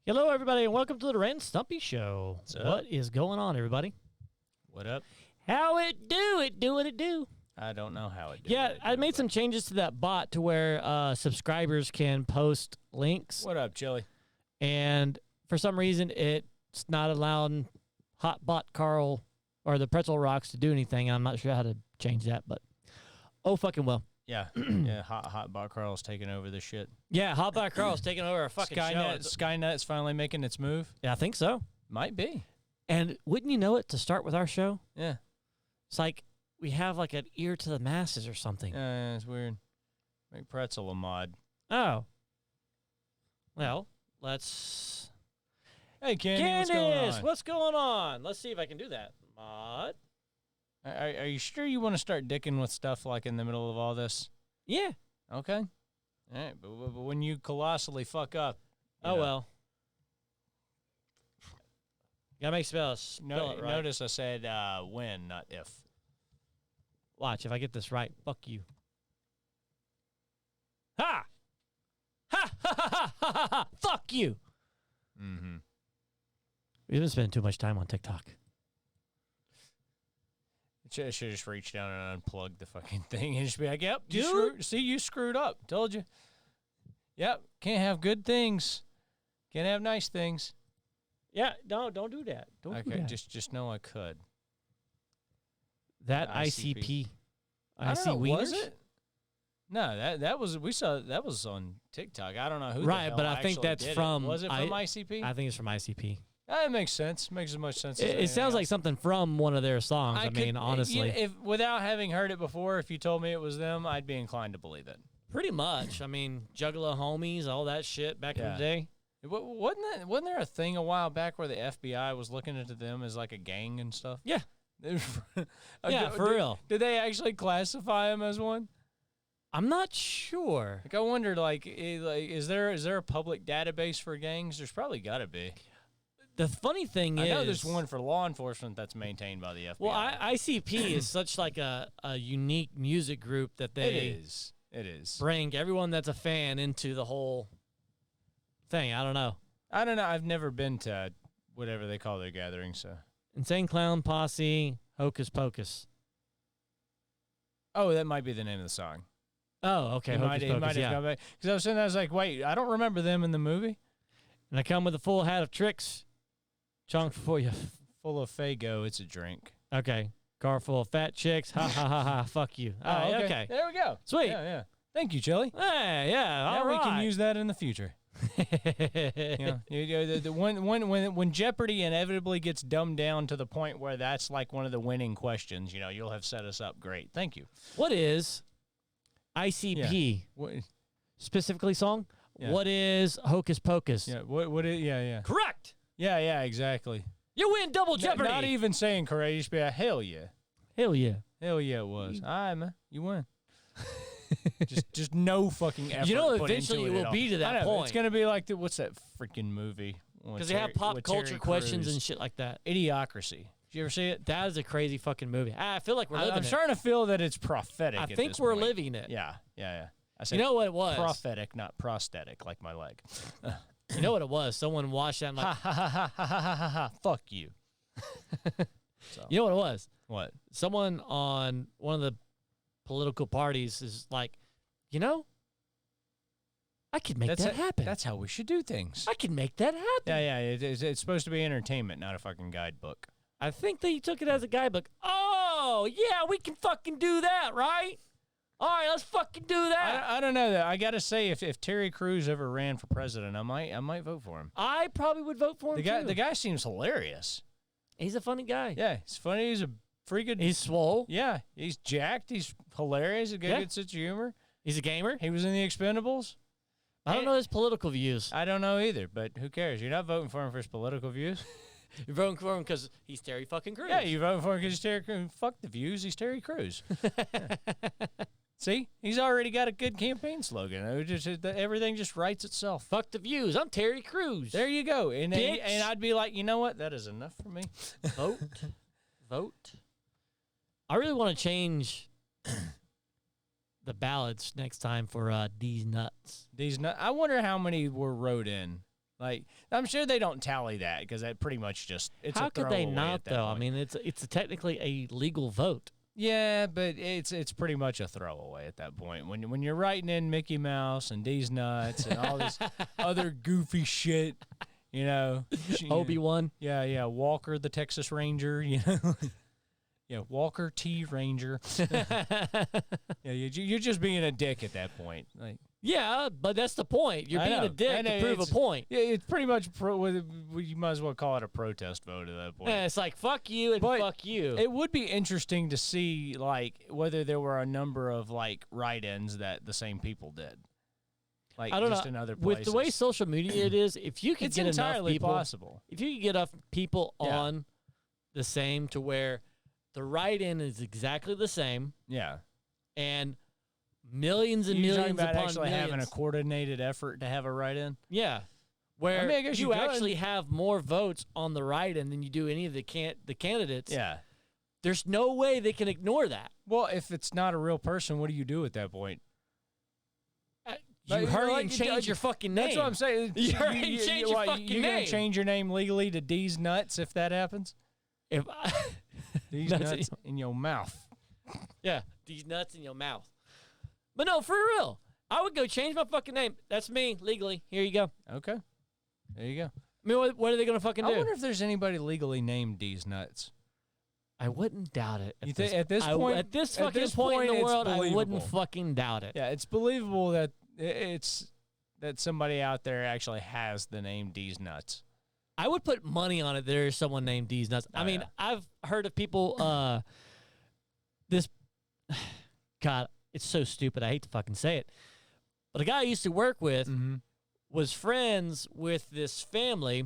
Hello, everybody, and welcome to the Ren Stumpy Show. What is going on, everybody? What up? How it do? It do what it do. I don't know how it. Yeah, I made some changes to that bot to where subscribers can post links. What up, Chili? And for some reason, it's not allowing Hotbot Carl or the Pretzel Rocks to do anything. I'm not sure how to change that, but oh, fucking well. Yeah, yeah. Hotbot Carl's taking over this shit. Yeah, Hotbot Carl's taking over our fucking Skynet. show. Skynet's finally making its move. Yeah, I think so. Might be. And wouldn't you know it, to start with our show, Yeah. it's like we have like an ear to the masses or something. Yeah, it's weird. Make Pretzel a mod. Oh. Well, let's... Hey, Candy, Candace, what's going on? Let's see if I can do that. Mod. Are you sure you want to start dicking with stuff like in the middle of all this? Yeah. Okay. All right, but when you colossally fuck up... Oh, well. Gotta make spell it right. Notice I said when, not if. Watch, if I get this right, fuck you. Ha! Ha! Ha! Ha! Ha! Ha! Ha! Fuck you! Mm-hmm. We've been spending too much time on TikTok. I should just reach down and unplug the fucking thing and just be like, yep, Dude. you screwed up. Told you. Yep, can't have good things. Can't have nice things. Yeah, no, don't do that. Don't do Okay, that. just know I could. That ICP. ICP. I don't know, was Wieners? it? No, that was that was on TikTok. I don't know who. Right, the hell but I think actually that's did from... Was it from ICP? I think it's from ICP. That makes sense. Makes as much sense. As It sounds like something from one of their songs. I mean, honestly. if without having heard it before, if you told me it was them, I'd be inclined to believe it. Pretty much. I mean, Juggalo Homies, all that shit back in the day. Wasn't there a thing a while back where the FBI was looking into them as like a gang and stuff? Yeah. Yeah, for real. Did they actually classify them as one? I'm not sure. Like I wondered, is there a public database for gangs? There's probably got to be. The funny thing is... I know there's one for law enforcement that's maintained by the FBI. Well, ICP is such like a unique music group that they... It is. Bring everyone that's a fan into the whole thing. I don't know. I've never been to whatever they call their gathering, so... Insane Clown Posse, Hocus Pocus. Oh, that might be the name of the song. Oh, okay. He might have gone back. Because I was sitting there, I was like, wait, I don't remember them in the movie. And I come with a full hat of tricks. Chunk for you. Full of Faygo, it's a drink. Okay. Car full of fat chicks. Ha, ha, ha, ha. Fuck you. All right, okay. There we go. Sweet. Yeah. Thank you, Chili. Hey, yeah, all now right. we can use that in the future. When Jeopardy inevitably gets dumbed down to the point where that's like one of the winning questions, you'll have set us up great. Thank you. What is ICP? Yeah. Specifically song? Yeah. What is Hocus Pocus? Yeah. What is? Yeah. Correct. Yeah. Exactly. You win double Jeopardy. Not even saying correct. You just be like, hell yeah. Hell yeah. Hell yeah, it was. All right, man. You win. just no fucking effort. Eventually it will be to that point. It's gonna be like what's that freaking movie? Because they have pop culture questions and shit like that. Idiocracy. Did you ever see it? That is a crazy fucking movie. I feel like we're living it. I'm starting to feel that it's prophetic. I think we're living it. Yeah. I said you know what it was? Prophetic, not prosthetic, like my leg. You know what it was? Someone watched that and like, ha. Fuck you. So. You know what it was? What? Someone on one of the political parties is like, I could make that happen. That's how we should do things. I can make that happen. Yeah. It's supposed to be entertainment, not a fucking guidebook. I think they took it as a guidebook. Oh, yeah, we can fucking do that, right? All right, let's fucking do that. I don't know that. I got to say, if Terry Crews ever ran for president, I might vote for him. I probably would vote for him, too. The guy seems hilarious. He's a funny guy. Yeah, he's funny. He's a freaking... He's swole. Yeah, he's jacked. He's hilarious. He's got a good sense of humor. He's a gamer. He was in The Expendables. I don't know his political views. I don't know either, but who cares? You're not voting for him for his political views. You're voting for him because he's Terry fucking Crews. Yeah, you're voting for him because he's Terry Crews. Fuck the views. He's Terry Crews. Yeah. See? He's already got a good campaign slogan. Everything just writes itself. Fuck the views. I'm Terry Crews. There you go. And I'd be like, you know what? That is enough for me. Vote. I really want to change the ballots next time for These Nuts. I wonder how many were wrote in. Like, I'm sure they don't tally that because that pretty much just it's How a could they throwaway not at that though? I point. mean, it's technically a legal vote. Yeah, but it's pretty much a throwaway at that point. When you're writing in Mickey Mouse and D's nuts and all this other goofy shit, you know, Obi-Wan. Yeah, Walker the Texas Ranger, you know. Yeah, Walker T. Ranger. Yeah, you're just being a dick at that point. Like, Yeah, but that's the point. You're I being know. a dick And to prove a it's- point. yeah, it's pretty much you might as well call it a protest vote at that point. Yeah, it's like fuck you and But fuck you. It would be interesting to see like whether there were a number of like write-ins that the same people did. Like I don't just know. in other With places. the way social media it is, if you could it's get enough entirely people, possible. if you could get enough people Yeah. on the same to where the write-in is exactly the same, Yeah. and millions and You're talking millions about upon actually millions. having a coordinated effort to have a write-in? Yeah. Where I guess you you could. actually have more votes on the write-in than you do any of the candidates. Yeah. There's no way they can ignore that. Well, if it's not a real person, what do you do at that point? You Like, hurry like, and you- change your fucking name. That's what I'm saying. You hurry and change your what, fucking you gonna name. change your name legally to D's Nuts if that happens? If I, D's Nuts- Nuts in your mouth. yeah, these nuts in your mouth. But no, for real, I would go change my fucking name. That's me legally. Here you go. Okay. There you go. I mean, what are they gonna fucking I do? wonder if there's anybody legally named D's Nuts. I wouldn't doubt it. You think at this point? at this at fucking this point in the it's world, I wouldn't believable. fucking doubt it. Yeah, it's believable that it's that somebody out there actually has the name D's Nuts. I would put money on it. There's someone named D's Nuts. I Oh, mean, yeah. I've heard of people. This, God, it's so stupid. I hate to fucking say it, but a guy I used to work with Mm-hmm. was friends with this family,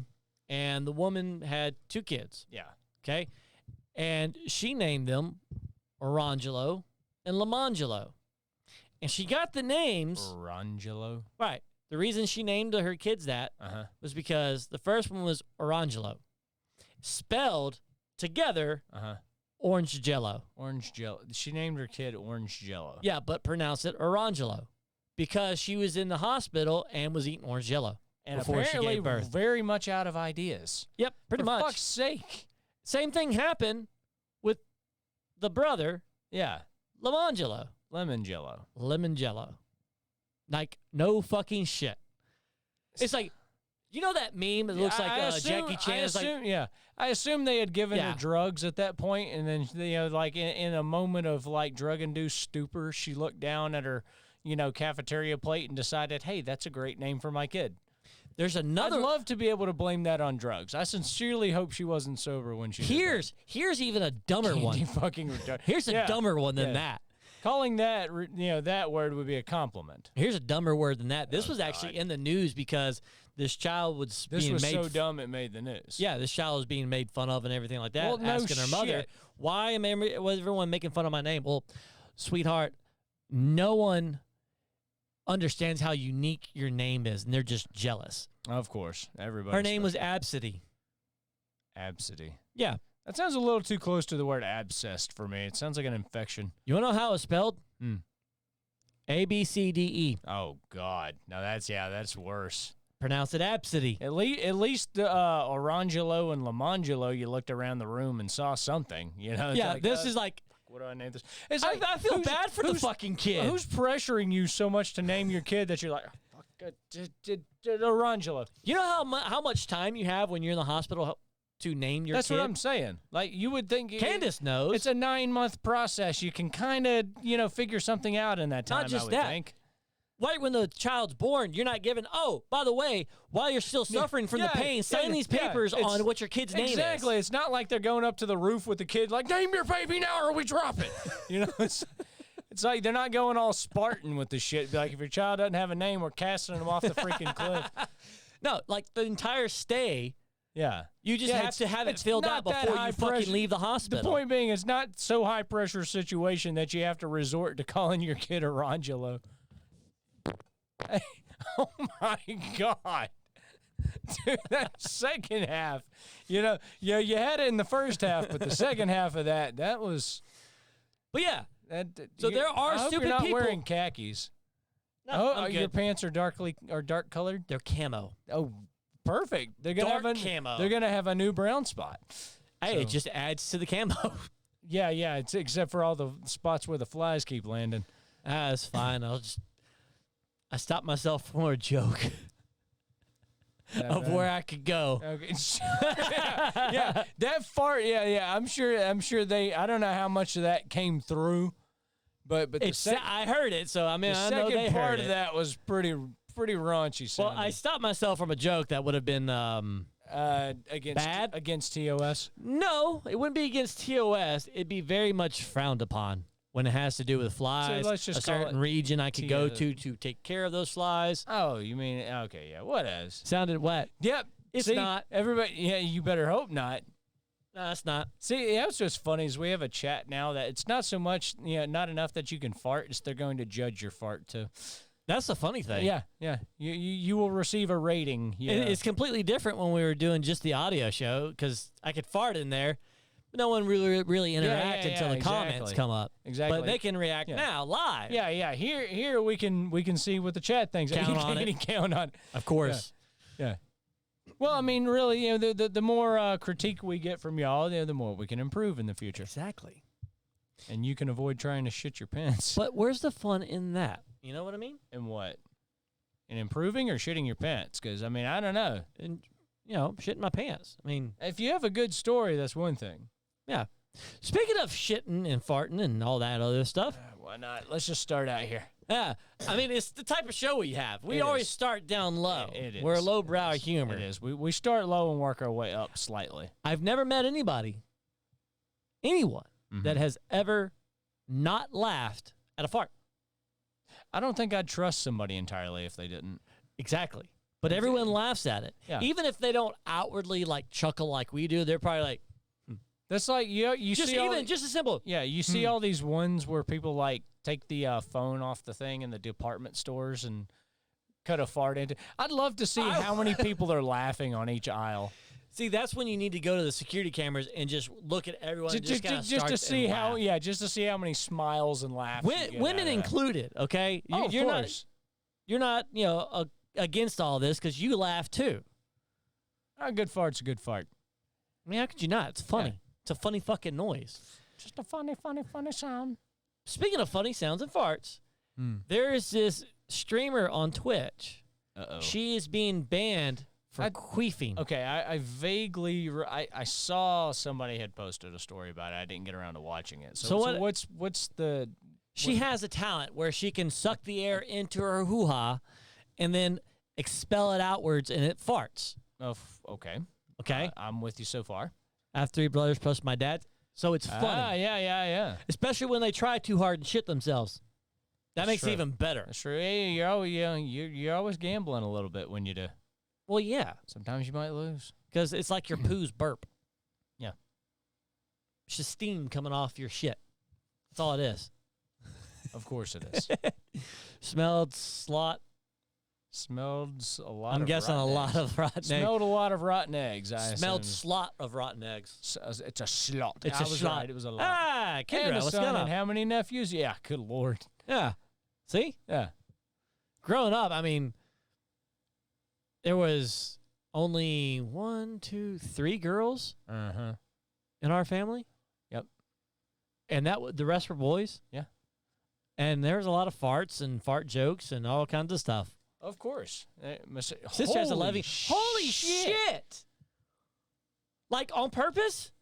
and the woman had 2 kids. Yeah. Okay, and she named them Orangelo and Lamangelo, and she got the names Orangelo. right. The reason she named her kids that Uh-huh. was because the first one was Orangelo, spelled together Uh-huh. orange jello. Orange Jello. She named her kid Orange Jello. Yeah, but pronounce it Orangelo because she was in the hospital and was eating orange jello And before she apparently gave birth. very much out of ideas. Yep, pretty For much. fuck's sake. Same thing happened with the brother, Yeah. Lamangelo. Lemon Jello. Lemon jello. Like, no fucking shit. It's like, you know that meme that looks like Jackie Chan is like, I assume they had given Yeah. her drugs at that point, and then like in a moment of like drug-induced stupor, she looked down at her, cafeteria plate and decided, hey, that's a great name for my kid. there's another. I'd love to be able to blame that on drugs. I sincerely hope she wasn't sober when she. Here's even a dumber did that. one. Fucking retarded. Here's a Yeah. dumber one than Yeah. that. Calling that that word would be a compliment. Here's a dumber word than that. This Oh, was actually God. in the news because this child was This being was made so dumb it made the news. Yeah, this child was being made fun of and everything like that. Well, no asking her mother, shit. why was everyone making fun of my name? Well, sweetheart, no one understands how unique your name is, and they're just jealous. Of course, everybody. Her name was Absidy. Absidy. Yeah. That sounds a little too close to the word abscessed for me. It sounds like an infection. You want to know how it's spelled? Hmm. ABCDE. Oh God, no, that's worse. Pronounce it Absidy. At least Orangelo and Lamangelo, you looked around the room and saw something. It's Yeah, like, this is like, what do I name this? It's I, like, I feel who's- bad for the who's- fucking kid. Who's pressuring you so much to name your kid that you're like, oh, fuck, Orangelo? You know how much time you have when you're in the hospital to name your That's kid? what I'm saying. Like you would think. Candace knows. It's a 9-month process. You can kind of, figure something out in that time. Not just I would that. think. Right when the child's born, you're not given, oh, by the way, while you're still suffering from the pain, sign these papers it's- on what your kid's name is. Exactly. It's not like they're going up to the roof with the kid, like, name your baby now or we drop it. It's like they're not going all Spartan with the shit. Be like, if your child doesn't have a name, we're casting them off the freaking cliff. No, like the entire stay, Yeah. you just have to have it it's filled not out that before high you fucking pressure. leave the The hospital. point being, it's not so high pressure situation that you have to resort to calling your kid Orangelo. Oh my God. Dude, that second half, you had it in the first half, but the second half of that was. But yeah, That, So there are I hope stupid you're not people- wearing khakis. no, Oh, I'm your good. pants are dark colored. They're camo. Oh, perfect. They're gonna Dark have camo. They're gonna have a new brown spot. Hey, So- it just adds to the camo. Yeah. It's except for all the spots where the flies keep landing. That's fine. I stopped myself from a joke of where I could go. Okay. yeah, that fart. Yeah. I'm sure they. I don't know how much of that came through, but the I heard it, so I mean, the I know they second part heard of it. that was pretty raunchy. Well, Sounding. I stopped myself from a joke that would have been bad? Against TOS. no, it wouldn't be against TOS. It'd be very much frowned upon when it has to do with flies. let's just a call certain it region I could go to take care of those flies. Oh, you mean okay? Yeah, what is? Sounded wet. Yep, It's see, not. Everybody, yeah, you better hope not. No, it's not. See, that's what's funny is we have a chat now that it's not so much, not enough that you can fart. It's they're going to judge your fart too. That's the funny thing. Yeah. You will receive a rating. Yeah. It's completely different when we were doing just the audio show because I could fart in there, but no one really interact until the comments exactly. come up. Exactly. But they can react now live. Yeah. Here we can see what the chat thinks. Count You on can it. Count on. Of course. Yeah. Well, I mean, really, the more critique we get from y'all, the more we can improve in the future, Exactly. and you can avoid trying to shit your pants. But where's the fun in that? You know what I mean? And what? In improving or shitting your pants? Because I mean, I don't know. And shitting my pants. I mean, If you have a good story, that's one thing. yeah. Speaking of shitting and farting and all that other stuff, Why not? Let's just start out here. yeah. I mean, it's the type of show we have. We It always is. start down low. It is. We're a It lowbrow is. humor. It is. We start low and work our way up slightly. I've never met anyone that has ever not laughed at a fart. I don't think I'd trust somebody entirely if they didn't. Exactly. But everyone laughs at it. Yeah. Even if they don't outwardly like chuckle like we do, they're probably like, That's like you just see all, even just a simple. yeah, you see all these ones where people like take the phone off the thing in the department stores and cut a fart into. I'd love to see how many people are laughing on each aisle. See, that's when you need to go to the security cameras and just look at everyone. and just Just to see how, just to see how many smiles and laughs. you get women out of that. included. Okay, Oh, of you're course. not against all this because you laugh too. A good fart's a good fart. I mean, how could you not? It's funny. It's a funny fucking noise. Just a funny sound. Speaking of funny sounds and farts, there is this streamer on Twitch. Uh-oh. She is being banned for queefing. Okay, I vaguely I saw somebody had posted a story about it. I didn't get around to watching it. So what's the? She has a talent where she can suck the air into her hoo-ha and then expel it outwards and it farts. Oh, okay. Okay? I'm with you so far. I have 3 brothers plus my dad. So it's funny. Ah, yeah. Especially when they try too hard and shit themselves. That makes true. it even better. That's true. Hey, you're always gambling a little bit when you do. Well, yeah. Sometimes you might lose. Because it's like your poos burp. Yeah. It's just steam coming off your shit. That's all it is. Of course it is. Smelled slot. Smelled a lot. I'm of guessing a rotten lot eggs. of rotten eggs. Smelled a lot of rotten eggs. I Smelled assume. slot of rotten eggs. It's a slot. It's I a was slot. Right. It was a lot. Ah, and Kendra, a what's son going and on? how many nephews? Yeah, good lord. Yeah. See? Yeah. Growing up, I mean, there was only 1, 2, 3 girls Uh-huh. in our family. Yep. And the rest were boys. Yeah. And there was a lot of farts and fart jokes and all kinds of stuff. Of course. Sister has 11. Holy Holy shit! Like on purpose?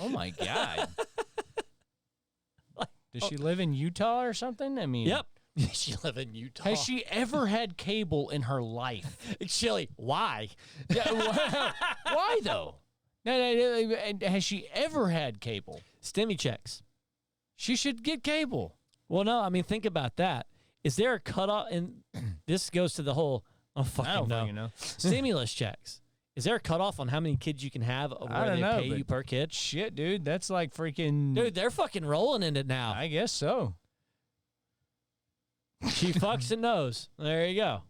Oh my god. Does she live in Utah or something? I mean, Yep. She live in Utah. Has she ever had cable in her life? Chili, why? Yeah, why though? No, has she ever had cable? Stimmy checks. She should get cable. Well, no, I mean, think about that. Is there a cutoff? And this goes to the whole, I fucking don't know. fucking know. Stimulus checks. Is there a cutoff on how many kids you can have of I where don't they know, pay but you per kid? Shit, dude, that's like freaking. Dude, they're fucking rolling in it now. I guess so. She fucks and knows. There you go.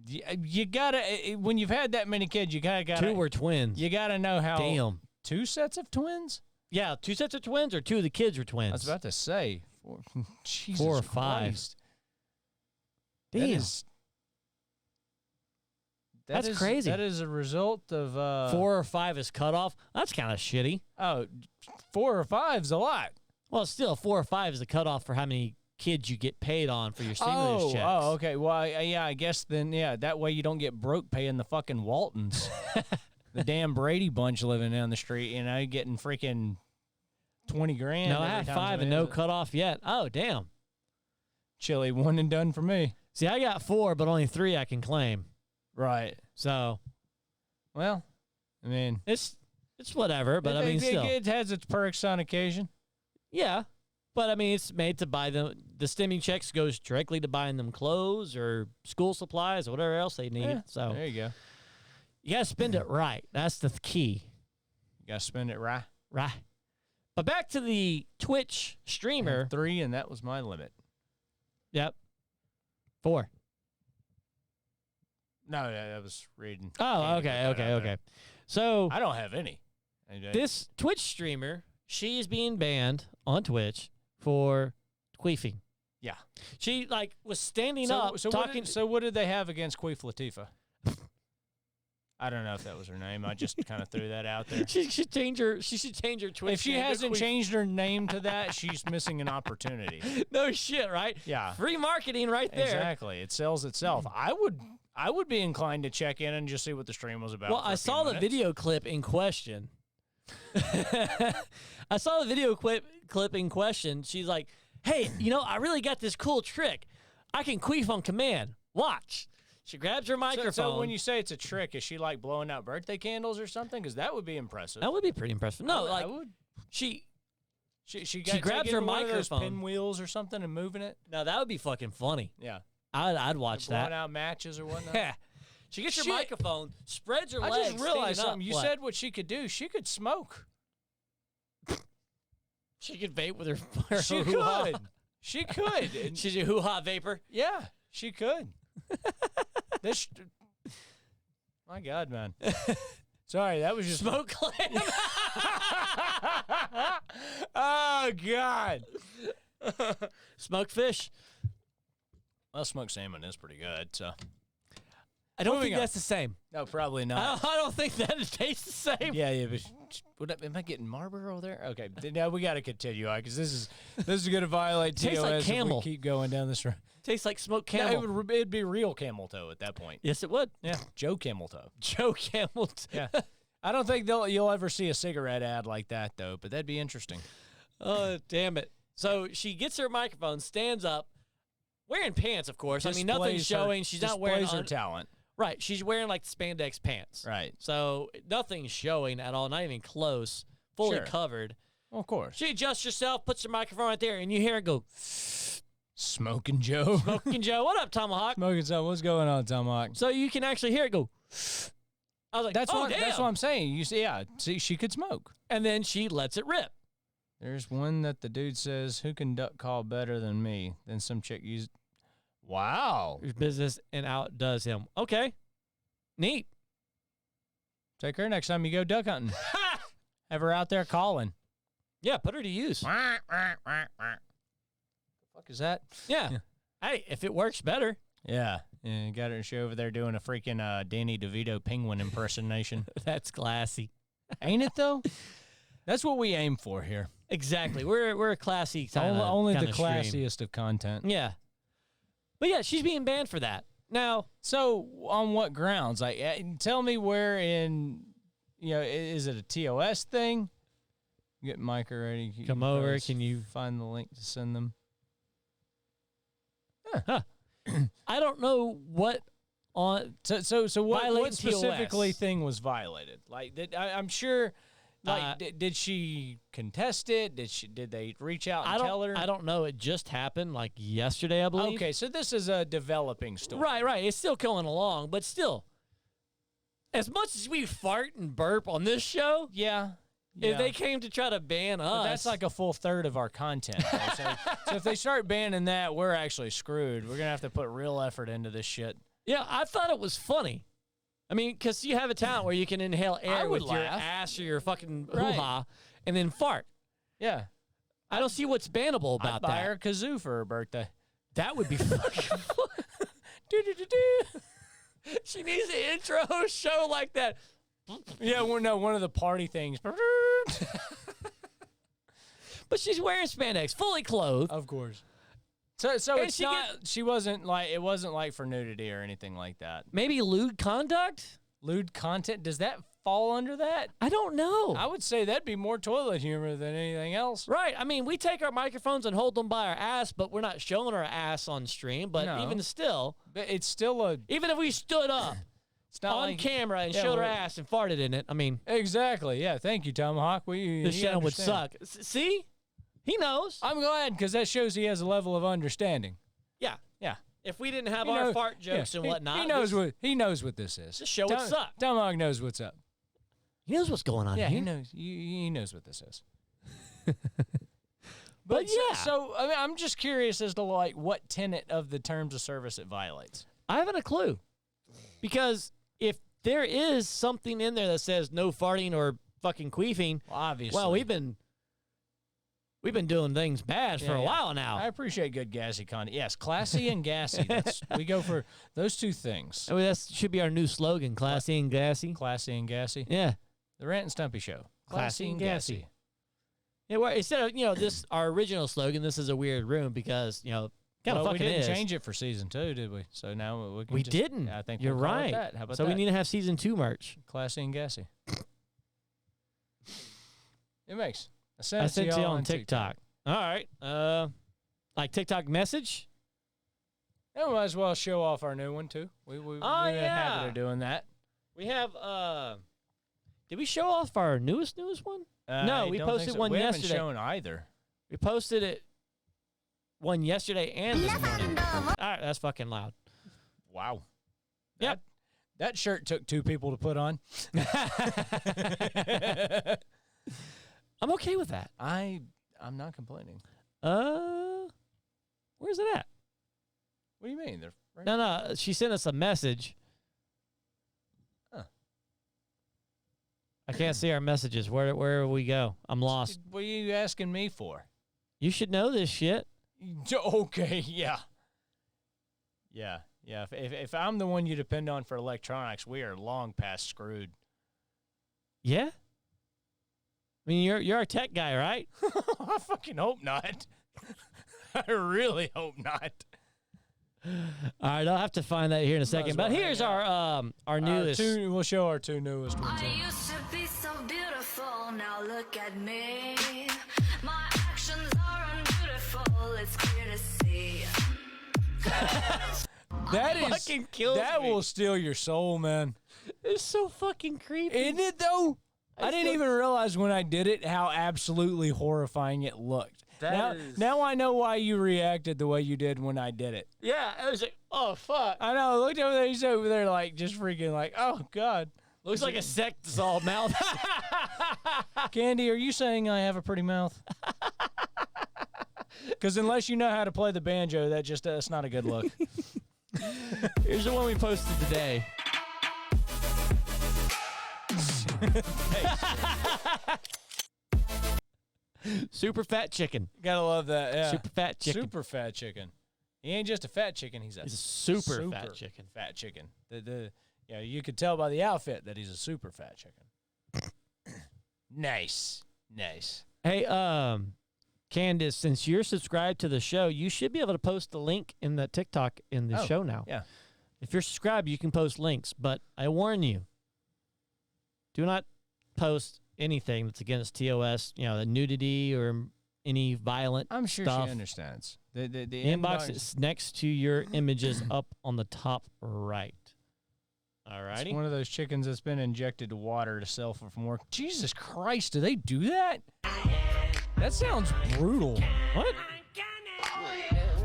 You gotta when you've had that many kids, you gotta 2 were twins. You gotta know how. Damn. 2 sets of twins? Yeah, 2 sets of twins or 2 of the kids were twins. I was about to say. Jesus 4 or 5. Christ. Damn. That is That's crazy. That is a result of 4 or 5 is cut off. That's kind of shitty. Oh, 4 or 5's a lot. Well, still, 4 or 5 is the cutoff for how many kids you get paid on for your stimulus checks. Oh, okay. Well, yeah, I guess then, that way you don't get broke paying the fucking Waltons. The damn Brady bunch living down the street, getting freaking 20 grand. No, I have 5 and no cutoff yet. Oh, damn. Chili, one and done for me. See, I got 4, but only 3 I can claim. Right. So, well, I mean, it's whatever, but I mean, still. It has its perks on occasion. Yeah. But I mean, it's made to buy them. The stimming checks goes directly to buying them clothes or school supplies or whatever else they need. Yeah, So there you go. You got to spend it right. That's the key. You got to spend it right. Right. But back to the Twitch streamer. 3, and that was my limit. Yep. 4. No, I was reading. Oh, okay. So I don't have any. this Twitch streamer, she is being banned on Twitch for queefing. Yeah. She was standing up talking. What did they have against Queef Latifah? I don't know if that was her name. I just kind of threw that out there. She should change her. She should change her Twitch. If she name to hasn't Queef. changed her name to that, she's missing an opportunity. No shit, right? Yeah. Free marketing right there. Exactly. It sells itself. I would be inclined to check in and just see what the stream was about. Well, I saw the video clip in question. I saw the video clip in question. She's like, "Hey, I really got this cool trick. I can queef on command. Watch." She grabs her microphone. So when you say it's a trick, is she like blowing out birthday candles or something? Because that would be impressive. That would be pretty impressive. No, I would. She grabs her one of those microphone. pinwheels or something and moving it. No, that would be fucking funny. Yeah, I'd watch blowing that. out matches or whatnot. Yeah. She gets her microphone, spreads her legs. I just realized standing something. up. You said what she could do. She could smoke. She could vape with her She hoo-ha. could. She could. And She's a hoo-ha vapor. yeah, she could. This. My God, man. Sorry, that was just Smoke clam. Oh God. Smoked fish. Well, smoked salmon is pretty good. So I don't Moving think on. that's the same. no, probably not. I don't think that it tastes the same. Yeah, but am I getting Marlboro there? Okay, now we got to continue on because this is going to violate Tastes TOS like if camel. we keep going down this road. Tastes like smoked Yeah, camel. it'd be real camel toe at that point. Yes, it would. Yeah, Joe Camel Toe. Joe Camel. Yeah, I don't think you'll ever see a cigarette ad like that though, but that'd be interesting. Oh, damn it. So she gets her microphone, stands up, wearing pants, of course. I mean, nothing's Displays her- showing. She's not wearing displays her talent. Right. She's wearing spandex pants. Right. So nothing's showing at all, not even close, fully Sure. covered. Well, of course. She adjusts herself, puts her microphone right there, and you hear her go, Smoking Joe. Smoking Joe, what up, Tomahawk? Smoking Joe. What's going on, Tomahawk? So you can actually hear it go. I was like, That's oh, what damn. that's what I'm saying. You see, yeah. See, she could smoke. And then she lets it rip. There's one that the dude says, "Who can duck call better than me?" Then some chick used. Wow. His business and outdoes him. Okay. Neat. Take her next time you go duck hunting. Have her out there calling. Yeah, put her to use. The fuck is that? Yeah. Hey, if it works better. Yeah. Yeah, got her. She over there doing a freaking Danny DeVito penguin impersonation. That's classy. Ain't it though? That's what we aim for here. Exactly. We're a classy kind of Only the stream. classiest of content. Yeah. But yeah, she's being banned for that. Now, So on what grounds? Like, tell me where in, is it a TOS thing? Get Micah ready. You come can over. probably Can you? find the link to send them? I don't know what on. So what Violating specifically TOS. thing was violated? Like, I'm sure. Like, did she contest it? Did they reach out and tell her? I don't know. It just happened yesterday, I believe. Okay, so this is a developing story. Right. It's still going along, but still, as much as we fart and burp on this show, Yeah. if they came to try to ban us, But that's like a full third of our content. though. So if they start banning that, we're actually screwed. We're gonna have to put real effort into this shit. yeah, I thought it was funny. I mean, because you have a talent where you can inhale air would with your laugh. ass or your fucking Right. hoo-ha and then fart. Yeah. I don't see what's bannable I'd about buy that. her a kazoo for her birthday. That would be fucking fun. Do-do-do-do. She needs an intro show like that. Yeah, one of the party things. But she's wearing spandex, fully clothed. Of course. So And it's not. She wasn't like it wasn't like for nudity or anything like that. Maybe lewd conduct? Lewd content, does that fall under that? I don't know. I would say that'd be more toilet humor than anything else. Right. I mean, we take our microphones and hold them by our ass, but we're not showing our ass on stream. But No. even still, But it's still a. even if we stood up It's not on like camera and yeah, showed our well- ass and farted in it, I mean, Exactly. Yeah. Thank you, Tomahawk. the He show would understands. suck. See? He knows. I'm glad because that shows he has a level of understanding. Yeah. Yeah. If we didn't have He our knows- fart jokes yeah, and whatnot, He knows what this is. This show would suck. Tomahawk knows what's up. he knows what's going on Yeah, here. he knows. He knows what this is. But so- yeah. So I mean, I'm just curious as to like what tenet of the terms of service it violates. I haven't a clue. Because if there is something in there that says no farting or fucking queefing, Well, obviously. well, we've been doing things bad for a Yeah. while now. I appreciate good gassy content. Yes, classy and gassy. We go for those two things. I mean, that should be our new slogan, classy and gassy. Classy and gassy. Yeah. The Rant and Stumpy Show. Classy and gassy. Yeah, well, instead of, this, our original slogan, this is a weird room because, kind of Well, we fucking didn't is. change it for season 2, did we? So now we can We just, didn't. I think You're we'll call it right. that. How about So that? we need to have season 2 merch. Classy and gassy. It makes. I sent it you to y'all on TikTok. All right. Like TikTok message? And we might as well show off our new one too. We've been in the habit yeah. of doing that. We have, did we show off our newest one? No, I we don't posted think so. one we yesterday. haven't shown either. We posted it one yesterday and this morning. All right, that's fucking loud. Wow. Yep. That shirt took 2 people to put on. I'm okay with that. I'm not complaining. Where's it at? What do you mean? They're right No, she sent us a message. Huh. I can't see our messages. Where we go? I'm lost. What are you asking me for? You should know this shit. Okay, yeah. Yeah. If I'm the one you depend on for electronics, we are long past screwed. Yeah? I mean, you're a tech guy, right? I fucking hope not. I really hope not. All right, I'll have to find that here in a second. as But well here's hang our newest. We'll show our 2 newest ones. I used to be so beautiful, now look at me. My actions are unbeautiful, it's clear to see. That is fucking kills that me. will steal your soul, man. It's so fucking creepy. Isn't it though? I didn't still- even realize when I did it how absolutely horrifying it looked. That is- Now I know why you reacted the way you did when I did it. Yeah, I was like, oh fuck. I know. I looked over there. He's over there, like just freaking, like, oh god. Looks like a Sexol mouth. Candy, are you saying I have a pretty mouth? Because unless you know how to play the banjo, that's not a good look. Here's the one we posted today. Super fat chicken. Gotta love that. Yeah. Super fat chicken. Super fat chicken. He ain't just a fat chicken. He's a He's a super fat chicken. Fat chicken. You could tell by the outfit that he's a super fat chicken. Nice. Hey, Candace, since you're subscribed to the show, you should be able to post the link in the TikTok in the Oh, show now. yeah. If you're subscribed, you can post links, but I warn you, do not post anything that's against TOS, the nudity or any violent I'm sure stuff. she understands. The Inbox is next to your images up on the top right. All It's righty. one of those chickens that's been injected to water to sell for from work. Jesus Christ, do they do that? That sounds brutal. What?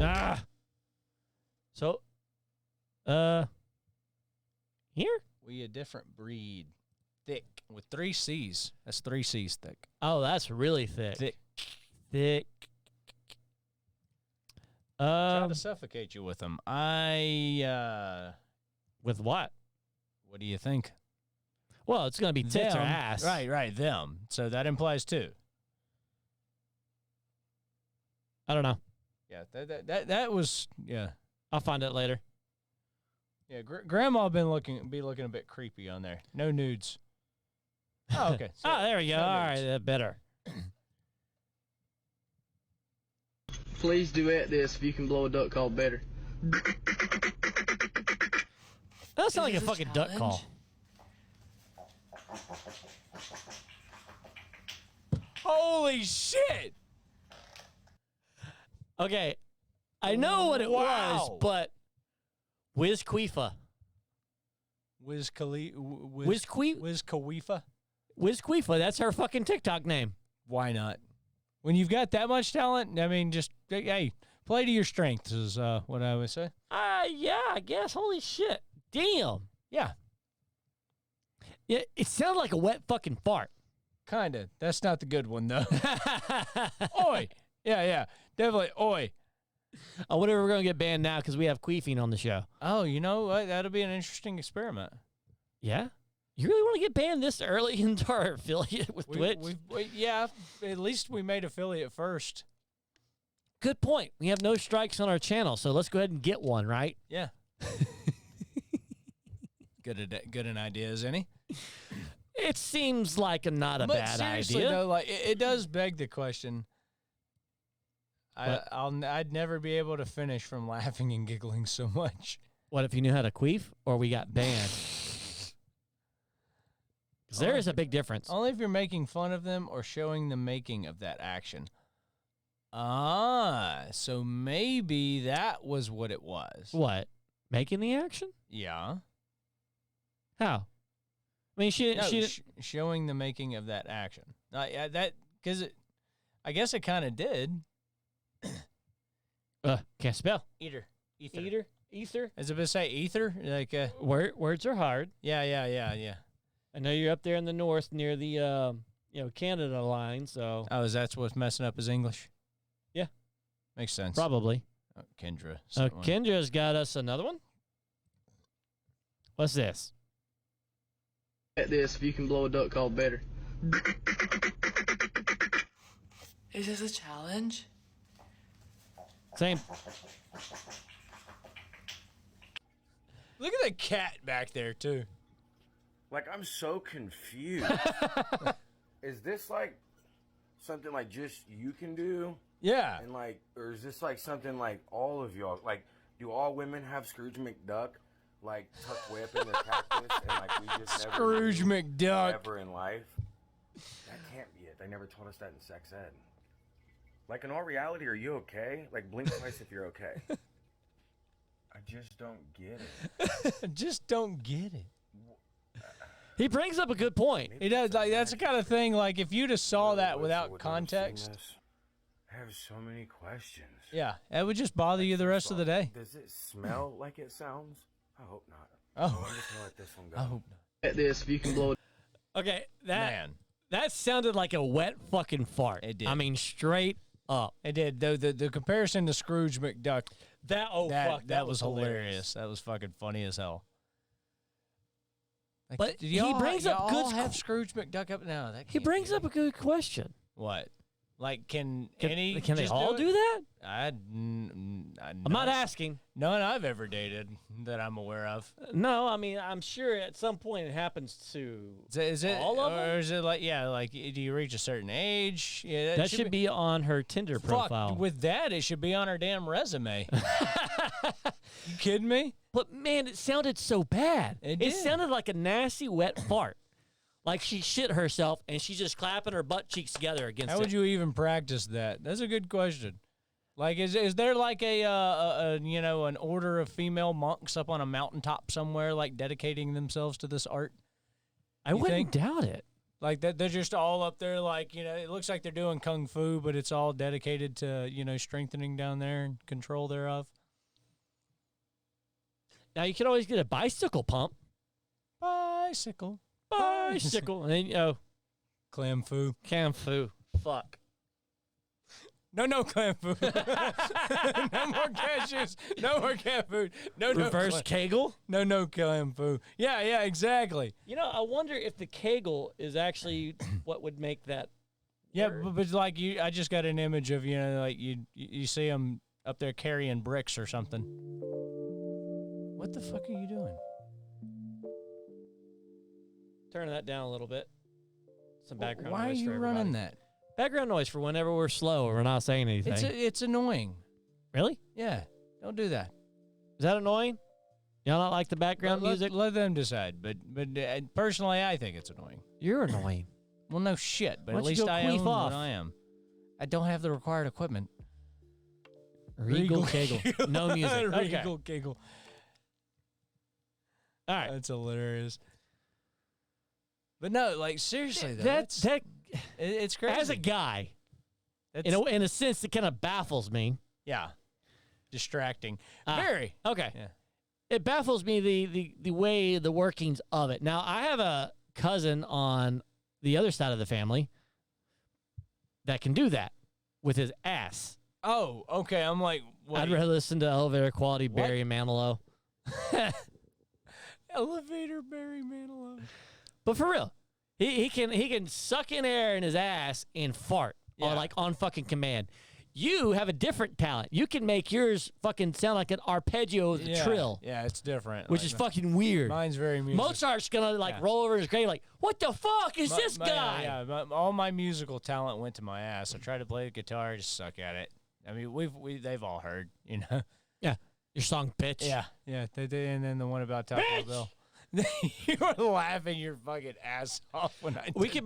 Ah. So, here? We a different breed. Thick with 3 C's. That's 3 C's thick. Oh, that's really thick. Thick. Try to suffocate you with them. With what? What do you think? Well, it's gonna be tits or Them. ass. Right, them. So that implies 2. I don't know. Yeah, that was, yeah. I'll find it later. Yeah, Grandma be looking a bit creepy on there. No nudes. Oh, okay. So, Oh, there we go. no All nudes. right, better. Please duet this if you can blow a duck call better. That sounds like a fucking duck call. Holy shit! Okay, I know what it was, Wow. but Wiz Khalifa. Wiz Wiz Khalifa? Wiz Khalifa, that's her fucking TikTok name. Why not? When you've got that much talent, I mean, just, hey, play to your strengths is what I would say. Yeah, I guess. Holy shit. Damn. Yeah, Yeah, it sounded like a wet fucking fart. kind of. That's not the good one, though. Oi! Yeah, definitely. Oi! I wonder if we're going to get banned now because we have queefing on the show. Oh, you know what? That'll be an interesting experiment. Yeah? You really want to get banned this early into our affiliate with Twitch? Yeah, at least we made affiliate first. Good point. We have no strikes on our channel, so let's go ahead and get one, right? Yeah. Good an idea as any. It seems like not a But bad seriously, idea. though, like it does beg the question. What? I'd never be able to finish from laughing and giggling so much. What if you knew how to queef or we got banned? 'Cause there is a big difference. Only if you're making fun of them or showing the making of that action. Ah, so maybe that was what it was. What? Making the action? Yeah. How? I mean, she No, she showing the making of that action. Yeah, that because I guess it kind of did. can't spell. Ether. Ether. Is it supposed to say ether? Like, Words are hard. yeah. I know you're up there in the north near the Canada line, so Oh, is that what's messing up his English? Yeah. Makes sense. probably. Oh, Kendra. someone. Kendra's got us another one. What's this? Duet this if you can blow a duck call better. Is this a challenge? Same. Look at the cat back there too. Like, I'm so confused. Is this like something like just you can do? Yeah. And like, or is this like something like all of y'all? Like, do all women have Scrooge McDuck, like tucked way up in their cactus, and like we just never Scrooge knew McDuck. ever in life? That can't be it. They never told us that in sex ed. Like, in all reality, are you okay? Like, blink twice if you're okay. I just don't get it. I just don't get it. He brings up a good point. He does. Like, that's the kind of thing. Like, if you just saw that Really, without so with never seen context, this, I have so many questions. yeah, it would just bother you the rest of the day. Does it smell like it sounds? I hope not. Oh, I'm just gonna let this one go. I hope not. Duet this if you can blow Okay, that Man, that sounded like a wet fucking fart. It did. I mean, straight up. it did. Though the comparison to Scrooge McDuck, that was hilarious. That was fucking funny as hell. Like, But did he y'all- brings up y'all good have qu- Scrooge McDuck up now. That He can't brings be up it. a good question. What? Like, can Can they they all do that? I'm I'm not asking. None I've ever dated that I'm aware of. No, I mean, I'm sure at some point it happens to. Is it All of or them? is it like, yeah, like, do you reach a certain age? Yeah, That should be on her Tinder Fuck, profile. with that, it should be on her damn resume. You kidding me? But man, it sounded so bad. It It did. sounded like a nasty wet fart. Like she shit herself and she's just clapping her butt cheeks together against How it. would you even practice that? That's a good question. Like, is there like a an order of female monks up on a mountaintop somewhere, like dedicating themselves to this art? I you wouldn't think? doubt it. Like that, they're just all up there, like, it looks like they're doing kung fu, but it's all dedicated to strengthening down there and control thereof. Now you could always get a bicycle pump. Bicycle, Bicycle. And then, clam fu. cam fu. Fuck. No clam food. No more cashews. No more cat food. No Reverse clam. Kegel. No clam food. Yeah, exactly. You know, I wonder if the Kegel is actually what would make that. Yeah, Word. but like I just got an image of like you see them up there carrying bricks or something. What the fuck are you doing? Turning that down a little bit. Some background Why are noise for you everybody. running that? Background noise for whenever we're slow or we're not saying anything. It's annoying. Really? Yeah, don't do that. Is that annoying? Y'all not like the background music? Let them decide. But personally, I think it's annoying. You're annoying. Well, no shit. But Why at don't you least go I queef own off? what I am. I don't have the required equipment. Regal Kegel. No music. Okay. Regal Kegel. All right. That's hilarious. But no, like seriously, though, That it's crazy. as a guy, That's, in a sense, it kind of baffles me. yeah, distracting. Ah, Very. Okay. Yeah. It baffles me the way the workings of it. Now, I have a cousin on the other side of the family that can do that with his ass. Oh, okay. I'm like, wait. I'd rather listen to Elevator Quality, What? Barry Manilow. Elevator Barry Manilow. But for real, he can suck in air in his ass and fart Yeah. on fucking command. You have a different talent. You can make yours fucking sound like an arpeggio with a trill, Yeah, it's different. which Like, is fucking weird. Mine's very musical. Mozart's gonna Yeah. roll over in his grave like, what the fuck is this guy? All my musical talent went to my ass. I tried to play the guitar, just suck at it. I mean, they've all heard, you know. Yeah, your song, bitch. Yeah. And then the one about Taco Bell. You were laughing your fucking ass off when I we did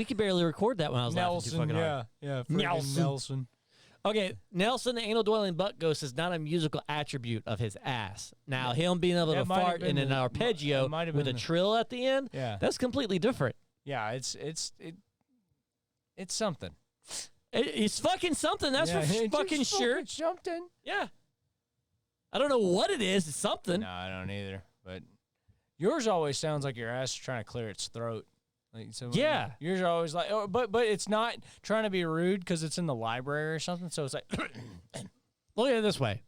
could barely record that when I was laughing too Nelson. fucking hard. Yeah, Nelson. Nelson. Okay, Nelson, the anal dwelling butt ghost is not a musical attribute of his ass. Now, him being able That to might have fart in been an the- arpeggio it might have with a been the- trill at the end, Yeah, that's completely different. yeah. It's something. It's fucking something. That's Yeah, for it fucking just sure. fucking jumped in. Yeah. I don't know what it is. It's something. No, I don't either. But yours always sounds like your ass is trying to clear its throat. Like, so Yeah. yours are always like, oh, but it's not trying to be rude because it's in the library or something. So it's like, Look at it this way.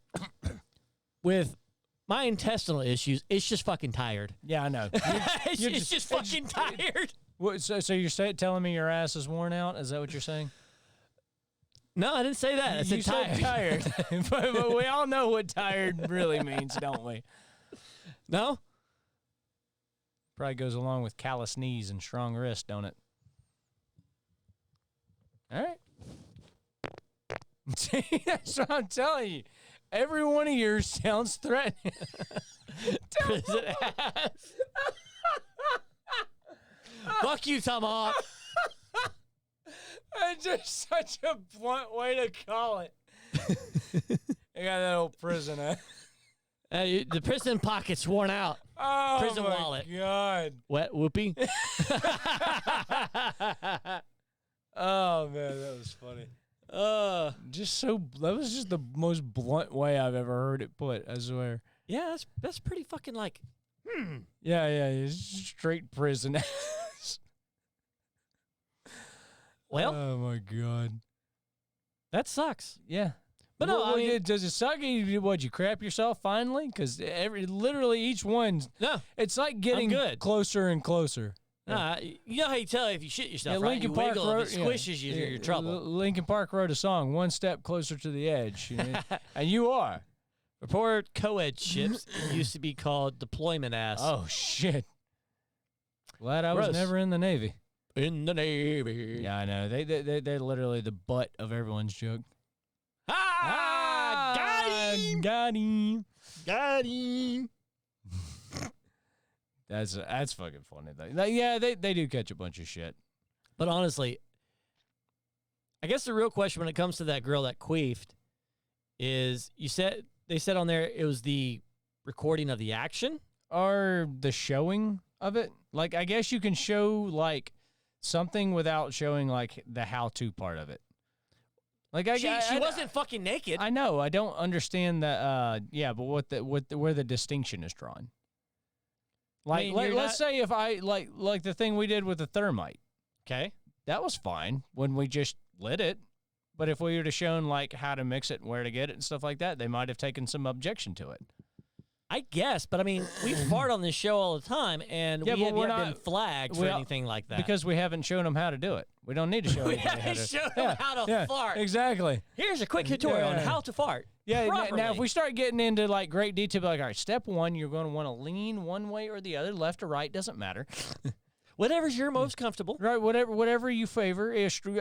With my intestinal issues, it's just fucking tired. yeah, I know. it's you're it's just fucking tired. What, so you're telling me your ass is worn out? Is that what you're saying? No, I didn't say that. I said you tired. said tired. but we all know what tired really means, don't we? No? Probably goes along with callous knees and strong wrists, don't it? All right. See, that's what I'm telling you. Every one of yours sounds threatening. Prison ass. Fuck you, Tomahawk. That's just such a blunt way to call it. I got that old prison, huh? The prison pocket's worn out. Oh, Prison my wallet. God. Wet whoopee. Oh, man, that was funny. That was just the most blunt way I've ever heard it put, I swear. Yeah, that's pretty fucking like, Yeah, it's straight prison ass. well, Oh, my God. that sucks. Yeah. But no, I mean- does it suck? What, you crap yourself finally? Because literally each one, No. it's like getting good. closer and closer. Nah, you know how you tell if you shit yourself, right? Linkin You Park wiggle, if it wrote- squishes you, you're in trouble. Linkin Park wrote a song, "One Step Closer to the Edge," you know? And you are. Before co-ed ships, it used to be called deployment ass. Oh shit! Glad I was Gross. never in the Navy. In the Navy. Yeah, I know. They're literally the butt of everyone's joke. Ah, got him. Got him. Got him. That's fucking funny though. Like, yeah, they do catch a bunch of shit. But honestly, I guess the real question when it comes to that girl that queefed is they said on there it was the recording of the action. Or the showing of it. Like, I guess you can show like something without showing like the how-to part of it. Like She wasn't fucking naked. I know. I don't understand that. Yeah, but where the distinction is drawn. Like, mean, you're let's say if I like the thing we did with the thermite, Okay. that was fine when we just lit it. But if we would have shown like how to mix it and where to get it and stuff like that, they might have taken some objection to it. I guess, but I mean, we fart on this show all the time, and Yeah, we but have we're yet been not- flagged for we all- anything like that. Because we haven't shown them how to do it. We don't need to show we anybody how haven't to shown them how to fart. Exactly. Here's a quick tutorial on Yeah. how to fart. Yeah. Now, if properly. we start getting into like great detail, like, all right, step one, you're going to want to lean one way or the other, left or right, doesn't matter. Whatever's you're most comfortable. Right. Whatever you favor.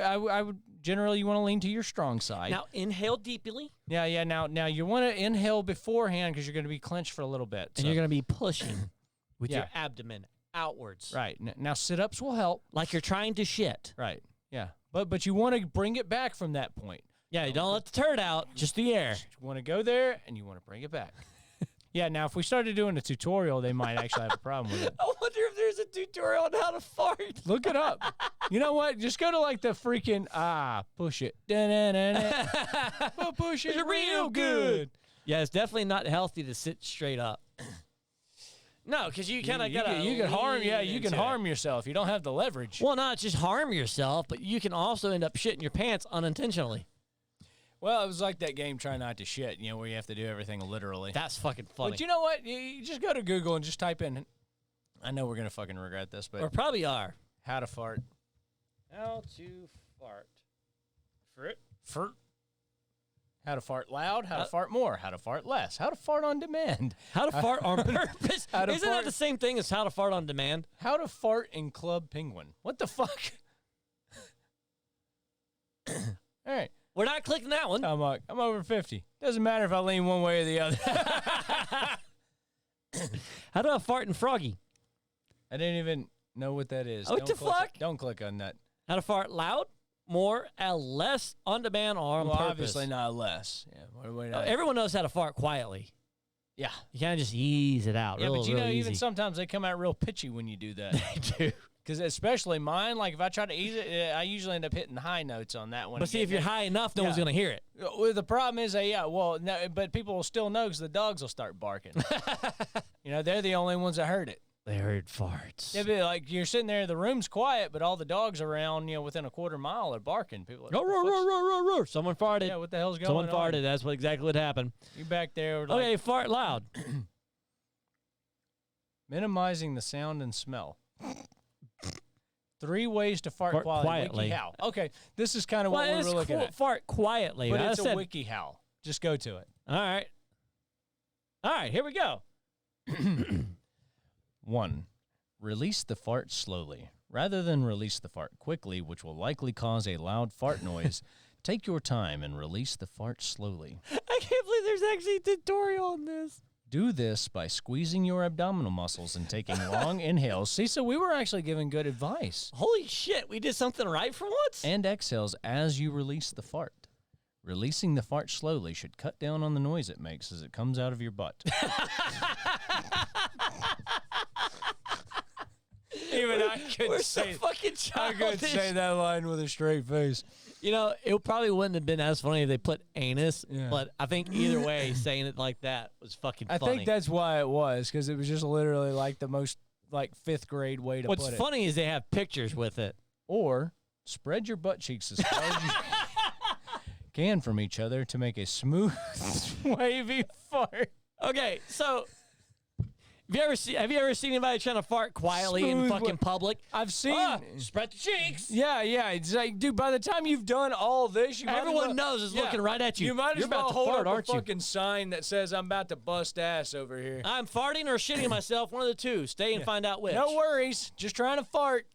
I would generally you want to lean to your strong side. Now inhale deeply, Yeah. Now you want to inhale beforehand because you're going to be clenched for a little bit. and you're going to be pushing with Yeah. your abdomen outwards, right. Now sit-ups will help. like you're trying to shit. Right. Yeah. But you want to bring it back from that point. Yeah, you don't let the turd out, just the air. You want to go there and you want to bring it back. Yeah. Now, if we started doing a tutorial, they might actually have a problem with it. I wonder if there's a tutorial on how to fart. Look it up. You know what? Just go to like the freaking push it. Da-na-na-na. Oh, push it real good. Yeah, it's definitely not healthy to sit straight up. No, because you kind of gotta. You can harm. Yeah, lean you can into it. harm yourself. You don't have the leverage. Well, not just harm yourself, but you can also end up shitting your pants unintentionally. Well, it was like that game Try Not to Shit, where you have to do everything literally. That's fucking funny. But you know what? You just go to Google and just type in. I know we're gonna fucking regret this, but or probably are. how to fart. How to fart. Fart. How to fart loud. How to fart more. How to fart less. How to fart on demand. How to fart on purpose. How to Isn't fart- that the same thing as how to fart on demand? How to fart in Club Penguin. What the fuck? All right. We're not clicking that one. I'm over 50. Doesn't matter if I lean one way or the other. How do I fart in Froggy? I didn't even know what that is. What the Don't click fuck? Don't click on that. How to fart loud, more, less, on demand, or on Well, purpose? obviously not less. Yeah. Wait, Everyone knows how to fart quietly. yeah. You kind of just ease it out. Yeah, real, but you real know, even easy. sometimes they come out real pitchy when you do that. Dude. Because especially mine, like if I try to ease it, I usually end up hitting high notes on that one. But see, if you're high enough, no one's Yeah. going to hear it. Well, the problem is, no, but people will still know because the dogs will start barking. They're the only ones that heard it. They heard farts. It'd be like you're sitting there, the room's quiet, but all the dogs around, within a quarter mile are barking. People are like, Roar, roar, "What the roar, fuck's-" roar, roar, roar. Someone farted. Yeah, what the hell's going Someone on? farted. That's exactly what happened. You back there, like, Okay, fart loud. minimizing the sound and smell. 3 ways to fart, Fart quietly. quietly. WikiHow. Okay, this is kind of what Well, we it's were looking at. fart quietly. But I it's a said, WikiHow. Just go to it. All right. All right, here we go. 1. Release the fart slowly. Rather than release the fart quickly, which will likely cause a loud fart noise, take your time and release the fart slowly. I can't believe there's actually a tutorial on this. Do this by squeezing your abdominal muscles and taking long inhales. See, so we were actually giving good advice. Holy shit, we did something right for once? And exhales as you release the fart. Releasing the fart slowly should cut down on the noise it makes as it comes out of your butt. Even I couldn't We're so say fucking I childish. couldn't say that line with a straight face. It probably wouldn't have been as funny if they put anus, Yeah. but I think either way, saying it like that was fucking I funny. think that's why it was, because it was just literally like the most like 5th grade way to What's put it. funny is they have pictures with it. Or spread your butt cheeks as far as you can from each other to make a smooth, wavy fart. Okay, so have you ever seen anybody trying to fart quietly in Smooth fucking public? I've seen. Spread the cheeks. Yeah. It's like, dude, by the time you've done all this, you might as Everyone well- knows is looking right at you. You might You're as well about to hold fart, up aren't a you? fucking sign that says I'm about to bust ass over here. I'm farting or shitting myself, one of the two. Stay and find out which. No worries, just trying to fart.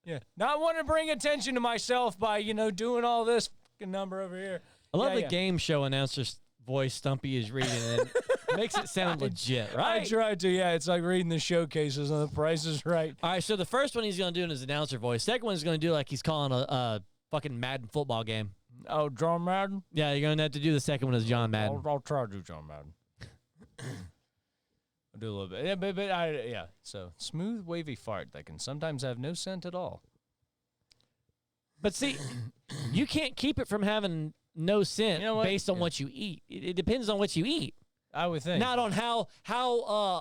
Yeah, not wanting to bring attention to myself by doing all this fucking number over here. I love Yeah, the yeah. game show announcer's voice Stumpy is reading and it makes it sound legit, I right? tried to. Yeah, it's like reading the showcases on The Price is Right. All right, so the first one he's going to do in his announcer voice. Second one is going to do like he's calling a fucking Madden football game. Oh, John Madden. Yeah, you're going to have to do the second one as John Madden. I'll try to do John Madden. I'll do a little bit. Yeah, So smooth, wavy fart that can sometimes have no scent at all. But see, you can't keep it from having no scent You know what? based on Yeah. what you eat. It depends on what you eat, I would think. not on how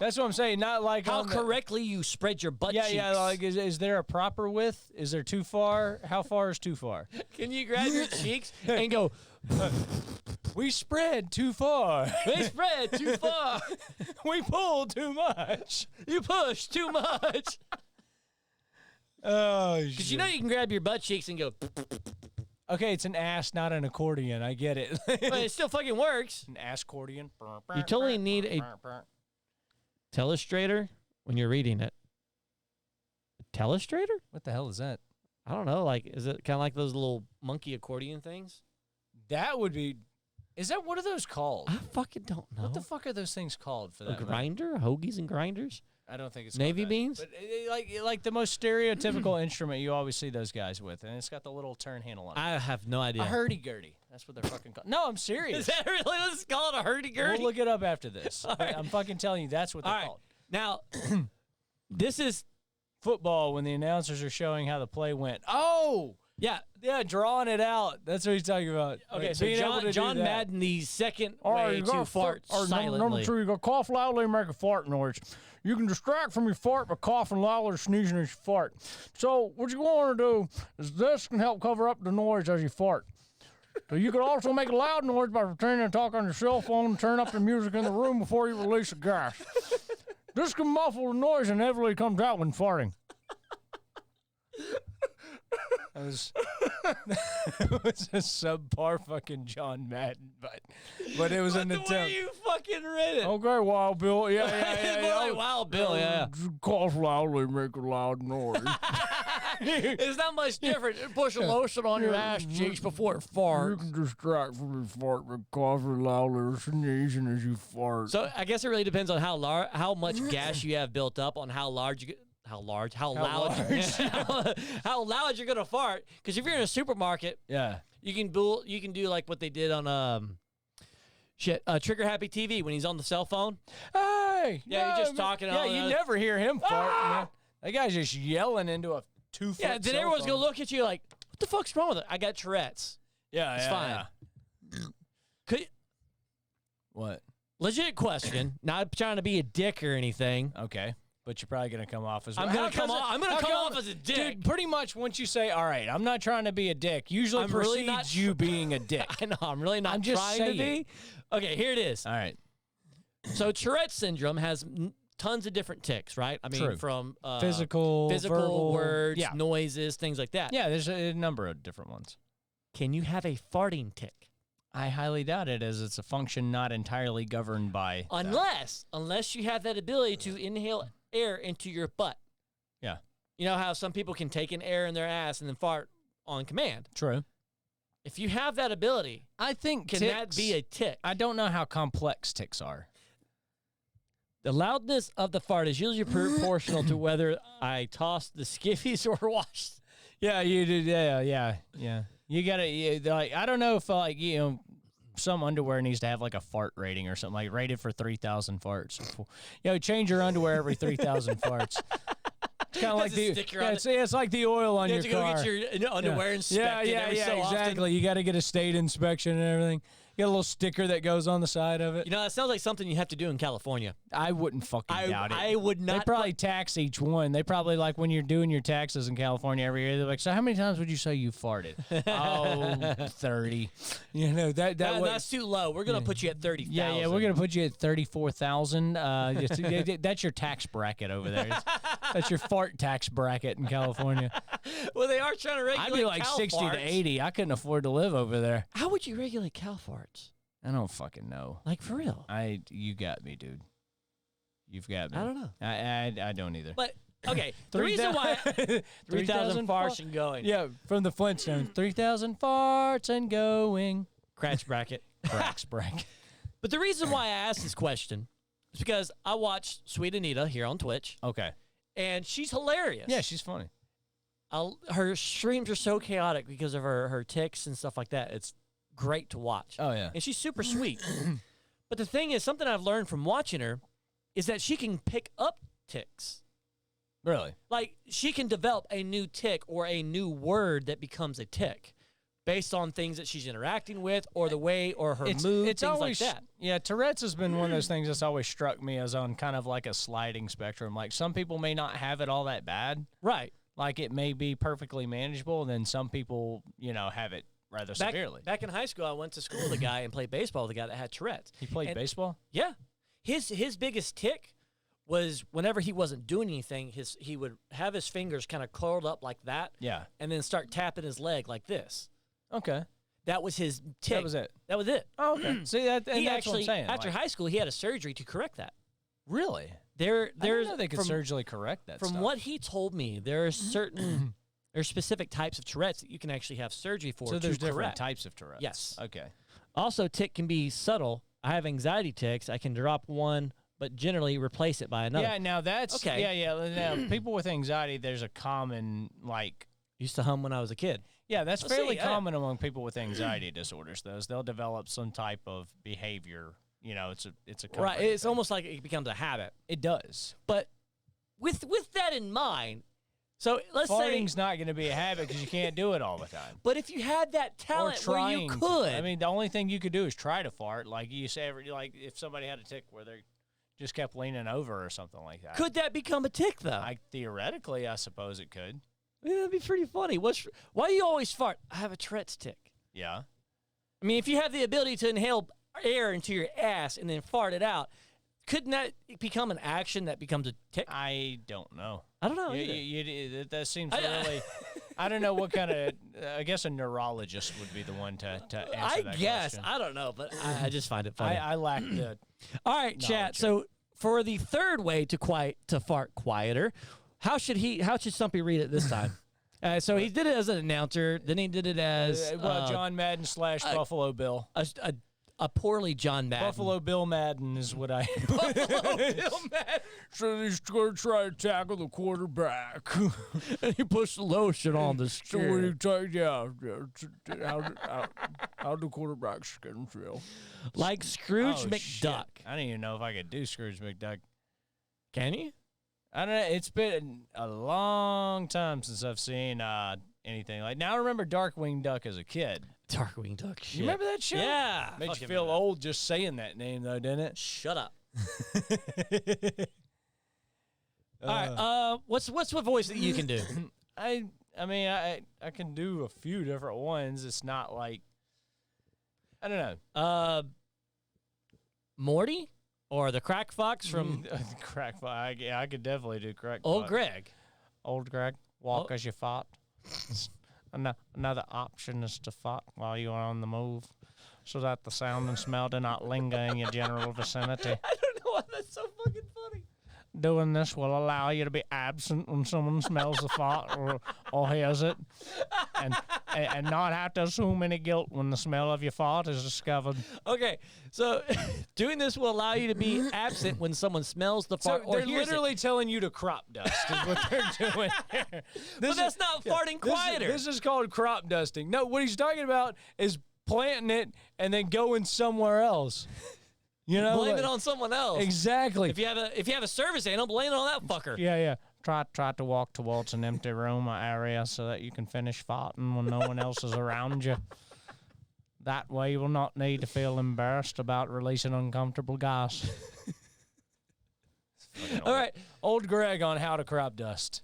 That's what I'm saying. Not like how on the- correctly you spread your butt Yeah, cheeks. yeah. Like, is there a proper width? Is there too far? How far is too far? Can you grab your cheeks and go We spread too far. They spread too far. We pulled too much. You push too much. Oh, Because you know you can grab your butt cheeks and go, Okay, it's an ass, not an accordion. I get it. but it still fucking works. An ass-cordion. You totally need a telestrator when you're reading it. A telestrator? What the hell is that? I don't know. Like, is it kind of like those little monkey accordion things? That would be. Is that what are those called? I fucking don't know. What the fuck are those things called for A that? grinder? Hoagies and grinders? I don't think it's Navy called that. beans? But like the most stereotypical instrument you always see those guys with, and it's got the little turn handle on it. I have no idea. A hurdy-gurdy. That's what they're fucking called. No, I'm serious. Is that really what it's called? A hurdy-gurdy? We'll look it up after this. right. I'm fucking telling you, that's what they're All right. called. Now, this is, Football, when the announcers are showing how the play went. Oh! yeah. Yeah, drawing it out. That's what he's talking about. Okay, Like, so being able to do John that. Madden, the second All right, way you to gotta fart all right, silently. Number two, you got to cough loudly and make a fart noise. You can distract from your fart by coughing loudly or sneezing as you fart. So what you want to do is this can help cover up the noise as you fart. So you can also make a loud noise by pretending to talk on your cell phone and turn up the music in the room before you release the gas. This can muffle the noise and inevitably comes out when farting. That was a subpar fucking John Madden, but it was an the attempt. way you fucking read it. Okay, Wild Bill. Yeah, yeah, It's yeah. more yeah. like Wild Bill, yeah. Cough loudly, make a loud noise. It's not much different. Push a lotion on your ass cheeks before it You farts. can distract from your fart by coughing loudly or sneezing as you fart. So I guess it really depends on how much gas you have built up on how loud you get. How loud you're gonna fart. Because if you're in a supermarket, yeah. you can do like what they did on Trigger Happy TV when he's on the cell phone. Hey. Yeah, he's just man. talking Yeah, all you the- never hear him fart, man. That guy's just yelling into a 2-foot Yeah, then cell everyone's phone. gonna look at you like, what the fuck's wrong with it? I got Tourette's. Yeah, It's yeah, fine. yeah. Could What? legit question, not trying to be a dick or anything. Okay. But you're probably gonna come off as I'm gonna come off as a dick. Dude, pretty much once you say, "All right, I'm not trying to be a dick," usually I'm really precedes not- you being a dick. I know, I'm really not I'm just trying to saying. be. Okay, here it is. All right. So Tourette's syndrome has tons of different tics, right? I mean, True. from Physical, verbal, words, yeah. noises, things like that. Yeah, there's a number of different ones. Can you have a farting tic? I highly doubt it, as it's a function not entirely governed by. Unless you have that ability to inhale air into your butt. Yeah. You know how some people can take in air in their ass and then fart on command. True. If you have that ability, I think can that be a tic? I don't know how complex tics are. The loudness of the fart is usually proportional to whether I toss the skivvies or wash. Yeah, you do. Yeah. You gotta like. I don't know if some underwear needs to have like a fart rating or something, like rated for 3,000 farts. Change your underwear every 3,000 farts. It's kind of like Has a the sticker on it. it's like the oil on You your have to go car. get your underwear inspected every so often. exactly. You got to get a state inspection and everything. You got a little sticker that goes on the side of it. You know, that sounds like something you have to do in California. I wouldn't fucking doubt it. I would not. They probably tax each one. They probably, like, when you're doing your taxes in California every year, they're like, so how many times would you say you farted? Oh, 30. You know, that's too low. We're going to put you at 30,000. yeah, we're going to put you at 34,000. That's your tax bracket over there. That's your fart tax bracket in California. Well, they are trying to regulate I'd be like cow 60 farts. to 80. I couldn't afford to live over there. How would you regulate cow farts? I don't fucking know. Like, for real? You got me, dude. You've got me. I don't know. I don't either. But, okay, the reason why 3,000 farts and going. Yeah, from the Flintstones. 3,000 farts and going. Crash bracket. Cracks bracket. But the reason why I asked this question is because I watched Sweet Anita here on Twitch, Okay. and she's hilarious. Yeah, she's funny. Her streams are so chaotic because of her tics and stuff like that. It's great to watch. Oh, yeah. And she's super sweet. But the thing is, something I've learned from watching her is that she can pick up tics. Really? Like, she can develop a new tic or a new word that becomes a tic based on things that she's interacting with or the way or her mood, it's things always, like that. Yeah, Tourette's has been one of those things that's always struck me as on kind of like a sliding spectrum. Like, some people may not have it all that bad. Right. Like, it may be perfectly manageable, and then some people, have it rather severely. Back in high school, I went to school with a guy and played baseball with a guy that had Tourette's. He played And- baseball? Yeah. His biggest tick was whenever he wasn't doing anything, he would have his fingers kind of curled up like that. Yeah. And then start tapping his leg like this. Okay. That was his tick. That was it. That was it. Oh, okay. See, that, and He that's actually, what I'm saying. after like, high school, he had a surgery to correct that. really? I There's didn't know they could from, surgically correct that from stuff. what he told me, there are certain there's specific types of Tourette's that you can actually have surgery for. So to there's different correct. types of Tourette's. Yes. Okay. Also, tick can be subtle. I have anxiety ticks. I can drop one, but generally replace it by another. Yeah, now that's Okay. Yeah. Now, people with anxiety, there's a common Used to hum when I was a kid. Yeah, that's Let's fairly see, common among people with anxiety disorders. They'll develop some type of behavior. You know, it's a Right. comforting It's thing. almost like it becomes a habit. It does. But with that in mind, so let's Farting's say, not going to be a habit because you can't do it all the time. but if you had that talent or where trying you to. could, I mean, the only thing you could do is try to fart. Like you say, like if somebody had a tick where they just kept leaning over or something like that. could that become a tick though? Theoretically, I suppose it could. Yeah, that'd be pretty funny. Why do you always fart? I have a Tourette's tick. Yeah. I mean, if you have the ability to inhale air into your ass and then fart it out, couldn't that become an action that becomes a tick? I don't know. I don't know. either. That seems really. I don't know what kind of. I guess a neurologist would be the one to answer I that guess. question. I don't know, but I just find it funny. I lack the. All right, chat. knowledge So for the third way to fart quieter, how should Stumpy read it this time? So he did it as an announcer. Then he did it as John Madden / Buffalo Bill. a poorly John Madden. Buffalo Bill Madden is what I. Buffalo Bill Madden. So he's going to try to tackle the quarterback. And he pushed the lotion on the So when you take, how the quarterback skin feel? like Scrooge Oh, McDuck. shit. I don't even know if I could do Scrooge McDuck. Can you? I don't know. It's been a long time since I've seen anything like. Now I remember Darkwing Duck as a kid. Darkwing Duck. Shit. You remember that show? Yeah. Made you Fucking feel remember old just saying that name, though, didn't that. Shut up. it? All right. What's what voice that you can do? I mean, I can do a few different ones. It's not like I don't know. Morty or the Crack Fox from Crack Fox. Yeah, I could definitely do Crack Old Fox. Greg. Old Greg. Walk Oh. as you fought. Another option is to fart while you are on the move, so that the sound and smell do not linger in your general vicinity. I don't know why that's so fucking funny. Doing this will allow you to be absent when someone smells the fart or hears it, and not have to assume any guilt when the smell of your fart is discovered. Okay, so doing this will allow you to be absent when someone smells the fart or they're hears literally telling you to crop dust is what they're doing here. it. But that's not farting quieter. This is called crop dusting. No, what he's talking about is planting it and then going somewhere else. You know, Blame like- it on someone else. Exactly. If you have a service animal, blame it on that fucker. Yeah. Try to walk towards an empty room or area so that you can finish farting when no one else is around you. That way you will not need to feel embarrassed about releasing uncomfortable gas. All right, Old Greg on how to crop dust.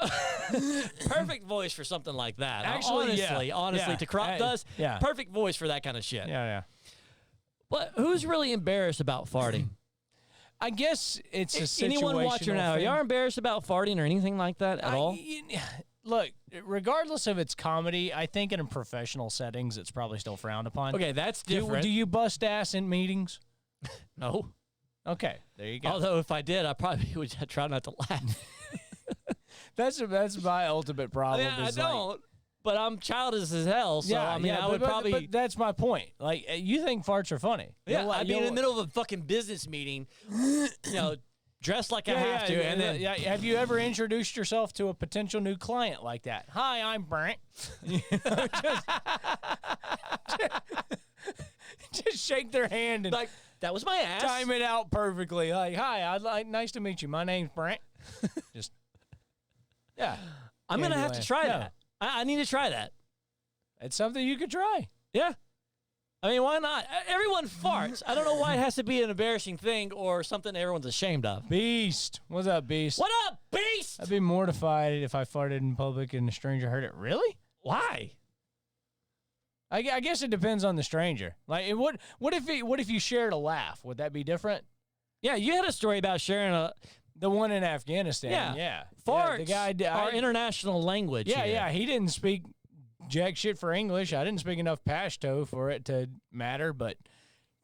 perfect voice for something like that. Actually, yeah. honestly, Yeah. to crop Hey, dust, yeah. perfect voice for that kind of shit. Yeah. But who's really embarrassed about farting? I guess it's a situational Anyone watching now, are thing. y'all embarrassed about farting or anything like that at all? Look, regardless of its comedy, I think in professional settings, it's probably still frowned upon. Okay, that's Do different. you bust ass in meetings? No. Okay, there you go. Although if I did, I probably would try not to laugh. That's my ultimate problem. I is don't. But I'm childish as hell, so I mean, I would probably. But that's my point. Like, you think farts are funny? Yeah, You'll- I'd be in the you'll- middle of a fucking business meeting, dressed like I have to, and then have you ever introduced yourself to a potential new client like that? Hi, I'm Brent. Just shake their hand and like that was my ass. time it out perfectly. Like, hi, nice to meet you. My name's Brent. Just, yeah. I'm gonna have to Candyland. try Yeah. that. I need to try that. It's something you could try. Yeah. I mean, why not? Everyone farts. I don't know why it has to be an embarrassing thing or something everyone's ashamed of. Beast. What's up, Beast? What up, beast? I'd be mortified if I farted in public and a stranger heard it. Really? Why? I guess it depends on the stranger. Like, what if you shared a laugh? Would that be different? Yeah, you had a story about sharing a The one in Afghanistan. Yeah. farts. The guy are international language. Yeah, here. yeah. He didn't speak jack shit for English. I didn't speak enough Pashto for it to matter, but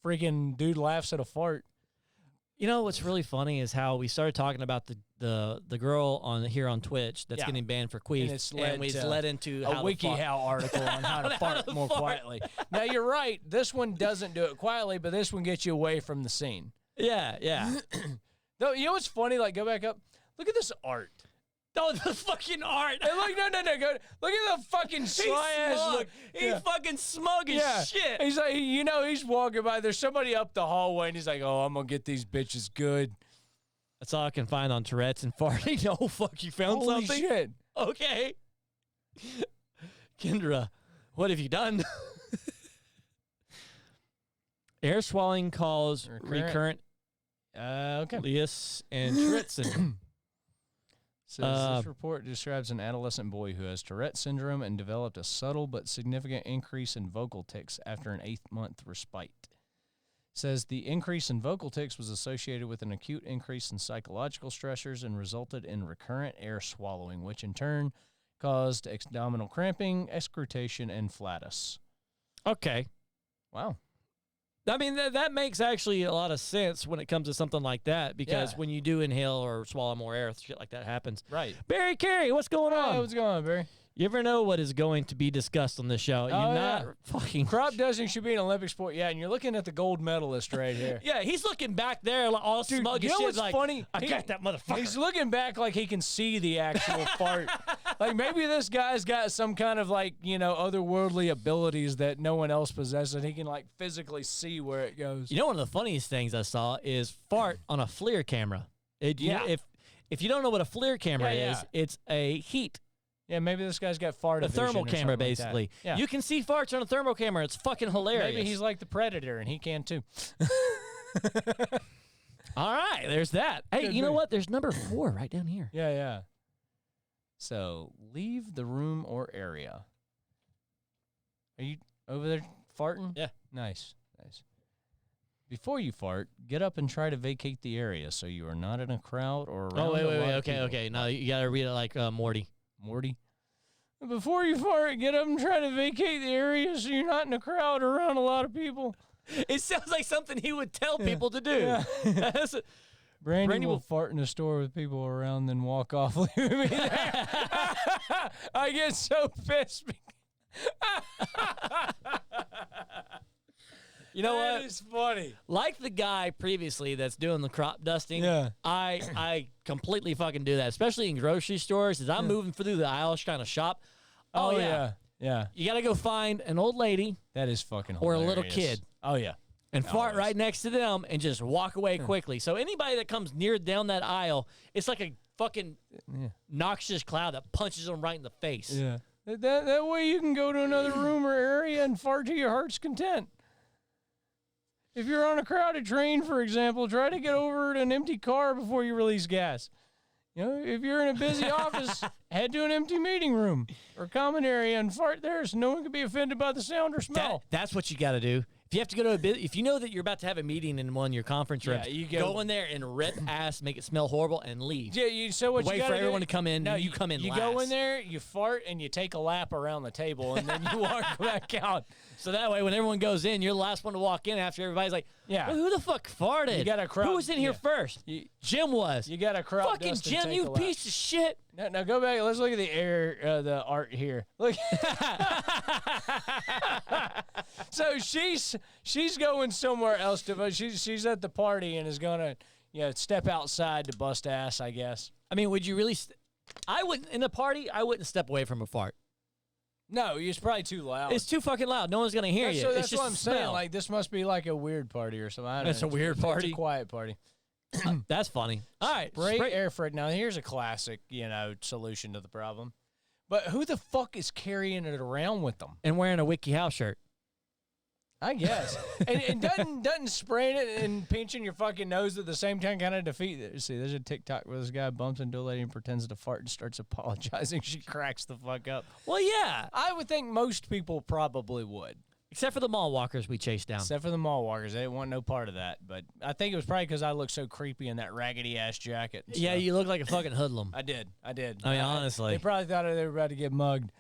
freaking dude laughs at a fart. You know what's really funny is how we started talking about the girl on Twitch that's Yeah. getting banned for queef, And it's led we to led into A how to fart. WikiHow article on how to fart more quietly. Now, you're right. This one doesn't do it quietly, but this one gets you away from the scene. Yeah, yeah. Though, you know what's funny? Like, go back up. Look at this art. Oh, the fucking art. Hey, look, no. Go, look at the fucking He's sly ass smug. look. He's fucking smug as shit. He's like, he's walking by. There's somebody up the hallway, and he's like, oh, I'm going to get these bitches good. That's all I can find on Tourette's and farting. Oh, fuck, you found Holy something? shit. Okay. Kendra, what have you done? Air swallowing cause recurrent Okay. ileus and Tourette syndrome. Says this report describes an adolescent boy who has Tourette syndrome and developed a subtle but significant increase in vocal tics after an 8-month respite. Says the increase in vocal tics was associated with an acute increase in psychological stressors and resulted in recurrent air swallowing, which in turn caused abdominal cramping, excrutation, and flatus. Okay. Wow. I mean, that makes actually a lot of sense when it comes to something like that, because Yeah. when you do inhale or swallow more air, shit like that happens. Right. Barry Carey, what's going on? Oh, what's going on, Barry? You ever know what is going to be discussed on this show? Oh, You're yeah. not fucking Crop dusting should be an Olympic sport. Yeah, and you're looking at the gold medalist right here. Yeah, he's looking back there like, all Dude, smug you as know shit. what's Like, funny? I got that motherfucker. He's looking back like he can see the actual fart. Like, maybe this guy's got some kind of, like, otherworldly abilities that no one else possesses, and he can, like, physically see where it goes. You know, one of the funniest things I saw is fart on a FLIR camera. Yeah. If you don't know what a FLIR camera Yeah, is, yeah. it's a heat, Yeah, maybe this guy's got fart a thermal vision or camera, something like that. basically. Yeah. You can see farts on a thermal camera. It's fucking hilarious. Maybe he's like the Predator, and he can, too. All right, there's that. Hey, Could you know be. what? There's number 4 right down here. Yeah, yeah. So, leave the room or area. Are you over there farting? Yeah. Nice. Before you fart, get up and try to vacate the area so you are not in a crowd or around Oh, wait. a lot of Okay, people. okay. No, you got to read it like Morty. Morty. Before you fart, get up and try to vacate the area so you're not in a crowd or around a lot of people. It sounds like something he would tell people to do. Yeah. That's Brandy, Brandy will will- fart in a store with people around, then walk off, leaving me there. I get so pissed. You know That what? is funny. Like the guy previously that's doing the crop dusting, Yeah. I completely fucking do that, especially in grocery stores. As I'm moving through the aisles trying to shop. Oh, yeah. Yeah. You got to go find an old lady That is fucking or a hilarious. little kid Oh, yeah. and fart Always. right next to them and just walk away quickly. So anybody that comes near down that aisle, it's like a fucking Yeah. noxious cloud that punches them right in the face. Yeah. That way you can go to another room or area and fart to your heart's content. If you're on a crowded train, for example, try to get over to an empty car before you release gas. If you're in a busy office, head to an empty meeting room or common area and fart there so no one can be offended by the sound or smell. That's what you got to do. If you have to go to if you know that you're about to have a meeting in one of your conference rooms, you go in there and rip ass, make it smell horrible, and leave. Yeah, so what Wait you for gotta everyone do, to come in, No, you come in You last. go in there, you fart, and you take a lap around the table, and then you walk back out. So that way, when everyone goes in, you're the last one to walk in after everybody's like, Yeah. "Well, who the fuck farted? You got a crowd- Who was in here yeah. first? You- Jim was. You got a crowd Fucking dust and Jim, take you a lap. piece of shit. Now go back. Let's look at the art here. Look. So she's going somewhere else she's at the party and is gonna step outside to bust ass, I guess. I mean, would you really? I wouldn't in a party. I wouldn't step away from a fart. No, it's probably too loud. It's too fucking loud. No one's gonna hear you. So it's that's just what I'm a saying. smell. Like this must be like a weird party or something. I don't It's know. a weird It's party? a quiet party. That's funny. All right, Spray air freight. Now here's a classic, solution to the problem. But who the fuck is carrying it around with them? and wearing a WikiHow shirt. I guess. And doesn't spraying it and pinching your fucking nose at the same time kind of defeat it. See, there's a TikTok where this guy bumps into a lady and pretends to fart and starts apologizing. She cracks the fuck up. Well, yeah. I would think most people probably would. Except for the mall walkers we chased down. Except for the mall walkers. They didn't want no part of that. But I think it was probably because I looked so creepy in that raggedy-ass jacket. and Yeah, stuff. you look like a fucking hoodlum. I did. I mean, honestly. They probably thought they were about to get mugged.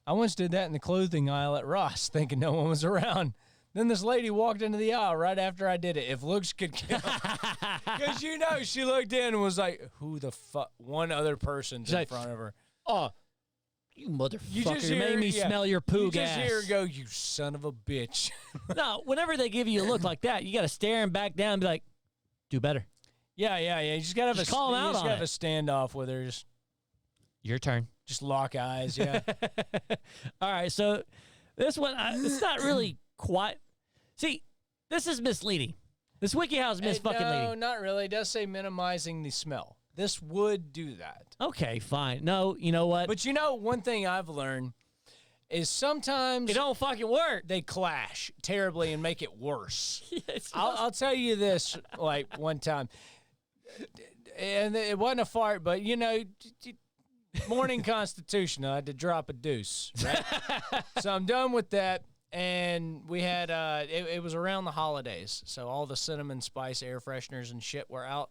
I once did that in the clothing aisle at Ross, thinking no one was around. Then this lady walked into the aisle right after I did it. If looks could kill. Because, she looked in and was like, who the fuck? One other person's in like, front of her. Oh, you motherfucker. You made hear- me yeah. smell your poo You gas. just hear her go, you son of a bitch. No, whenever they give you a look like that, you got to stare and back down and be like, do better. Yeah. You just got to have Just call 'em out you just on gotta have it. a standoff with her. Your turn. Just lock eyes, yeah. All right, so this one, it's not really quite. See, this is misleading. This WikiHow is fucking No, leading. not really. It does say minimizing the smell. This would do that. Okay, fine. No, you know what? But one thing I've learned is sometimes it don't fucking work. they clash terribly and make it worse. Yes. I'll tell you this, like one time, and it wasn't a fart, but morning constitutional, I had to drop a deuce, right? So I'm done with that. And we had, it was around the holidays. So all the cinnamon spice air fresheners and shit were out.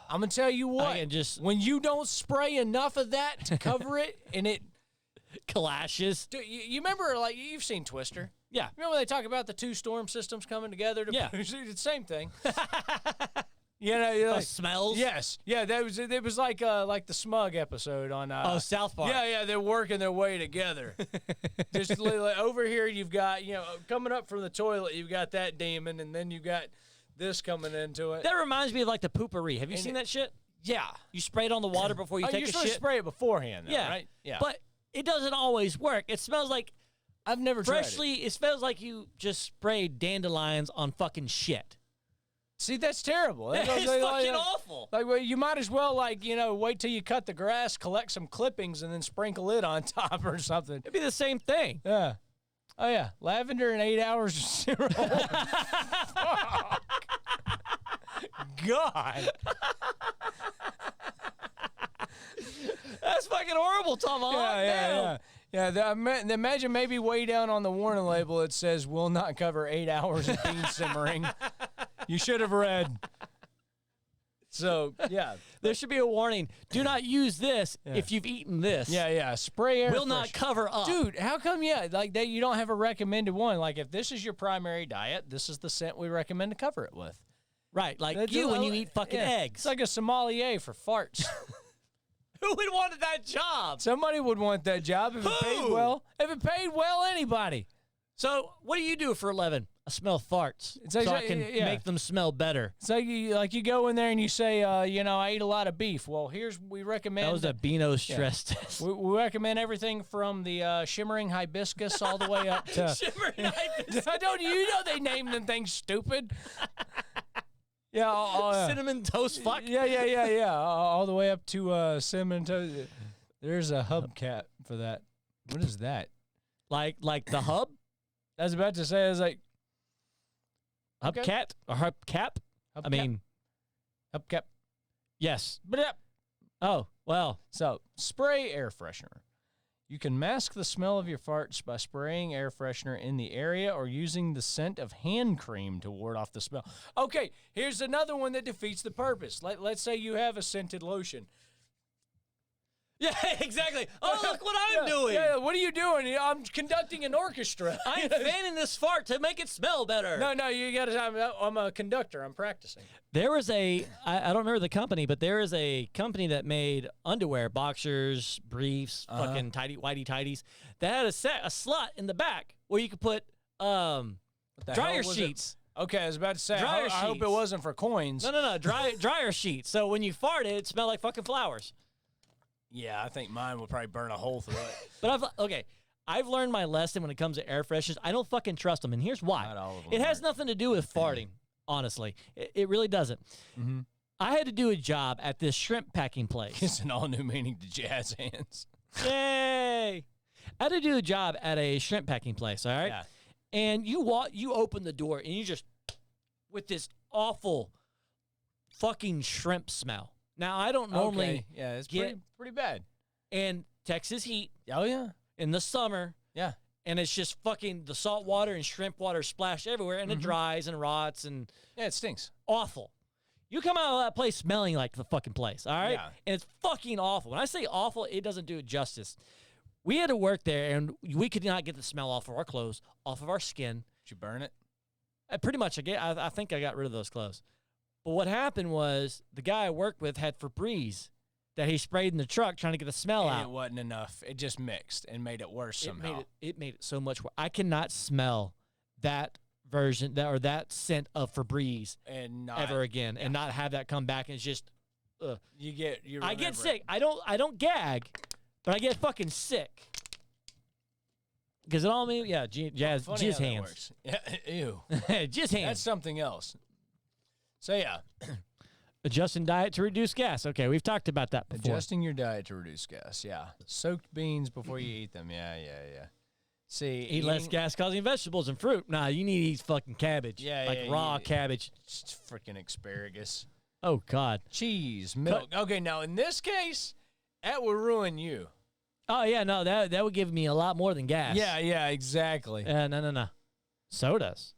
I'm going to tell you what, when you don't spray enough of that to cover it and it clashes. you remember, like, you've seen Twister. Yeah. Remember they talk about the two storm systems coming together to it's the same thing. You're like, smells? Yes. Yeah, it was like the Smug episode on South Park. Yeah, they're working their way together. Just like, over here you've got, coming up from the toilet, you've got that demon, and then you've got this coming into it. That reminds me of like the poopery. Have you seen that shit? Yeah. You spray it on the water before you take you're a supposed shit? to spray it beforehand, though, Yeah. right? Yeah. But it doesn't always work. It smells like I've never tried freshly, it smells like you just sprayed dandelions on fucking shit. See, that's terrible. It's fucking awful. Like, well, you might as well, wait till you cut the grass, collect some clippings, and then sprinkle it on top or something. It'd be the same thing. Yeah. Oh, yeah. Lavender in 8 hours of cereal. God. That's fucking horrible, Tomahawk. Yeah. Imagine maybe way down on the warning label it says, will not cover 8 hours of bean simmering. You should have read. So, yeah. There should be a warning. Do not use this if you've eaten this. Yeah. Spray air Will not freshener. cover up. Dude, how come, like that you don't have a recommended one? Like, if this is your primary diet, this is the scent we recommend to cover it with. Right, like That's you when you eat fucking eggs. It's like a sommelier for farts. Who would want that job? Somebody would want that job if it paid Who? well. If it paid well, anybody. So, what do you do for a living? I smell farts, It's like- so I can yeah. make them smell better. It's like you go in there and you say, I ate a lot of beef. Well, we recommend. That was a Beano stress test. we recommend everything from the shimmering hibiscus all the way up to. Shimmering hibiscus. They named them things stupid. Yeah, Cinnamon toast fuck. Yeah. All the way up to cinnamon toast. There's a hubcap for that. What is that? Like the hub? I was about to say, I was like, okay. Hubcat or hubcap? I mean, hubcap. yes. But yeah. Oh, well. So, spray air freshener. You can mask the smell of your farts by spraying air freshener in the area or using the scent of hand cream to ward off the smell. Okay, here's another one that defeats the purpose. Let's say you have a scented lotion. Yeah, exactly. Oh, look what I'm doing. Yeah, what are you doing? I'm conducting an orchestra. I'm fanning this fart to make it smell better. No, you got to. I'm a conductor. I'm practicing. There was I don't remember the company, but there is a company that made underwear, boxers, briefs, fucking whitey tighties, that had a slot in the back where you could put The dryer hell was it? sheets. Okay, I was about to say, Dryer I hope it sheets. wasn't for coins. No, dryer sheets. So when you farted, it smelled like fucking flowers. Yeah, I think mine would probably burn a hole through it. But I've learned my lesson when it comes to air fresheners. I don't fucking trust them, and here's why. Not all of them It has work. nothing to do with farting, honestly. It really doesn't. Mm-hmm. I had to do a job at this shrimp packing place. It's an all new meaning to jazz hands. Yay! I had to do a job at a shrimp packing place, all right? Yeah. And you open the door, and you just, with this awful fucking shrimp smell. Now, I don't normally Okay. Yeah, it's get pretty bad. in Texas heat Oh yeah. in the summer, Yeah. and it's just fucking the salt water and shrimp water splashed everywhere, and it dries and rots and Yeah, it stinks. awful. You come out of that place smelling like the fucking place, all right? Yeah. And it's fucking awful. When I say awful, it doesn't do it justice. We had to work there, and we could not get the smell off of our clothes, off of our skin. Did you burn it? Pretty much, I think I got rid of those clothes. But what happened was the guy I worked with had Febreze that he sprayed in the truck trying to get the smell And out. it wasn't enough. It just mixed and made it worse somehow. It made it so much worse. I cannot smell that version that scent of Febreze and not, ever again, and not have that come back. And it's just, you get I get sick. I don't gag, but I get fucking sick because it all means jazz Funny jizz how that hands, works. Yeah, ew. jizz hands. That's something else. So yeah, Adjusting diet to reduce gas. Okay, we've talked about that before. adjusting your diet to reduce gas. Yeah, soaked beans before you eat them. Yeah. See, Eat less eating- gas-causing vegetables and fruit. Nah, you need to eat fucking cabbage. Yeah, like yeah, raw yeah. cabbage. freaking asparagus, Oh God. cheese, milk. Okay, now in this case, that would ruin you. Oh yeah, no, that would give me a lot more than gas. Yeah, exactly. No. Sodas.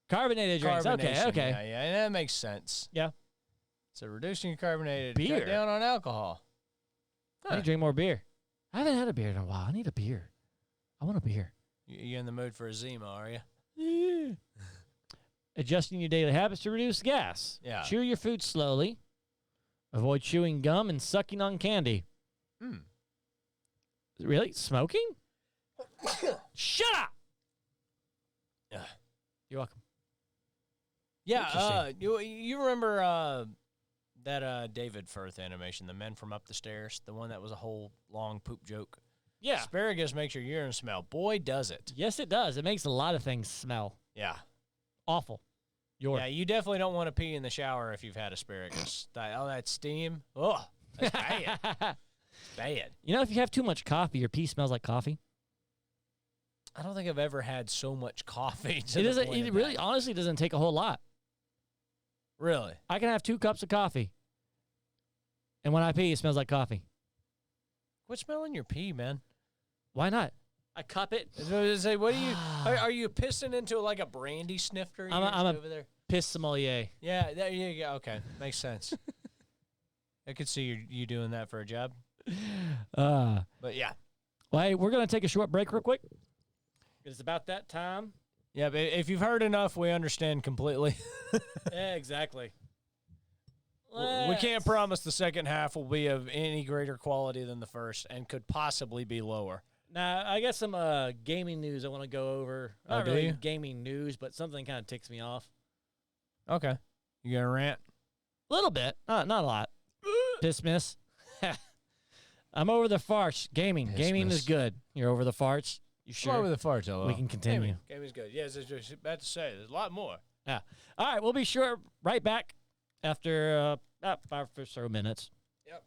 Carbonated drinks. Okay. Carbonation, Yeah, that makes sense. Yeah. So reducing your carbonated, Beer. cut down on alcohol. I need to drink more beer. I haven't had a beer in a while. I need a beer. I want a beer. You in the mood for a Zima, are you? Yeah. Adjusting your daily habits to reduce gas. Yeah. Chew your food slowly. Avoid chewing gum and sucking on candy. Hmm. Really? Smoking? Shut up! Yeah. You're welcome. Yeah, you remember that David Firth animation, The Men from Up the Stairs, the one that was a whole long poop joke? Yeah. Asparagus makes your urine smell. Boy, does it. Yes, it does. It makes a lot of things smell Yeah. awful. Yeah, you definitely don't want to pee in the shower if you've had asparagus. All that steam. Oh, that's bad. Bad. You know, if you have too much coffee, your pee smells like coffee. I don't think I've ever had so much coffee. To It the doesn't. point It of really, that. honestly, doesn't take a whole lot. Really? I can have 2 cups of coffee, and when I pee, it smells like coffee. Quit smelling your pee, man. Why not? I cup it. I was going to say, what are you? Are you pissing into like a brandy snifter? I'm you're just a- over there. Piss sommelier. Yeah, there you go. Okay, makes sense. I could see you doing that for a job. But yeah. Well, hey, we're gonna take a short break real quick. It's about that time. Yeah, but if you've heard enough, we understand completely. Yeah, exactly. We can't promise the second half will be of any greater quality than the first and could possibly be lower. Now, I got some gaming news I want to go over. Oh, Not do really you? gaming news, but something kind of ticks me off. Okay. You got a rant? A little bit. Not a lot. Piss miss. I'm over the farts. Gaming. Piss Gaming miss. is good. You're over the farts? You sure? Over the fart, hello. We can continue. Gaming's good. Yes, I was just about to say, there's a lot more. Yeah. All right, we'll be sure right back after about 5 or so minutes. Yep.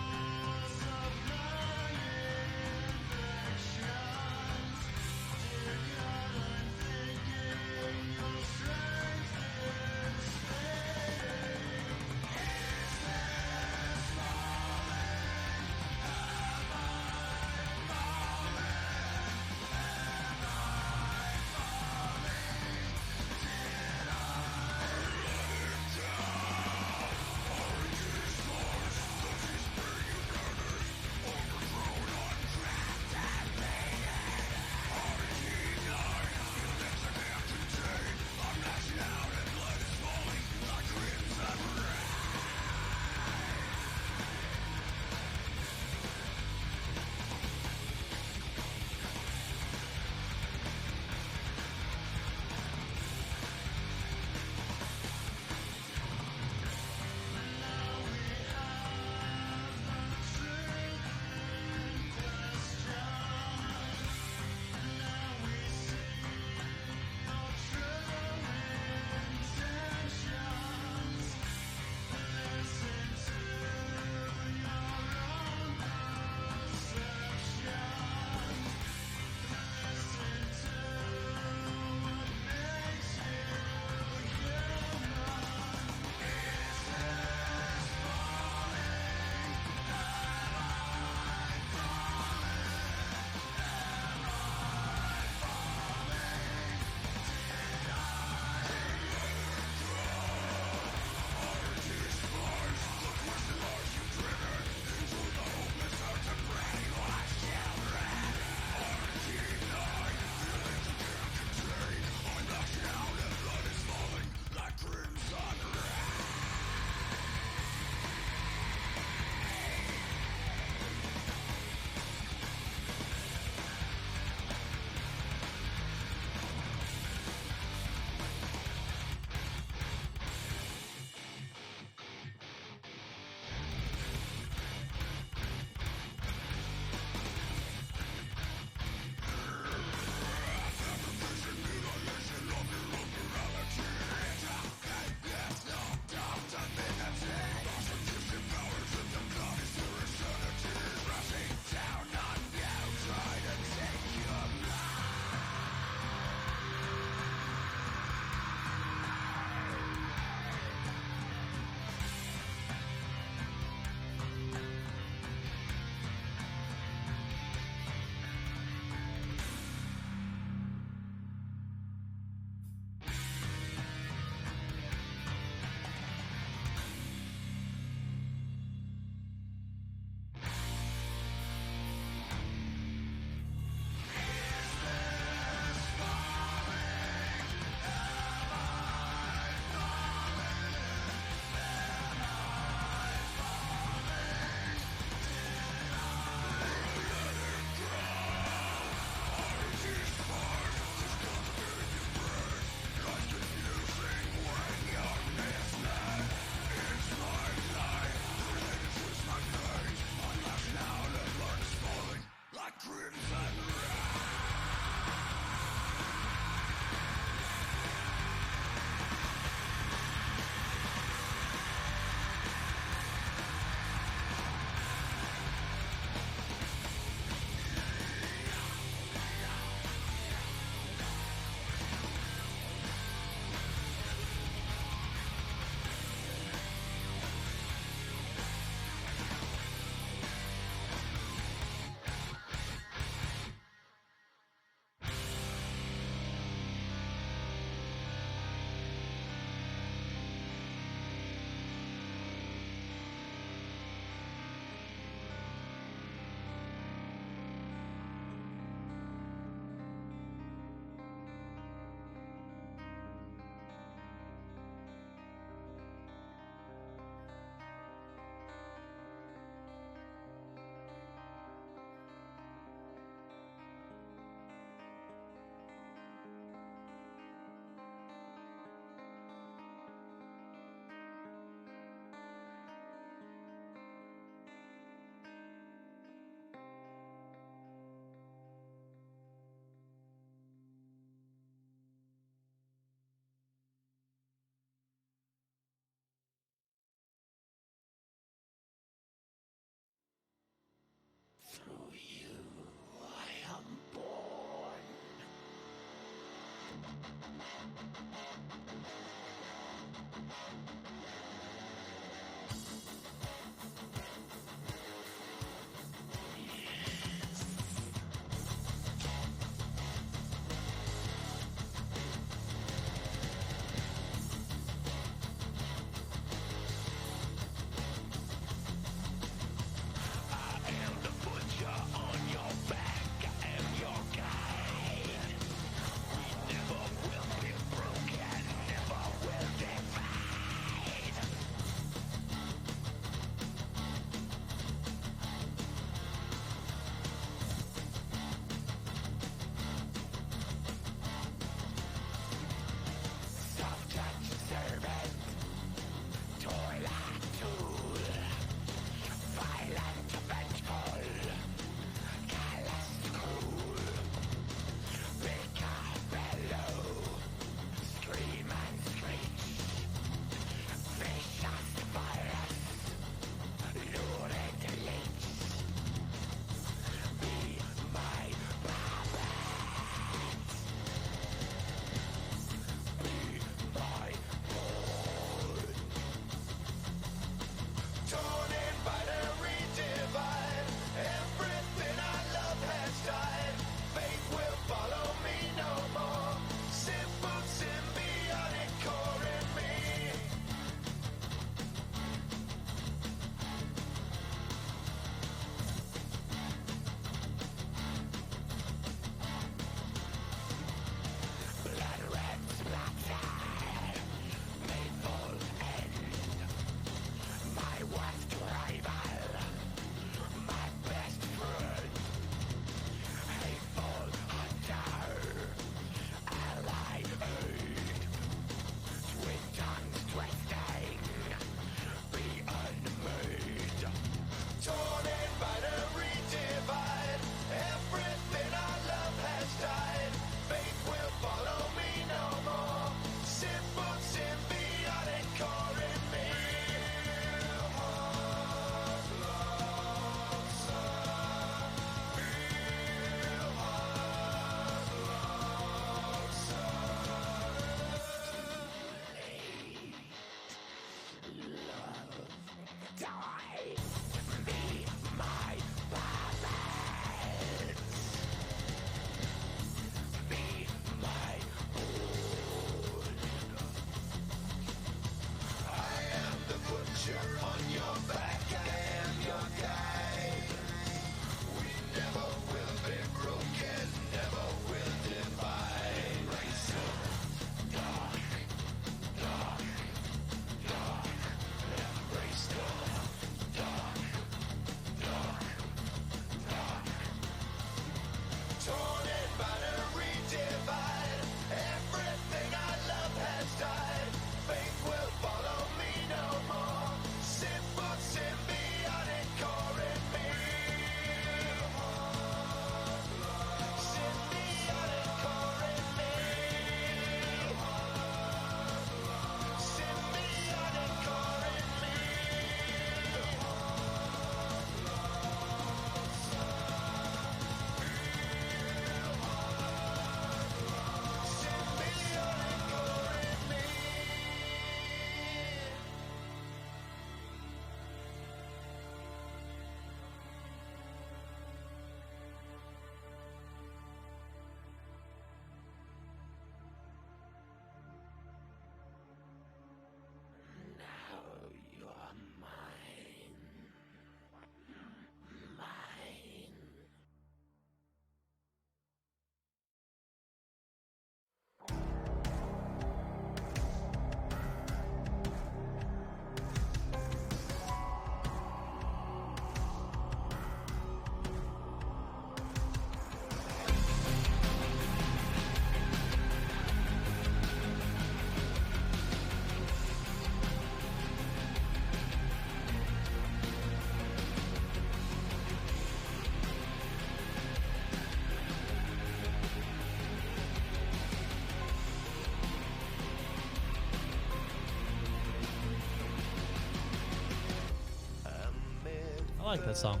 like that song.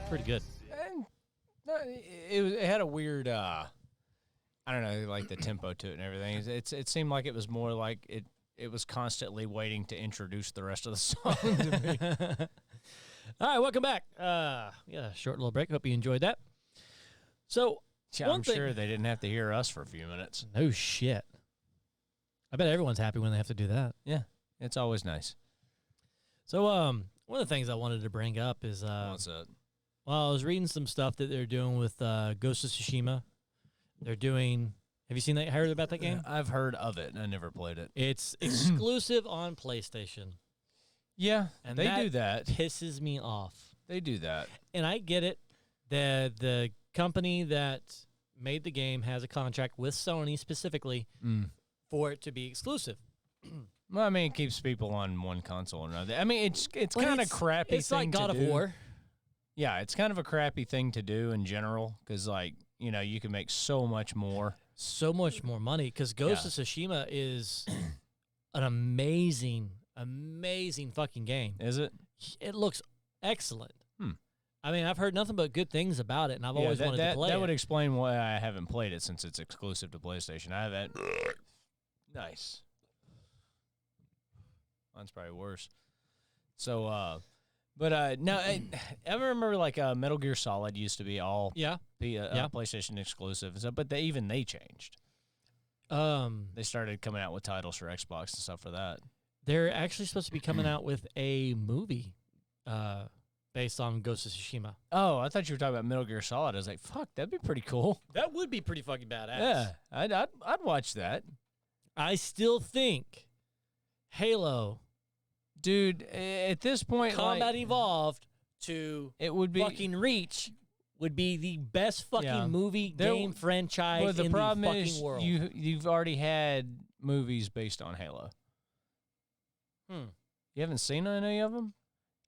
Pretty good. And it had a weird, I don't know, like the tempo to it and everything. It seemed like it was more like it was constantly waiting to introduce the rest of the song to me. All right, welcome back. Yeah, short little break. Hope you enjoyed that. So, Yeah, I'm sure they didn't have to hear us for a few minutes. No shit. I bet everyone's happy when they have to do that. Yeah, it's always nice. So, one of the things I wanted to bring up is, What's that? well, I was reading some stuff that they're doing with Ghost of Tsushima. They're doing. Have you seen that? Heard about that game? I've heard of it, and I never played it. It's exclusive on PlayStation. Yeah, And they do that. Pisses me off. They do that. And I get it. The company that made the game has a contract with Sony specifically for it to be exclusive. Well, I mean, it keeps people on one console or another. I mean, it's But kind of crappy. It's thing like God to of do. War. Yeah, it's kind of a crappy thing to do in general because, like, you know, you can make so much more. So much more money because Ghost of Tsushima is an amazing fucking game. Is it? It looks excellent. Hmm. I mean, I've heard nothing but good things about it, and I've always wanted to play that it. would explain why I haven't played it since it's exclusive to PlayStation. I haven't. Nice. Mine's probably worse. So, but no, I remember like Metal Gear Solid used to be all PlayStation exclusive, so, but they changed. They started coming out with titles for Xbox and stuff for that. They're actually supposed to be coming out with a movie based on Ghost of Tsushima. Oh, I thought you were talking about Metal Gear Solid. I was like, fuck, that'd be pretty cool. That would be pretty fucking badass. Yeah, I'd watch that. I still think Halo, dude. At this point, Combat Evolved to it would be fucking Reach would be the best fucking movie There- game franchise But the in problem the fucking is world. you've already had movies based on Halo. You haven't seen any of them?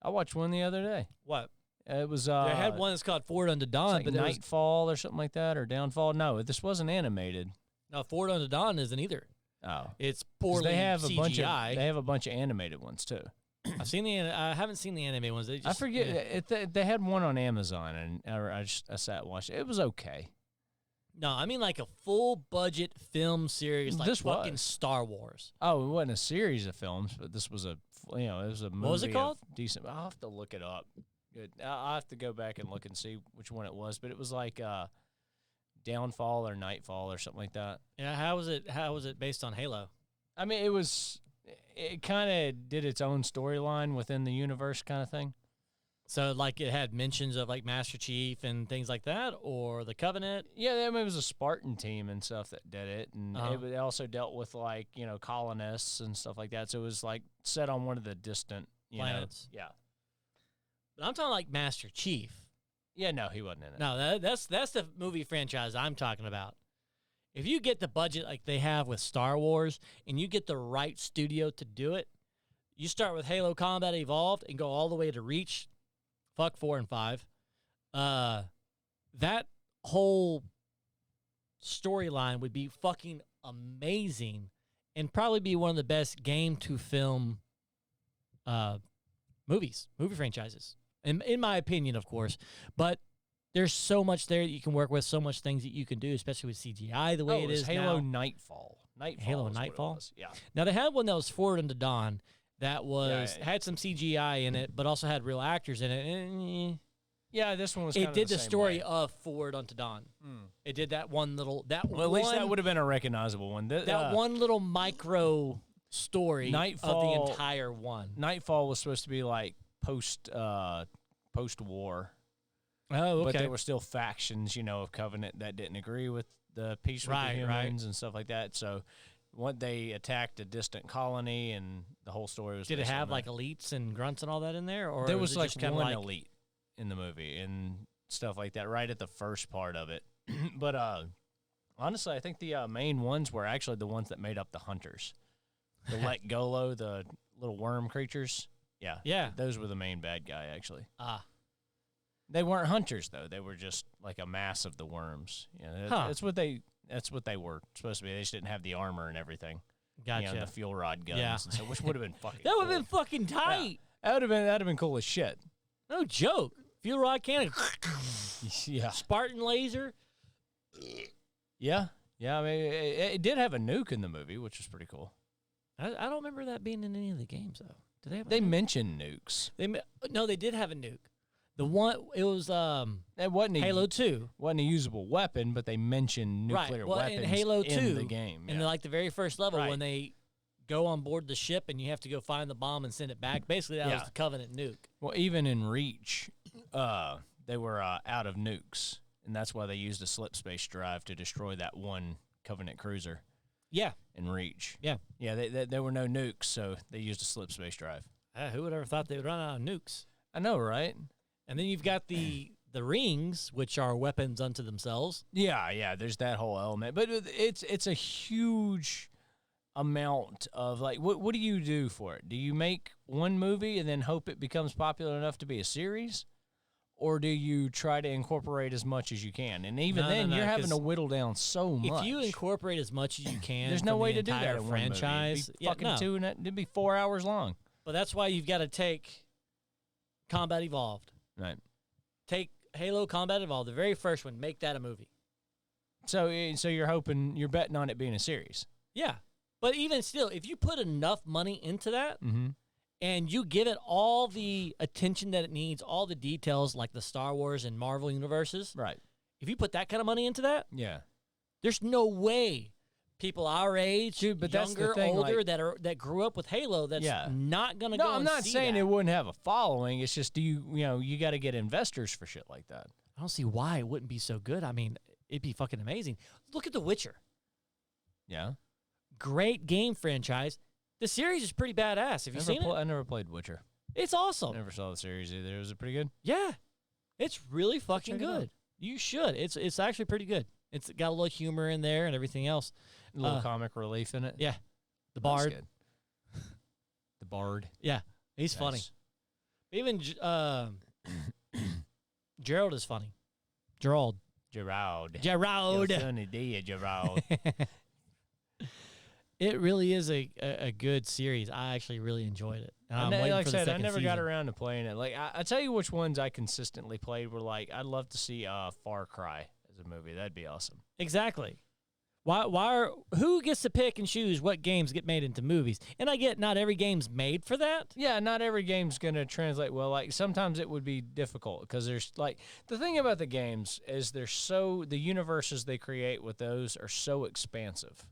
I watched one the other day. What? It was They had one that's called Forward Unto Dawn, like but there was, Nightfall or something like that, or Downfall. No, this wasn't animated. no, Forward Unto Dawn isn't either. Oh, It's 'Cause poorly they have CGI. they have a bunch of animated ones too. I haven't seen the anime ones. They just, I forget. yeah. They had one on Amazon, and I sat and watched it. It was okay. No, I mean like a full budget film series, like This fucking was. Star Wars. Oh, it wasn't a series of films, but this was it was a movie. What was it called? of Decent. I'll have to look it up. Good. I'll have to go back and look and see which one it was, but it was like Downfall or Nightfall or something like that. Yeah, how was it based on Halo? I mean, it kind of did its own storyline within the universe kind of thing. So like it had mentions of like Master Chief and things like that, or the Covenant. Yeah, I mean, it was a Spartan team and stuff that did it, and it also dealt with like colonists and stuff like that. So it was like set on one of the distant Planets. Yeah, But I'm talking like Master Chief. yeah. No, he wasn't in it. No, that's the movie franchise I'm talking about. If you get the budget like they have with Star Wars, and you get the right studio to do it, you start with Halo Combat Evolved and go all the way to Reach. Fuck 4 and 5. That whole storyline would be fucking amazing, and probably be one of the best game to film movie franchises. In my opinion, of course. But there's so much there that you can work with, so much things that you can do, especially with CGI the way it it was is Halo now. Nightfall. Halo is what it Nightfall? was. Yeah. Now they had one that was Forward Unto Dawn that was Yeah. had some CGI in it, but also had real actors in it. Yeah, this one was. It kinda did the same story way. of Forward Unto Dawn. It did that one little Well, at least that would have been a recognizable one. that one little micro story of Nightfall- the entire one. Nightfall was supposed to be like post war. Oh, But there were still factions, of Covenant that didn't agree with the peace with Right, the right. humans and stuff like that. So, when they attacked a distant colony, and the whole story was. Did it based on have that. like elites and grunts and all that in there, or There was it like just kind one of like elite in the movie and stuff like that right at the first part of it. But honestly, I think the main ones were actually the ones that made up the hunters, the Let Golo, the little worm creatures. Yeah, those were the main bad guy actually. They weren't hunters though; they were just like a mass of the worms. That's what they were supposed to be. They just didn't have the armor and everything. Gotcha. The fuel rod guns, Yeah. and so, which would have been fucking. That would have cool. been fucking tight. That'd have been cool as shit. No joke. fuel rod cannon, Yeah. Spartan laser. Yeah. Yeah. I mean, it did have a nuke in the movie, which was pretty cool. I don't remember that being in any of the games though. Did they have? They mentioned nukes. No, they did have a nuke. The one it was It wasn't Halo 2. wasn't a usable weapon, but they mentioned nuclear Well, weapons in Halo 2 in the game. And yeah. like the very first level Right. when they go on board the ship and you have to go find the bomb and send it back. Basically, that was Yeah. the Covenant nuke. Well, even in Reach, they were out of nukes, and that's why they used a slip space drive to destroy that one Covenant cruiser Yeah. in Reach. Yeah. Yeah, there were no nukes, so they used a slip space drive. Who would ever thought they would run out of nukes? I know, right? And then you've got the rings, which are weapons unto themselves. Yeah, there's that whole element, but it's a huge amount of like, what do you do for it? Do you make one movie and then hope it becomes popular enough to be a series, or do you try to incorporate as much as you can? And even No, then, no, you're having 'cause to whittle down so much. If you incorporate as much as you can, there's no from way the to do that entire in one movie. franchise. It'd be fucking no. it'd be 4 hours long. But that's why you've got to take Combat Evolved. Right. Take Halo Combat Evolved, the very first one. Make that a movie. So you're betting on it being a series. Yeah. But even still, if you put enough money into that Mm-hmm. and you give it all the attention that it needs, all the details like the Star Wars and Marvel universes, Right. if you put that kind of money into that, Yeah. there's no way people our age, Dude, but that's the younger, thing, older, like- that grew up with Halo, that's Yeah. not going to No, go I'm and not see saying that. it wouldn't have a following. It's just you got to get investors for shit like that. I don't see why it wouldn't be so good. I mean, it'd be fucking amazing. Look at The Witcher. Yeah. Great game franchise. The series is pretty badass. Have you seen it? I never played Witcher. It's awesome. Never saw the series either. Was it pretty good? Yeah. It's really fucking check it out. good. You should. It's actually pretty good. It's got a little humor in there and everything else. A little comic relief in it. Yeah. The That's Bard. good. The Bard. Yeah. He's funny. Nice. Even Gerald is funny. Gerald. Gerard. Gerald. Sunny day, Gerard. It really is a good series. I actually really enjoyed it. And I'm like waiting I for the said, I second never got season. around to playing it. Like I tell you which ones I consistently played were like I'd love to see Far Cry as a movie. That'd be awesome. Exactly. Who gets to pick and choose what games get made into movies? And I get not every game's made for that. Yeah, not every game's gonna translate well. Like sometimes it would be difficult because there's like the thing about the games is the universes they create with those are so expansive.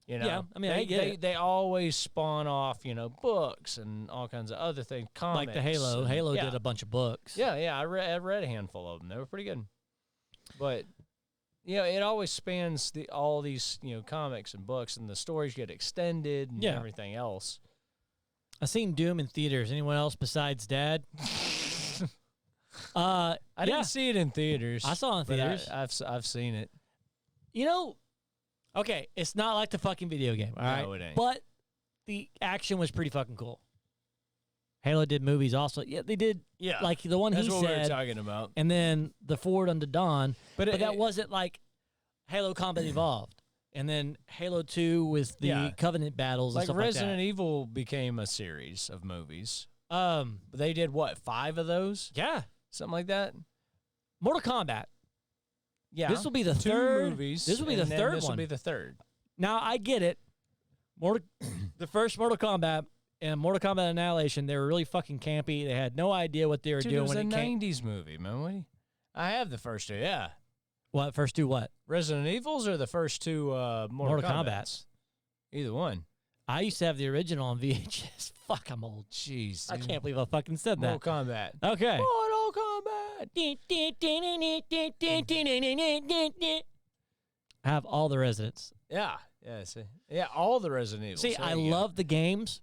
You know, Yeah, I mean, I get it. they always spawn off, books and all kinds of other things. Comics Like the Halo. and- Halo yeah. did a bunch of books. Yeah. I read a handful of them. They were pretty good. But it always spans all these comics and books, and the stories get extended and Yeah. everything else. I seen Doom in theaters. Anyone else besides Dad? I didn't see it in theaters. I saw it in but theaters. I've seen it. Okay, it's not like the fucking video game, all right? No, it ain't. But the action was pretty fucking cool. Halo did movies also. Yeah, they did. Yeah, Like the one that's he what we were said, talking about. and then the Forward Unto Dawn. But But that wasn't like Halo Combat Evolved. And then Halo 2 with the Yeah. Covenant battles and like stuff Resident like Evil became a series of movies. that. But they did what, 5 of those, Yeah. something like that. Mortal Kombat. Yeah, This will be the 2 third movies. This will be the and then third This will one. be the third. Now I get it. The first Mortal Kombat and Mortal Kombat Annihilation, they were really fucking campy. They had no idea what they were Dude, it doing was a when it came. '90s movie, man. I have the first 2. Yeah, What first two? What? Resident Evils or the first 2 Mortal Kombats? Either one. I used to have the original on VHS. Fuck, I'm old. Jeez, I dude. can't believe I fucking said that. Mortal Kombat. Okay. Mortal Kombat. I have all the Residents. Yeah. All the Resident Evil. See, I love the games,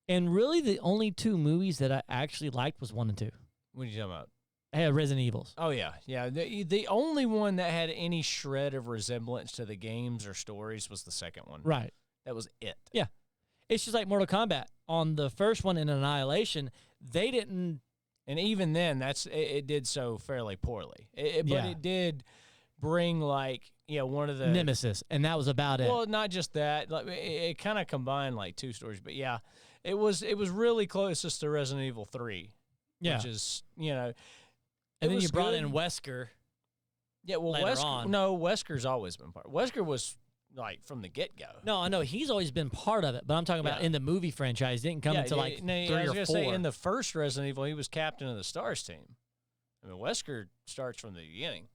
and really the only 2 movies that I actually liked was 1 and 2. What are you talking about? I had Resident Evils. Oh yeah. The only one that had any shred of resemblance to the games or stories was the second one. Right. That was it. Yeah. It's just like Mortal Kombat. On the first one in Annihilation, they didn't. And even then, it did so fairly poorly. But Yeah. it did bring one of the Nemesis, and that was about it. Well, not just that. Like it kind of combined like 2 stories, but yeah, it was really closest to Resident Evil 3 Yeah. which is, you know. And then was you brought good. in Wesker. Yeah, well, later on. Wesker's always been part. Wesker was like from the get-go. No, I know he's always been part of it, but I'm talking about Yeah. in the movie franchise. Didn't come until like no, 3 I was or gonna 4. say in the first Resident Evil, he was captain of the Stars team. I mean, Wesker starts from the beginning.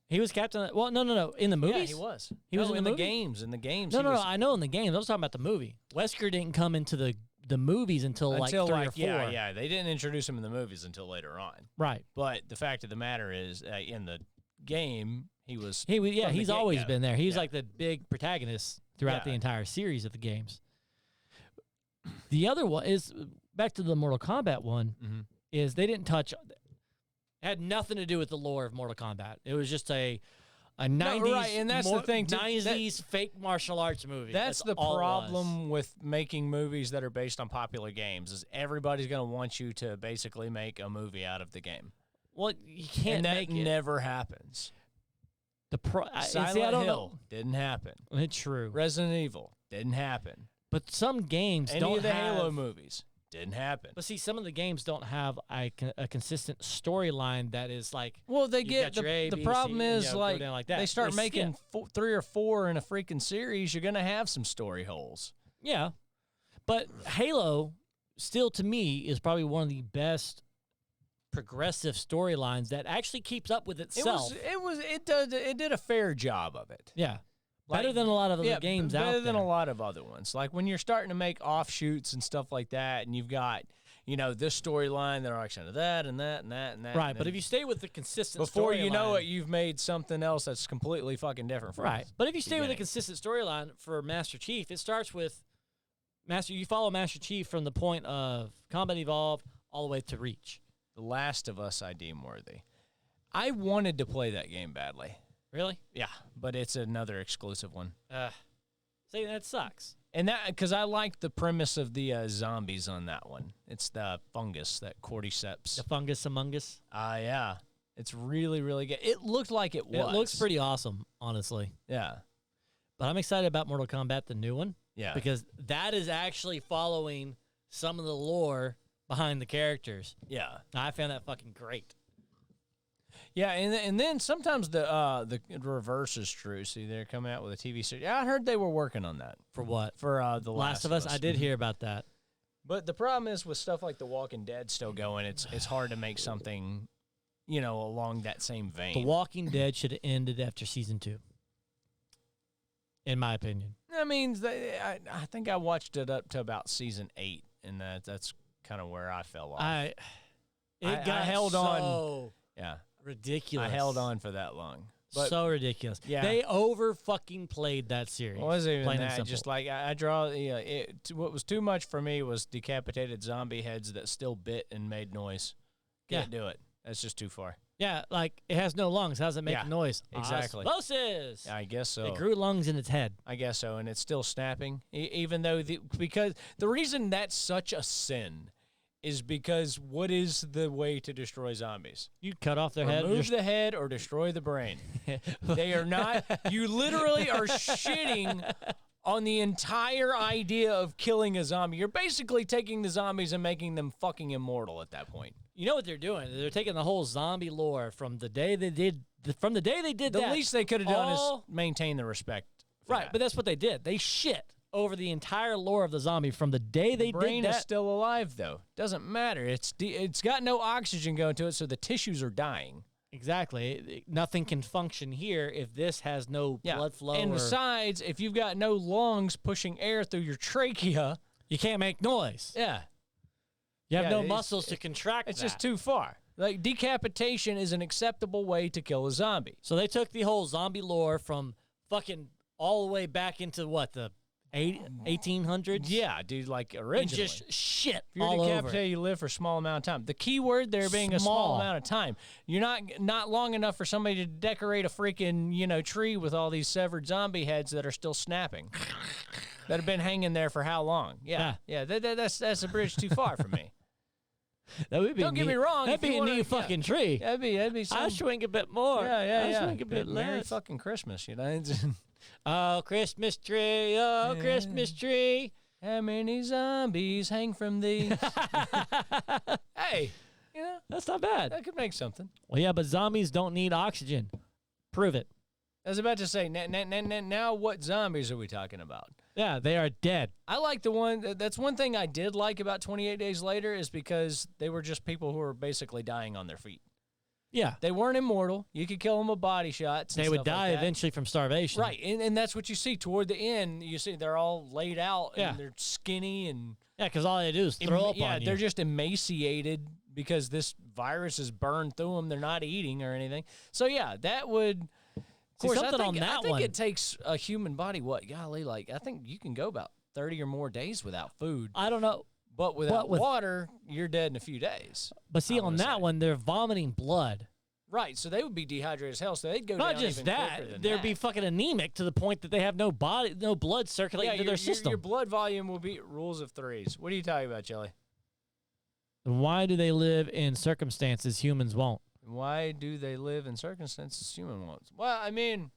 He was captain. Well, no. In the movies, Yeah, he was. He was No, in the movie? games. In the games, No, he no, was, no. I know in the games. I was talking about the movie. Wesker didn't come into the movies until like 3 or 4. yeah. They didn't introduce him in the movies until later on. Right. But the fact of the matter is, in the game, he was. Yeah, from the he's always get-go. been there. He's Yeah. like the big protagonist throughout the Yeah. entire series of the games. The other one is back to the Mortal Kombat one. Mhm. Is they didn't touch. It had nothing to do with the lore of Mortal Kombat. It was just a 90s, right, and that's the thing, too. 90s fake martial arts movie. That's the all it was. problem with making movies that are based on popular games is everybody's going to want you to basically make a movie out of the game. Well, you can't And that make it. never happens. See, I Silent don't Hill didn't happen. know. It's true. Resident Evil didn't happen. But some games Any don't of the have Halo movies didn't happen. But see, some of the games don't have a consistent storyline that is like. Well, they You've get got your A, the B, problem C, is you know, go like, down like that. they start They making 3 or 4 in a freaking series. You're gonna have some story holes. Yeah, but Halo still to me is probably one of the best progressive storylines that actually keeps up with itself. It did a fair job of it. Yeah, better Like, than a lot of other yeah, games out better there. than a lot of other ones. Like when you're starting to make offshoots and stuff like that, and you've got this storyline, they're action of that and that and that and that. Right, and but then if you stay with the consistent before you know storyline- it, you've made something else that's completely fucking different. From right. But if you stay with a beginning. consistent storyline for Master Chief, it starts with You follow Master Chief from the point of Combat Evolved all the way to Reach. The Last of Us, I deem worthy. I wanted to play that game badly. Really? Yeah, but it's another exclusive one. See, that sucks. And that because I liked the premise of the zombies on that one. It's the fungus, that cordyceps. The fungus among us. Yeah. It's really, really good. It looked like it was. It looks pretty awesome, honestly. Yeah. But I'm excited about Mortal Kombat, the new one. Yeah. Because that is actually following some of the lore behind the characters. Yeah. I found that fucking great. Yeah, and then sometimes the reverse is true. See, they're coming out with a TV series. Yeah, I heard they were working on that. For what? For the Last of Us? I did hear about that. But the problem is with stuff like The Walking Dead still going, it's hard to make something, along that same vein. The Walking Dead should have ended after season 2. In my opinion. I mean, I think I watched it up to about season 8, and that's kind of where I fell off. I got held on. Yeah, ridiculous. I held on for that long. But So ridiculous. Yeah. They over fucking played that series. it wasn't even plain and that. simple. Just like I draw. What was too much for me was decapitated zombie heads that still bit and made noise. Can't do it. That's just too far. Yeah, like it has no lungs. How does it make Yeah, noise? exactly. Osmosis. I guess so. It grew lungs in its head. I guess so, and it's still snapping. Even though because the reason that's such a sin is because what is the way to destroy zombies? You cut off their head. Remove the head or destroy the brain. They are not. You literally are shitting on the entire idea of killing a zombie. You're basically taking the zombies and making them fucking immortal at that point. You know what they're doing? They're taking the whole zombie lore from the day they did. From the day they did The that. least they could have done all- is maintain the respect. for Right, that. but that's what they did. They shit over the entire lore of the zombie from the day they brain did is that. still alive though. Doesn't matter. It's got no oxygen going to it, so the tissues are dying. Exactly. Nothing can function here if this has no blood flow. And or- besides, if you've got no lungs pushing air through your trachea, you can't make noise. yeah, You have Yeah, no it's- muscles to contract it's that. just too far. Like decapitation is an acceptable way to kill a zombie. So they took the whole zombie lore from fucking all the way back into what, the 1800s? Yeah, dude, like And originally. just shit If you're all over. decapitated, you live for a small amount of time. The key word there being a small Small. amount of time. You're not long enough for somebody to decorate a freaking tree with all these severed zombie heads that are still snapping, that have been hanging there for how long? Yeah. That's a bridge too far for me. That would be Don't get me neat. wrong, That'd if you be a wanna- neat fucking tree. That'd be some. I swing a bit more. I swing a bit Merry less. fucking Christmas, Oh, Christmas tree. Oh, Yeah. Christmas tree. How many zombies hang from thee? Hey, Yeah, That's not bad. that could make something. Well, yeah, but zombies don't need oxygen. Prove it. I was about to say, now what zombies are we talking about? Yeah, they are dead. I like the one, that's one thing I did like about 28 Days Later is because they were just people who were basically dying on their feet. Yeah. They weren't immortal. You could kill them with body shots. And They would stuff like die that. eventually from starvation. Right, and that's what you see toward the end. You see they're all laid out Yeah. and they're skinny and Yeah, because all they do is throw up yeah, on you. they're just emaciated because this virus has burned through them. They're not eating or anything. So yeah, that would. Of See, course, something on I that think one. it takes a human body. What, golly, like I think you can go about 30 or more days without food, I don't know. but without with- water, you're dead in a few days. But see, I on wanna that say. one, they're vomiting blood. Right, so they would be dehydrated as hell. So they'd go Not down just even quicker that, than they'd that. be fucking anemic to the point that they have no blood circulating through their system. Your blood volume will be rules of threes. What are you talking about, Jelly? Why do they live in circumstances humans won't? Why do they live in circumstances human won't? Well, I mean,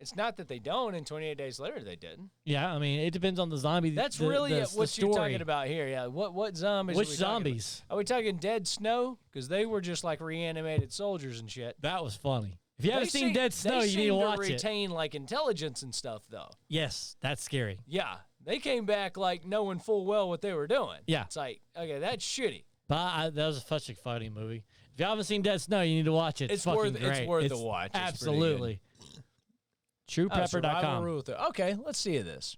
it's not that they don't. And 28 Days Later, they didn't. Yeah, I mean, it depends on the zombie. That's the, really the, what the you're story. talking about here. Yeah. What zombies? Which are we talking about? zombies? Are we talking Dead Snow? Because they were just like reanimated soldiers and shit. That was funny. If you haven't They seen Dead they Snow, you need seem to watch it. retain like intelligence and stuff, though. Yes, that's scary. Yeah, they came back like knowing full well what they were doing. Yeah. It's like, okay, that's shitty. But that was such a funny movie. If you haven't seen Dead Snow, you need to watch it. It's fucking worth- it's great. worth the watch. It's pretty good. Absolutely. Survival TruePrepper.com. rule of threes. Okay, let's see this.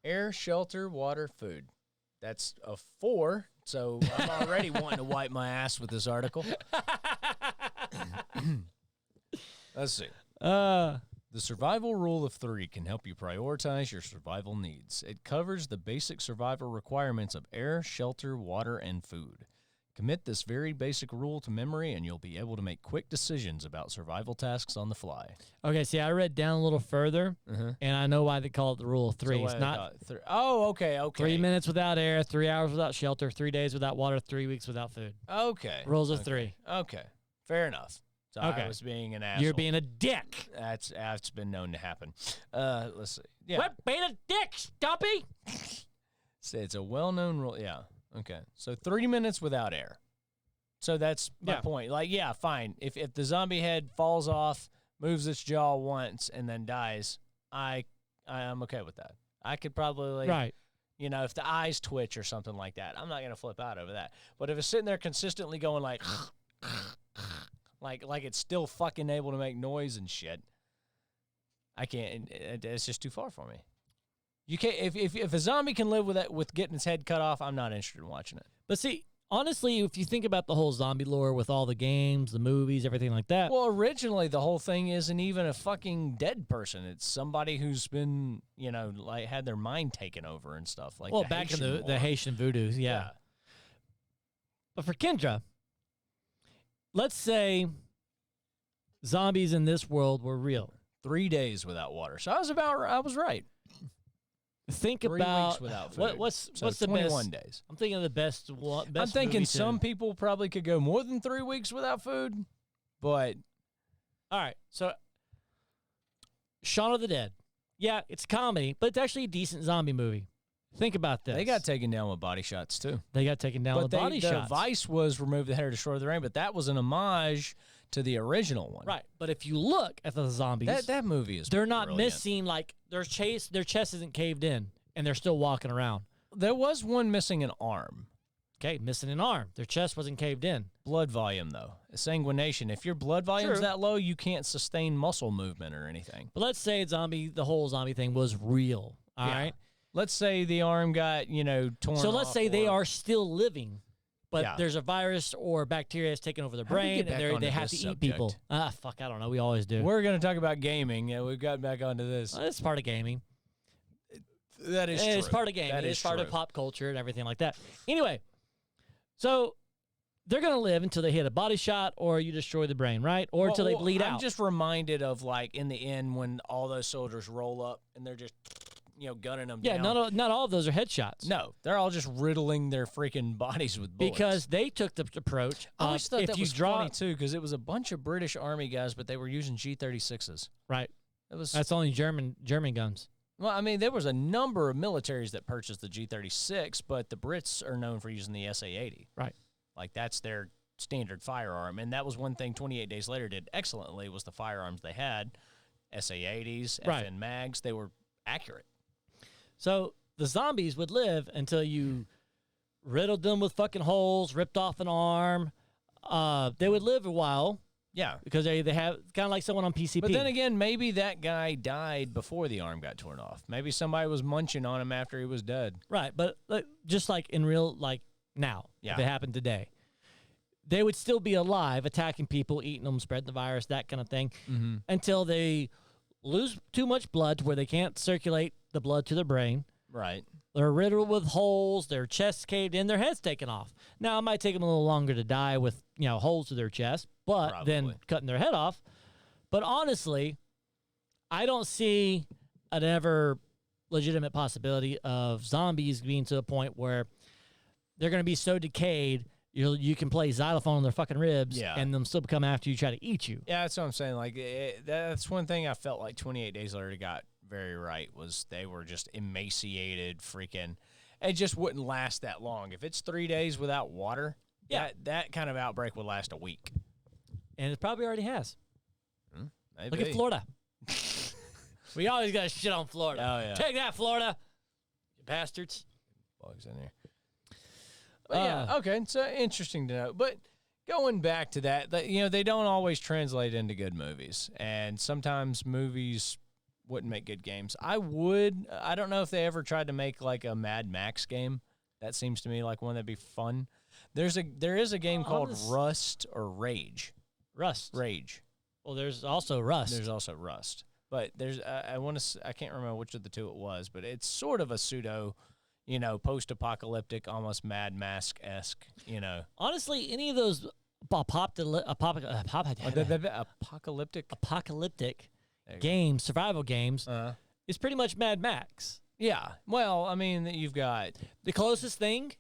Air, shelter, water, food. That's a 4, so I'm already wanting to wipe my ass with this article. Let's see. The survival rule of 3 can help you prioritize your survival needs. It covers the basic survival requirements of air, shelter, water, and food. Commit this very basic rule to memory, and you'll be able to make quick decisions about survival tasks on the fly. Okay, see, I read down a little further, and I know why they call it the rule of 3. So It's what not about oh, okay. 3 minutes without air, 3 hours without shelter, 3 days without water, 3 weeks without food. Okay. Rules of 3. Okay. Fair enough. So Okay. I was being an asshole. You're being a dick. That's been known to happen. Let's see. Yeah. Quit being a dick, Stumpy. It's a well-known rule. Yeah. Okay. So 3 minutes without air. So that's my Yeah. point. Like, yeah, fine. If the zombie head falls off, moves its jaw once, and then dies, I'm okay with that. I could probably Right. You know, if the eyes twitch or something like that, I'm not gonna flip out over that. But if it's sitting there consistently going like like it's still fucking able to make noise and shit, I can't. It's just too far for me. You can't. If a zombie can live with that, with getting its head cut off, I'm not interested in watching it. But see, honestly, if you think about the whole zombie lore with all the games, the movies, everything like that. Well, originally the whole thing isn't even a fucking dead person. It's somebody who's been, like had their mind taken over and stuff. Like, the back in Haitian the war. Haitian voodoo, yeah. But for Kendra, let's say zombies in this world were real. 3 days without water. So I was right. Think 3 about weeks without food. what's So the 21 best? days. I'm thinking of the best one. I'm thinking some people probably could go more than 3 weeks without food, but all right. So Shaun of the Dead. Yeah, it's comedy, but it's actually a decent zombie movie. Think about this. they got taken down with body shots too. They got taken down with body the shots. device was remove the head or destroy the brain, but that was an homage to the original one. Right. But if you look at the zombies, That movie is they're not brilliant. missing, like their chest isn't caved in, and they're still walking around. There was one missing an arm. Okay, missing an arm. Their chest wasn't caved in. Blood volume, though. Sanguination. If your blood volume's True. that low, you can't sustain muscle movement or anything. But let's say the whole zombie thing was real. All right. Yeah. Let's say the arm got, torn So let's off say they or- are still living, but Yeah. there's a virus or bacteria that's taken over their How do we brain, get back and onto they have to this eat people. subject? Fuck, I don't know. We always do. We're going to talk about gaming. Yeah, we've gotten back onto this. It's part of gaming. That is true. It's part of gaming. That It's is part of true. pop culture and everything like that. Anyway, so they're going to live until they hit a body shot or you destroy the brain, right? Or until they bleed I'm out. just reminded of, like, in the end when all those soldiers roll up and they're just, gunning them yeah, down. not all of those are headshots. No, they're all just riddling their freaking bodies with bullets. Because they took the approach I always of thought if that you was draw funny, too, because it was a bunch of British Army guys, but they were using G-36s. right. It was That's only German guns. Well, I mean, there was a number of militaries that purchased the G36, but the Brits are known for using the SA-80. Right. Like, that's their standard firearm. And that was one thing 28 Days Later did excellently was the firearms they had, SA-80s, Right. FN mags, they were accurate. So the zombies would live until you riddled them with fucking holes, ripped off an arm. They would live a while Yeah. because they have kind of like someone on PCP. But then again, maybe that guy died before the arm got torn off. Maybe somebody was munching on him after he was dead. right, but just like in real, like now, Yeah. if it happened today, they would still be alive, attacking people, eating them, spreading the virus, that kind of thing, until they lose too much blood to where they can't circulate the blood to their brain. Right. They're riddled with holes, their chests caved in, their heads taken off. Now, it might take them a little longer to die with, holes to their chest, but then Probably. cutting their head off. But honestly, I don't see an ever legitimate possibility of zombies being to a point where they're going to be so decayed, you can play xylophone on their fucking ribs Yeah. and them still come after you, try to eat you. Yeah, that's what I'm saying. Like, that's one thing I felt like 28 Days Later got very right was they were just emaciated, freaking. It just wouldn't last that long. If it's 3 days without water, Yeah. that kind of outbreak would last a week. And it probably already has. Maybe. Look at Florida. We always got to shit on Florida. Oh, yeah. Take that, Florida. You bastards. Bugs in there. But yeah, okay, it's interesting to know. But going back to that, they don't always translate into good movies, and sometimes movies wouldn't make good games. I don't know if they ever tried to make like a Mad Max game. That seems to me like one that'd be fun. There is a game called Rust or Rage. Rage. Well, there's also Rust. There's also Rust. But there's I can't remember which of the two it was, but it's sort of a pseudo, post-apocalyptic, almost Mad Max-esque, Honestly, any of those apocalyptic games, survival games, is pretty much Mad Max. Yeah. Well, I mean, you've got The closest thing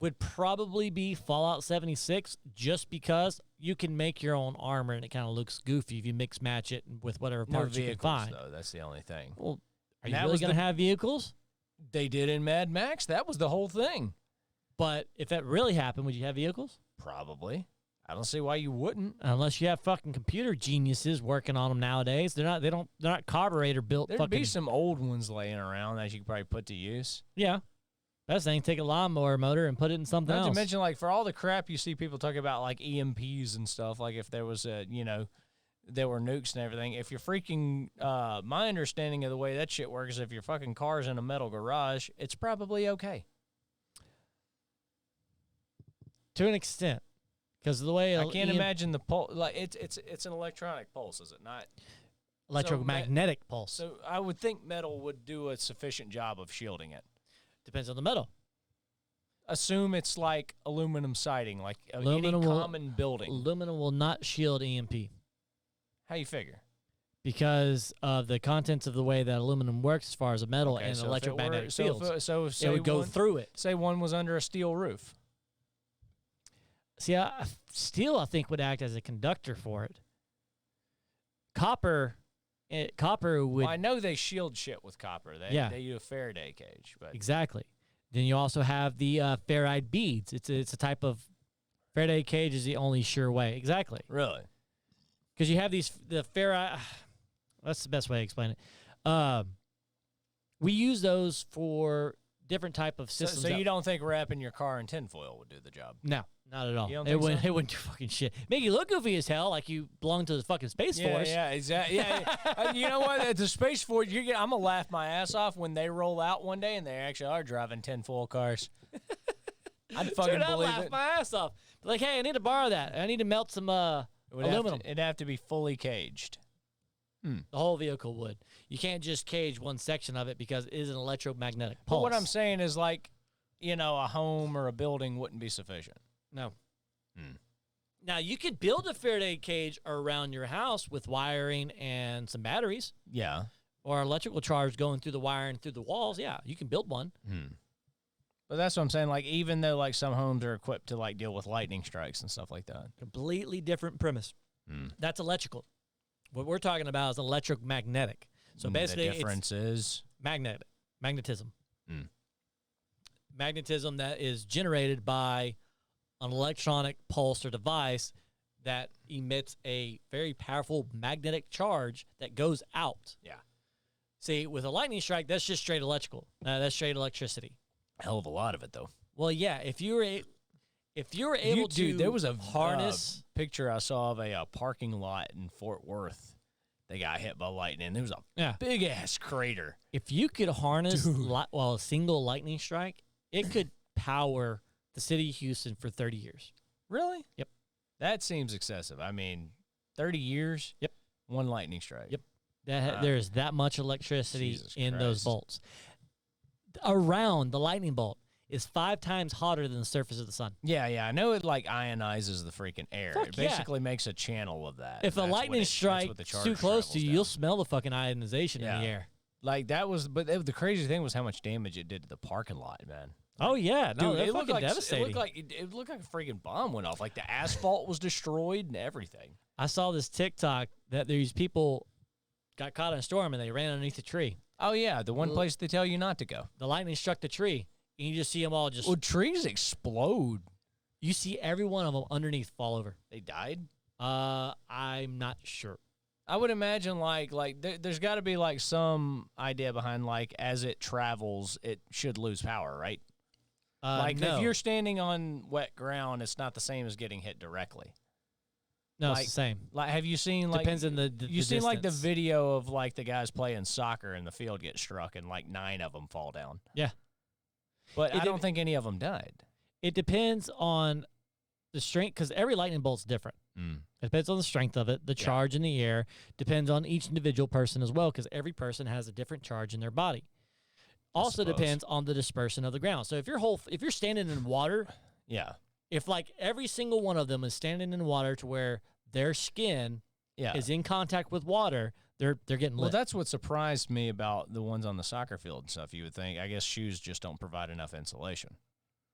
would probably be Fallout 76, just because you can make your own armor and it kind of looks goofy if you mix match it with whatever no parts you can vehicles, find. though. That's the only thing. Well, are And you that really was going to have vehicles? They did in Mad Max. That was the whole thing. But if that really happened, would you have vehicles? Probably. I don't see why you wouldn't. Unless you have fucking computer geniuses working on them nowadays. They're not carburetor built. There'd fucking, be some old ones laying around that you could probably put to use. Yeah. Best thing, take a lawnmower motor and put it in something Not else. to mention, like, for all the crap you see people talk about, like EMPs and stuff, like if there was there were nukes and everything. If you're freaking, my understanding of the way that shit works is if your fucking car's in a metal garage, it's probably okay. To an extent. Because of the way I can't imagine the pulse. Like it's an electronic pulse, is it not? electromagnetic pulse. So I would think metal would do a sufficient job of shielding it. Depends on the metal. Assume it's like aluminum siding, like Aluminum any will- common building. Aluminum will not shield EMP How you figure? because of the contents of the way that aluminum works as far as a metal and so if it electromagnetic were- fields. So It say would go one- through it. Say one was under a steel roof. See, steel, I think, would act as a conductor for it. Copper would Well, I know they shield shit with copper. They do a Faraday cage, but exactly. Then you also have the ferrite beads. It's a type of Faraday cage is the only sure way. Exactly, really, because you have the ferrite. That's the best way to explain it. We use those for different type of systems. so you don't think wrapping your car in tinfoil would do the job? No, not at all. You don't It think wouldn't. so? It wouldn't do fucking shit. Make you look goofy as hell, like you belong to the fucking Space Force. Yeah, exactly. Yeah, you know what? At the Space Force, I'm gonna laugh my ass off when they roll out one day and they actually are driving tinfoil cars. I'd fucking Dude, I'd believe laugh it. my ass off. Be like, hey, I need to borrow that. I need to melt some aluminum. It'd have to be fully caged. The whole vehicle would. You can't just cage one section of it because it is an electromagnetic pulse. But what I'm saying is, like, a home or a building wouldn't be sufficient. No. Now, you could build a Faraday cage around your house with wiring and some batteries Yeah. or electrical charge going through the wiring through the walls. Yeah, you can build one. But that's what I'm saying. Like, even though like some homes are equipped to like deal with lightning strikes and stuff like that. Completely different premise. That's electrical. What we're talking about is electromagnetic. So basically, the difference is Magnetism. Mm. Magnetism that is generated by an electronic pulse or device that emits a very powerful magnetic charge that goes out. Yeah. See, with a lightning strike, that's just straight electrical. That's straight electricity. Hell of a lot of it, though. Well, yeah, if you were able to Dude, there was a harness picture I saw of a parking lot in Fort Worth. They got hit by lightning. There was a big-ass crater. if you could harness a single lightning strike, it could power the city of Houston for 30 years. Really? Yep. That seems excessive. I mean, 30 years? Yep. One lightning strike. Yep. There is that much electricity Jesus in those Christ. bolts. Around the lightning bolt is 5 times hotter than the surface of the sun. Yeah, I know it like ionizes the freaking air. Fuck It yeah. basically makes a channel of that. If a That's what lightning that's strike what the is charge too close to travels you, down. you'll smell the fucking ionization Yeah. in the air. Like that was, but the crazy thing was how much damage it did to the parking lot, man. Oh yeah, no, Dude, that's it looked fucking like devastating. it looked like a freaking bomb went off. Like the asphalt was destroyed and everything. I saw this TikTok that these people got caught in a storm and they ran underneath a tree. Oh yeah, the one place they tell you not to go. The lightning struck the tree, and you just see them all just. Well, trees explode. You see every one of them underneath fall over. They died. I'm not sure. I would imagine there's got to be like some idea behind like as it travels, it should lose power, right? Like no. if you're standing on wet ground, it's not the same as getting hit directly. No, like- it's the same. Like, have you seen like Depends on the you've seen like the distance. video of like the guys playing soccer and the field gets struck and like 9 of them fall down. Yeah. But It I don't dep- think any of them died. It depends on the strength, because every lightning bolt's different. Mm. It depends on the strength of it, the charge in the air. Depends on each individual person as well, because every person has a different charge in their body. Also suppose. depends on the dispersion of the ground. So if you're standing in water, Yeah. if like every single one of them is standing in water to where their skin Yeah. is in contact with water, they're getting Well, lit. that's what surprised me about the ones on the soccer field and stuff. You would think, I guess shoes just don't provide enough insulation.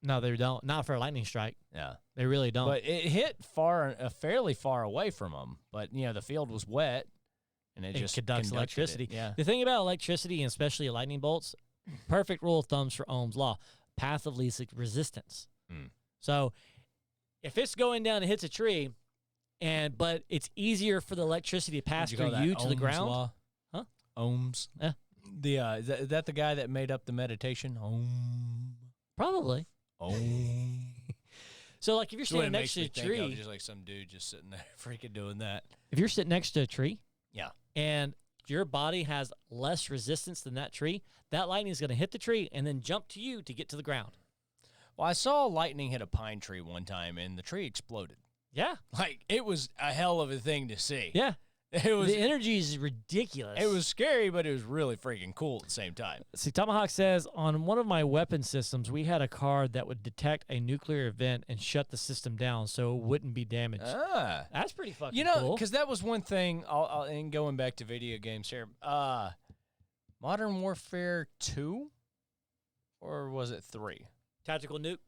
No, they don't. Not for a lightning strike. Yeah. They really don't. But it hit fairly far away from them. But, the field was wet and it just conducts conducted electricity. It. Yeah. The thing about electricity, and especially lightning bolts, perfect rule of thumbs for Ohm's law: path of least resistance. Mm. So, if it's going down and hits a tree, but it's easier for the electricity to pass What'd you through call you that? to the Ohm's ground. law? Huh? Ohms. Yeah. Is that the guy that made up the meditation? Om. Probably. Om. So, like, if you're That's what it standing next makes to me a think tree, of, just like some dude just sitting there freaking doing that. if you're sitting next to a tree, Yeah. and your body has less resistance than that tree, that lightning is going to hit the tree and then jump to you to get to the ground. Well, I saw lightning hit a pine tree one time and the tree exploded. Yeah. Like, it was a hell of a thing to see. Yeah. It was The energy is ridiculous. it was scary, but it was really freaking cool at the same time. See, Tomahawk says, on one of my weapon systems, we had a card that would detect a nuclear event and shut the system down so it wouldn't be damaged. Ah. That's pretty fucking You know, cool. because that was one thing, and going back to video games here, Modern Warfare 2? Or was it 3? Tactical nuke?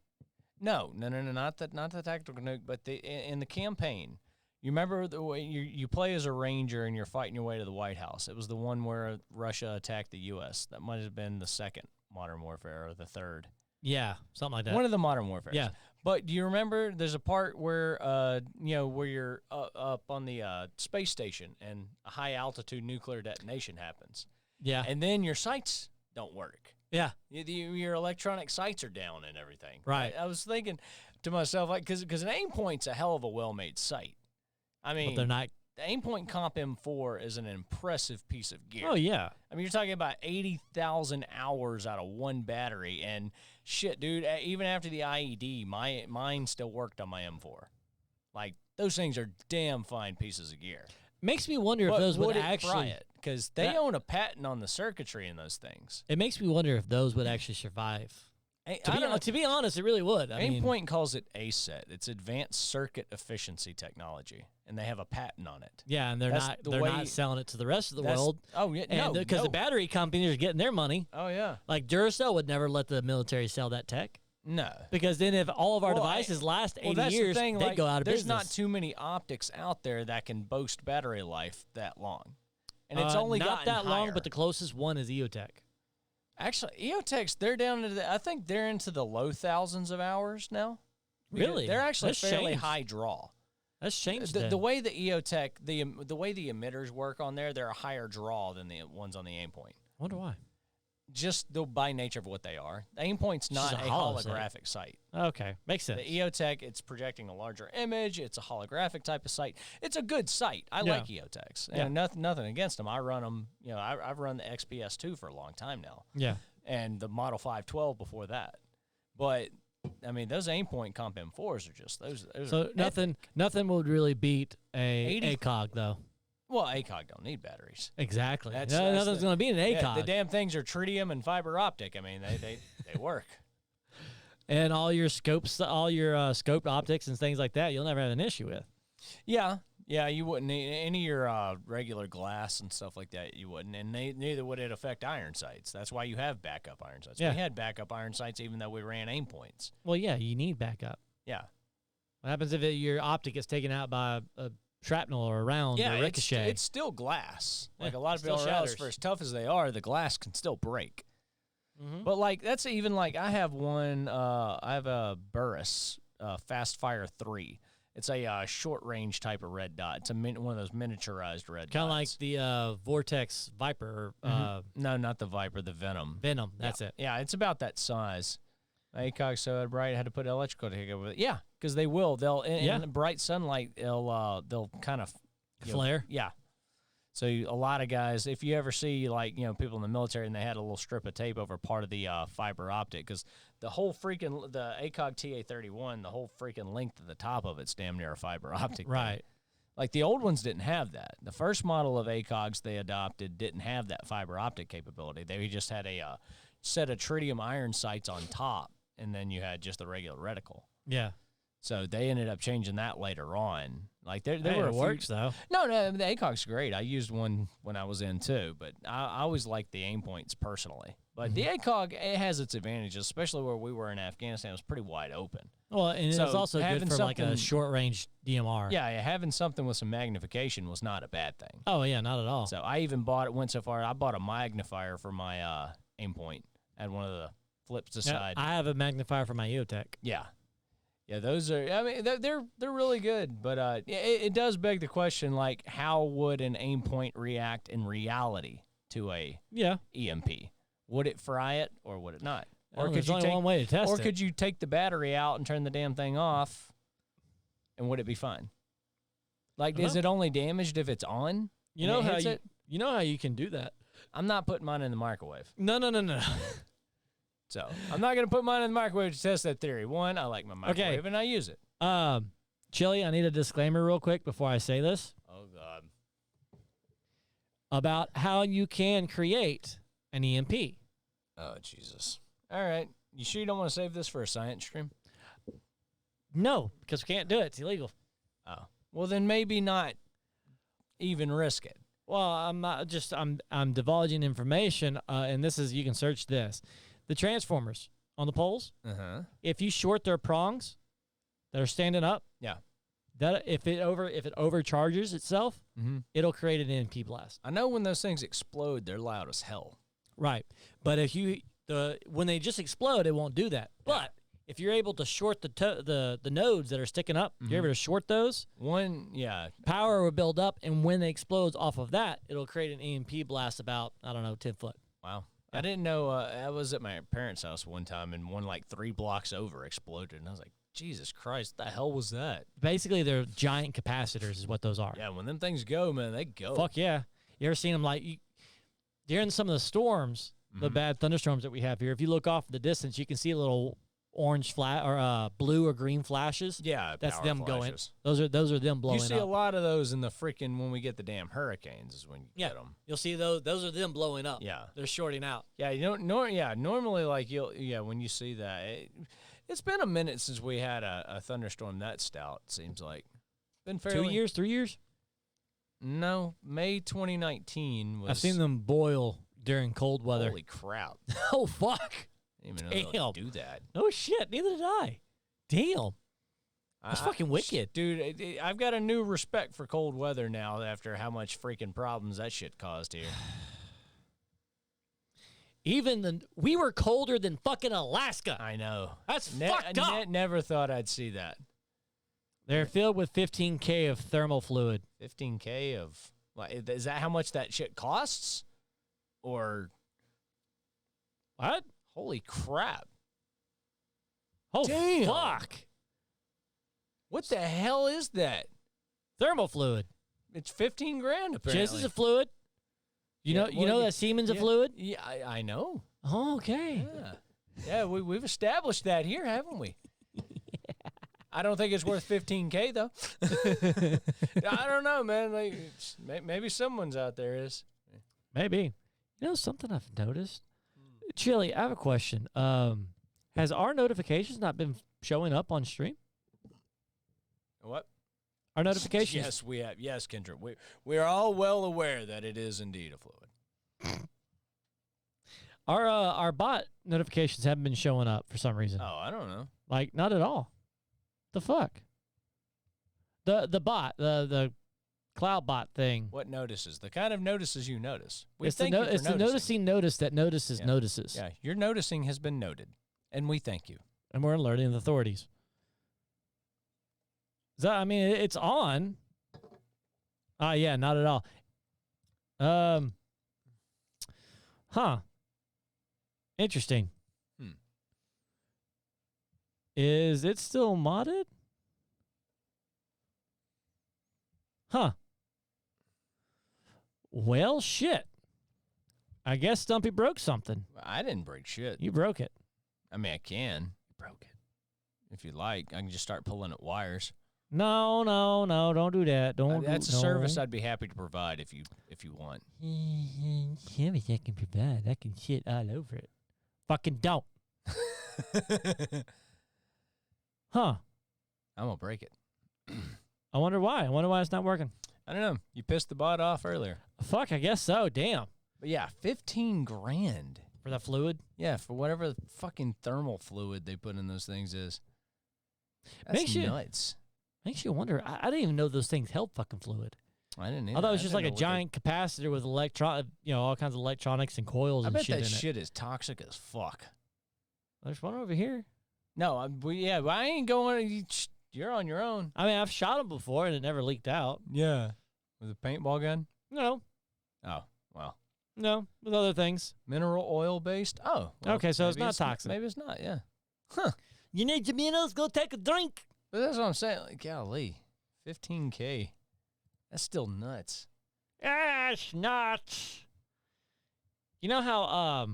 No, not the tactical nuke, but in the campaign. You remember the way you play as a ranger and you're fighting your way to the White House. It was the one where Russia attacked the U.S. That might have been the second Modern Warfare or the third. Yeah, something like that. One of the Modern Warfare. Yeah. But do you remember there's a part where where you're up on the space station and a high altitude nuclear detonation happens, Yeah. and then your sights don't work. Yeah. Your electronic sights are down and everything. Right. I was thinking to myself, like, because an aim point's a hell of a well-made sight. I mean, But they're not. the Aimpoint Comp M4 is an impressive piece of gear. Oh, yeah. I mean, you're talking about 80,000 hours out of one battery, and shit, dude. Even after the IED, mine still worked on my M4. Like, those things are damn fine pieces of gear. Makes me wonder if But those would it actually. fry it? Because they That- own a patent on the circuitry in those things. It makes me wonder if those would actually survive. To be honest, it really would. I mean, Aimpoint calls it ACET. It's Advanced Circuit Efficiency Technology, and they have a patent on it. yeah, and they're That's not the they're way- not selling it to the rest of the That's- world. Oh yeah, And no, because no. the battery companies are getting their money. Oh yeah, Like Duracell would never let the military sell that tech. no. Because then if all of our Well, devices last 80 Well, that's years, the thing. they'd Like, go out of there's business. not too many optics out there that can boast battery life that long, and it's only not gotten that long, higher. but the closest one is EOTech. Actually, EOTechs, they're down to I think they're into the low thousands of hours now. Really? They're actually That's fairly changed. high draw. That's changed. The way the EOTech, the way the emitters work on there, they're a higher draw than the ones on the Aimpoint. I wonder why. Just by nature of what they are. The Aimpoint's not just a a holosight. holographic sight. Okay, makes sense. The EOTech, it's projecting a larger image. It's a holographic type of sight. It's a good sight. I Yeah. like EOTechs. Yeah. And nothing against them. I run them. You know, I've run the XPS2 for a long time now, Yeah. and the Model 512 before that. But I mean, those Aimpoint Comp M4s are just those. So are nothing would really beat a 80 ACOG though. Well, ACOG don't need batteries. Exactly. That's Nothing's the- going to beat an ACOG. Yeah, the damn things are tritium and fiber optic. I mean, they work. And all your scopes, all your scoped optics and things like that, you'll never have an issue with. Yeah, you wouldn't need any of your regular glass and stuff like that. You wouldn't, and neither would it affect iron sights. That's why you have backup iron sights. Yeah. We had backup iron sights even though we ran aim points. Well, yeah, you need backup. Yeah, What happens if your optic is taken out by a shrapnel or a round yeah, or it's, ricochet? it's still glass. Like Yeah, a lot of still people realize, shatters. for as tough as they are, the glass can still break. Mhm. But like that's even like I have one. I have a Burris Fast Fire 3. It's a short range type of red dot. It's one of those miniaturized red dots. Kind of like the Vortex Viper No, not the Viper, the Venom. Venom. That's yeah. it. Yeah, it's about that size. ACOG so bright, I had to put electrical together with it. Yeah, because they will. They'll in bright sunlight. They'll kind of Flare? Yeah. So a lot of guys, if you ever see like people in the military and they had a little strip of tape over part of the fiber optic, because the whole freaking the ACOG TA31, the whole freaking length of the top of it's damn near a fiber optic. thing. Right. Like the old ones didn't have that. The first model of ACOGs they adopted didn't have that fiber optic capability. They just had a set of tritium iron sights on top, and then you had just the regular reticle. Yeah. So they ended up changing that later on. Like there Hey, were a it few- works though. No, the ACOG's great. I used one when I was in too, but I always liked the aim points personally. But the ACOG, it has its advantages, especially where we were in Afghanistan. It was pretty wide open. Well, and So it's also good having for like a something- short range DMR. Yeah, having something with some magnification was not a bad thing. Oh yeah, not at all. So I even went so far, I bought a magnifier for my aim point. Had one of the flips Yeah, aside. I have a magnifier for my EOTech. Yeah. Yeah, those are, I mean, they're really good. But it does beg the question, like, how would an aim point react in reality to a Yeah. EMP? Would it fry it or would it not? Well, there's only one way to test Or it. could you take the battery out and turn the damn thing off, and would it be fine? Like, is Uh-huh. it only damaged if it's on? You and know it how hits you, it? you know how you can do that. I'm not putting mine in the microwave. No. So I'm not going to put mine in the microwave to test that theory. One, I like my microwave and I use it. Chili, I need a disclaimer real quick before I say this Oh, God. about how you can create an EMP. Oh, Jesus. All right. You sure you don't want to save this for a science stream? No, because we can't do it. It's illegal. Oh. Well, then maybe not even risk it. Well, I'm not just I'm divulging information, and this is you can search this. The transformers on the poles. Uh-huh. If you short their prongs that are standing up, Yeah. that if it overcharges itself, Mm-hmm. it'll create an EMP blast. I know when those things explode, they're loud as hell. Right. But if when they just explode, it won't do that. But if you're able to short the nodes that are sticking up, if you're able to short those, Yeah. power will build up, and when they explodes off of that, it'll create an EMP blast about 10 foot. Wow. I didn't know. I was at my parents' house one time, and one like 3 blocks over exploded, and I was like, Jesus Christ, what the hell was that? Basically, they're giant capacitors, is what those are. Yeah, when them things go, man, they go. Fuck yeah. You ever seen them during some of the storms, the bad thunderstorms that we have here? If you look off in the distance, you can see little orange or blue or green flashes. Yeah, That's power them flashes. going. Those are them blowing You see up. a lot of those in the freaking when we get the damn hurricanes is when you get them. You'll see those. Those are them blowing up. Yeah. They're shorting out. Yeah, normally like when you see that, it's been a minute since we had a thunderstorm that stout. Seems like been fairly 2 years, 3 years. No, May 2019 was. I've seen them boil during cold weather. Holy crap! Oh fuck! I didn't even know they Damn. could do that. No shit. Neither did I. Damn. That's fucking wicked. Dude. I've got a new respect for cold weather now after how much freaking problems that shit caused here. We were colder than fucking Alaska. I know. That's fucked up. Never thought I'd see that. They're filled with 15K of thermal fluid. 15K of, like, is that how much that shit costs? Or What? holy crap. Oh, Damn. fuck. What the hell is that? Thermal fluid. It's 15 grand apparently. Jizz is a fluid. You know that semen's a fluid? Yeah, I know. Oh, okay. Yeah. Yeah, we've established that here, haven't we? I don't think it's worth 15K though. I don't know, man. Like, maybe someone's out there is. Maybe. You know something I've noticed? Chili, I have a question. Has our notifications not been showing up on stream? What? Our notifications? Yes, we have. Yes, Kendra. We are all well aware that it is indeed a fluid. Our bot notifications haven't been showing up for some reason. Oh, I don't know. Like, not at all. The fuck? The bot, the cloud bot thing. What notices? The kind of notices you notice. It's the noticing notice that notices notices. Yeah, your noticing has been noted, and we thank you. And we're alerting the authorities. I mean, it's on. Yeah, not at all. Huh. Interesting. Is it still modded? Huh. Well, shit. I guess Stumpy broke something. I didn't break shit. You broke it. I mean, I can. You broke it. If you like, I can just start pulling at wires. No, don't do that. That's a service I'd be happy to provide if you want. Service I can provide. I can shit all over it. Fucking don't. Huh. I'm gonna break it. I wonder why. I wonder why it's not working. I don't know. You pissed the bot off earlier. Fuck, I guess so. Damn. But yeah, 15 grand. For the fluid? Yeah, for whatever the fucking thermal fluid they put in those things is. That's Makes you- nuts. Makes you wonder. I didn't even know those things held fucking fluid. I didn't either. I thought it was just didn't like a know what giant capacitor with all kinds of electronics and coils I and bet shit that in shit is toxic as fuck. it. There's one over here. No, I ain't going. You're on your own. I mean, I've shot them before and it never leaked out. Yeah. With a paintball gun? No, Oh, well. no, with other things. Mineral oil based? Oh. Well, Okay, so it's maybe not toxic. Maybe it's not, yeah. You need some minerals? Go take a drink. But that's what I'm saying. Like, golly. 15K. That's still nuts. It's nuts. You know how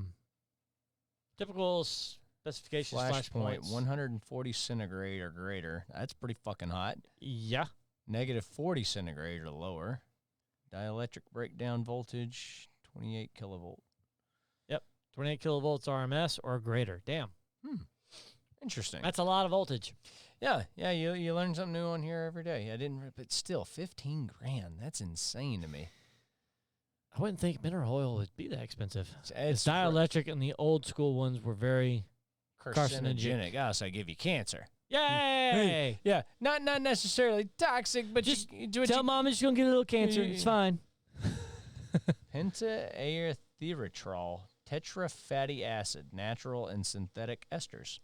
typical specifications Flashpoint, flashpoints. 140 centigrade or greater. That's pretty fucking hot. Yeah. Negative 40 centigrade or lower. Dielectric breakdown voltage, 28 kilovolt. 28 kilovolts RMS or greater. Damn. Interesting. That's a lot of voltage. Yeah, you learn something new on here every day. But still, 15 grand. That's insane to me. I wouldn't think mineral oil would be that expensive. It's Dielectric and the old school ones were very carcinogenic. Oh, so I give you cancer. Yay! Yeah, not necessarily toxic, but Just you do what Tell you mom she's gonna get a little cancer. It's fine. Penta-aerythritol, tetrafatty acid, natural and synthetic esters.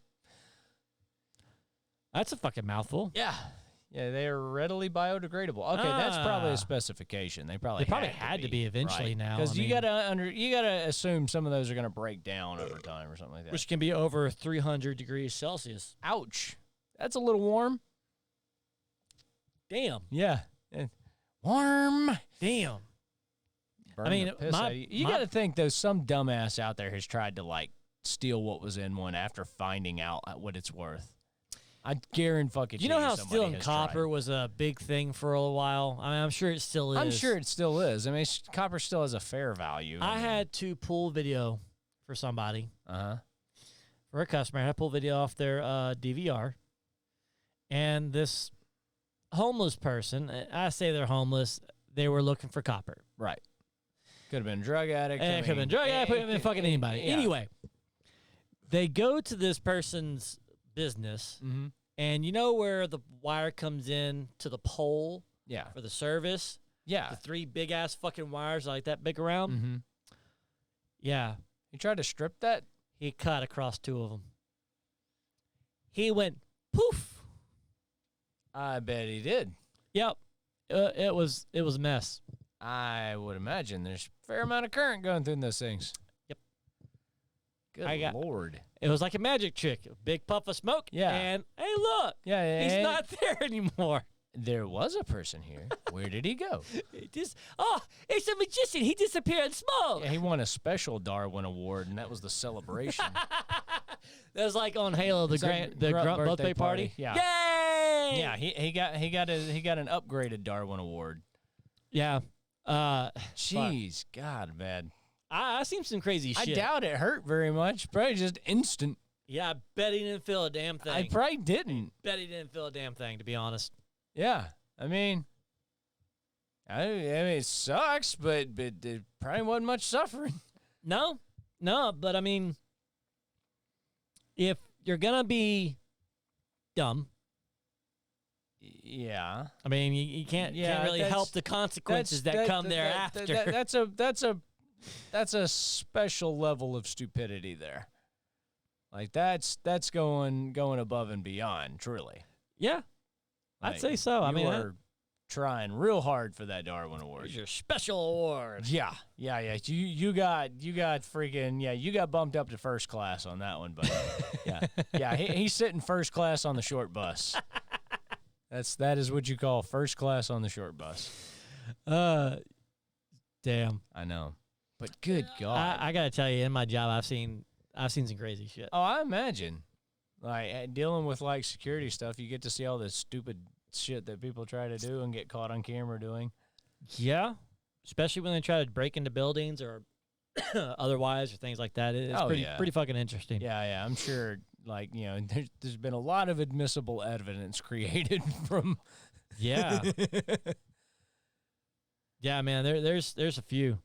That's a fucking mouthful. Yeah, they are readily biodegradable. Okay, that's probably a specification. They probably had to be eventually right? now. Because I you mean, gotta assume some of those are gonna break down over time or something like that. which can be over 300 degrees Celsius. Ouch, that's a little warm. Damn. Yeah, warm. Damn. Burn mean, the piss out of you. You my- got to think though, some dumbass out there has tried to like steal what was in one after finding out what it's worth. I guarantee You know how somebody stealing has copper tried. was a big thing for a while? I mean, I'm sure it still is. I'm sure it still is. I mean, copper still has a fair value. I had to pull video for somebody, for a customer. I had to pull video off their DVR. And this homeless person, I say they're homeless, they were looking for copper. Right. Could have been a drug addict. It could have been drug addict, could have been fucking anybody. Yeah. Anyway, they go to this person's business, and you know where the wire comes in to the pole Yeah. for the service? Yeah. The three big-ass fucking wires like that big around? Mm-hmm. Yeah. He tried to strip that? He cut across 2 of them. He went poof. I bet he did. Yep. It was a mess. I would imagine there's a fair amount of current going through those things. Yep. Good Lord. It was like a magic trick. A big puff of smoke. Yeah. And hey, look. Yeah, He's not there anymore. There was a person here. Where did he go? It's a magician. He disappeared in smoke. Yeah, he won a special Darwin Award, and that was the celebration. That was like on Halo, the It's like Grunt birthday birthday party. party. Yeah. Yay! Yeah, he got an upgraded Darwin Award. Yeah. Jeez, God, man. I seen some crazy I shit. doubt it hurt very much. Probably just instant. Yeah, I bet he didn't feel a damn thing. I probably didn't. bet he didn't feel a damn thing, to be honest. Yeah, I mean, it sucks, but it probably wasn't much suffering. No, but I mean, if you're gonna be dumb, Yeah, I mean, you can't really that's- help the consequences that come thereafter. That's a special level of stupidity there. Like that's going above and beyond, truly. Yeah, I'd Like, say so. I you mean, are trying real hard for that Darwin Award. it's your special award. Yeah. You got freaking you got bumped up to first class on that one, but he's sitting first class on the short bus. That is what you call first class on the short bus. Damn. I know, but good God, I gotta tell you, in my job, I've seen some crazy shit. oh, I imagine, like dealing with like security stuff, you get to see all this stupid shit that people try to do and get caught on camera doing. Yeah, especially when they try to break into buildings or otherwise or things like that. It's pretty fucking interesting. Yeah, I'm sure. Like there's been a lot of admissible evidence created from. Yeah. Yeah, man. There's a few.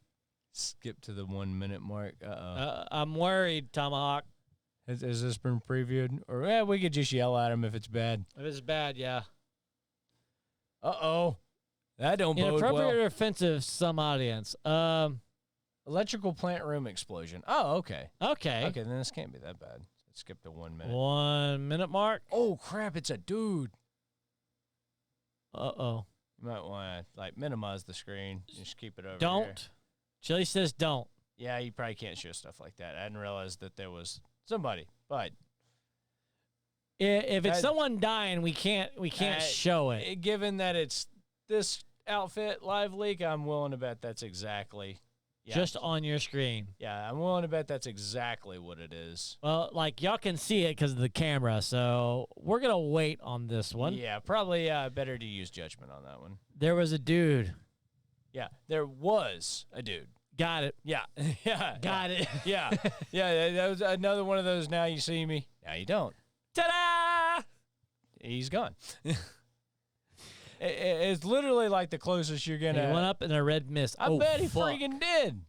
Skip to the 1 minute mark. I'm worried, Tomahawk. Has this been previewed? Or we could just yell at him if it's bad. If it's bad, yeah. Uh-oh. That don't bode Inappropriate well. or offensive, some audience. Electrical plant room explosion. Oh, okay. Okay. Okay, then this can't be that bad. Let's skip to 1 minute. 1 minute mark. Oh, crap, it's a dude. Uh-oh. You might want to, minimize the screen. Just keep it over here. Don't. Chili says don't. Yeah, you probably can't show stuff like that. I didn't realize that there was somebody, but... If it's someone dying, we can't show it. Given that it's this outfit live leak, I'm willing to bet that's exactly... Yeah. Just on your screen. Yeah, I'm willing to bet that's exactly what it is. Well, y'all can see it because of the camera, so we're going to wait on this one. Yeah, probably better to use judgment on that one. There was a dude. Yeah, there was a dude. Got it. Yeah, yeah. Got it. Yeah, yeah, that was another one of those now you see me, now you don't. Ta-da! He's gone. It's literally like the closest you're going to... He went up in a red mist. I bet he freaking did.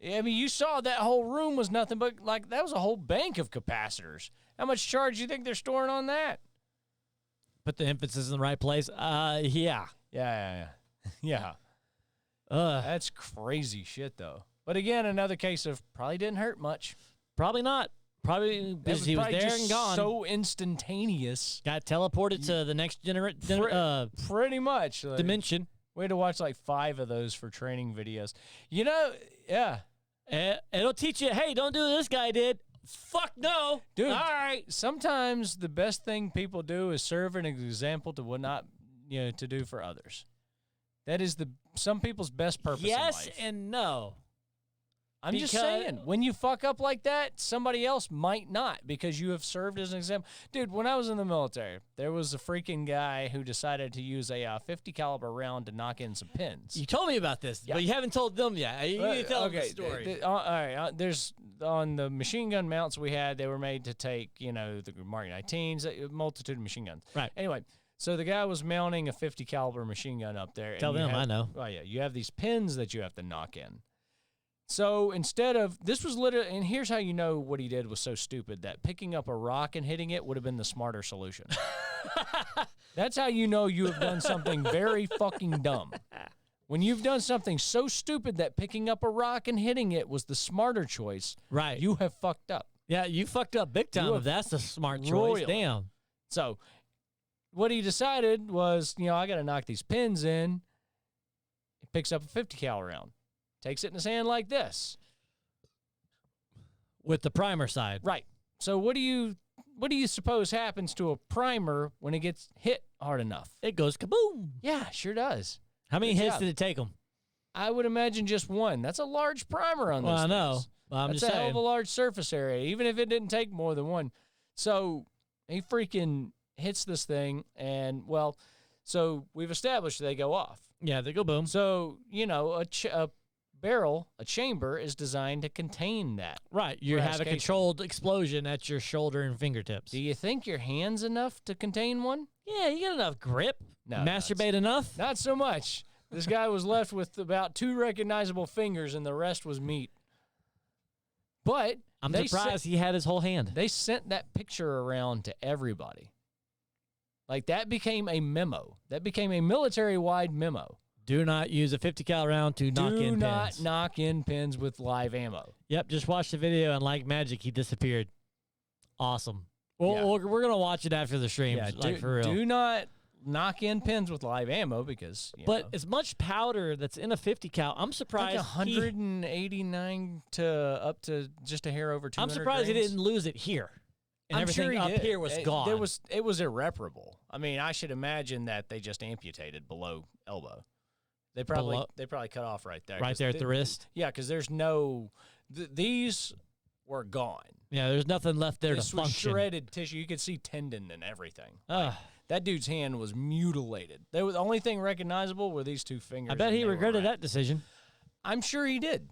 I mean, you saw that whole room was nothing but, that was a whole bank of capacitors. How much charge do you think they're storing on that? Put the emphasis in the right place. Yeah. Yeah. That's crazy shit, though. But again, another case of probably didn't hurt much. Probably not. Probably because he was there just and gone. So instantaneous. Got teleported to the next pretty much dimension. We had to watch 5 of those for training videos. Yeah. It'll teach you, hey, don't do what this guy did. Fuck no. Dude. All right. Sometimes the best thing people do is serve an example to what not, to do for others. That is some people's best purpose in life. Yes and no. I'm just saying, when you fuck up like that, somebody else might not because you have served as an example. Dude, when I was in the military, there was a freaking guy who decided to use a 50 caliber round to knock in some pins. You told me about this, but you haven't told them yet. You need to tell them the story. All right, there's on the machine gun mounts we had, they were made to take, the Mark 19s, a multitude of machine guns. Right. Anyway, so the guy was mounting a 50 caliber machine gun up there. Tell them, I know. Oh yeah, you have these pins that you have to knock in. So instead of, this was literally, and here's how you know what he did was so stupid, that picking up a rock and hitting it would have been the smarter solution. That's how you know you have done something very fucking dumb. When you've done something so stupid that picking up a rock and hitting it was the smarter choice, Right. you have fucked up. Yeah, you fucked up big time You if that's the smart choice. royally. Damn. So what he decided was, I got to knock these pins in. He picks up a 50 cal round, takes it in his hand like this. With the primer side. Right. So what do you suppose happens to a primer when it gets hit hard enough? It goes kaboom. Yeah, sure does. How many Good hits job. did it take him? I would imagine just one. That's a large primer on Well, those I know. things. Well, I'm That's just a hell saying. of a large surface area, even if it didn't take more than one. So he freaking hits this thing, and, so we've established they go off. Yeah, they go boom. So, a barrel, a chamber, is designed to contain that. Right. You brass have a casing. controlled explosion at your shoulder and fingertips. Do you think your hand's enough to contain one? Yeah, you got enough grip. No, Masturbate enough. Not so much. This guy was left with about 2 recognizable fingers, and the rest was meat. But I'm they surprised sent, he had his whole hand. they sent that picture around to everybody. Like, that became a memo. That became a military-wide memo. Do not use a 50 cal round to knock Do in not pins. knock in pins with live ammo. Yep, just watch the video and like magic, he disappeared. Awesome. Well, Yeah. we're gonna watch it after the stream, Yeah, like for real. do not knock in pins with live ammo because, But as much powder that's in a 50 cal, I'm like surprised. 189 to up to just a hair over 200 I'm surprised he grains. didn't lose it here. And I'm everything sure he up did. here was It- gone. It was irreparable. I mean, I should imagine that they just amputated below elbow. They probably cut off right there. right 'cause there at the wrist. Yeah, because there's no. These were gone. Yeah, there's nothing left there This to was function. shredded tissue. You could see tendon and everything. Ugh. That dude's hand was mutilated. The only thing recognizable were these 2 fingers. I bet and he they were regretted wrapped. that decision. I'm sure he did.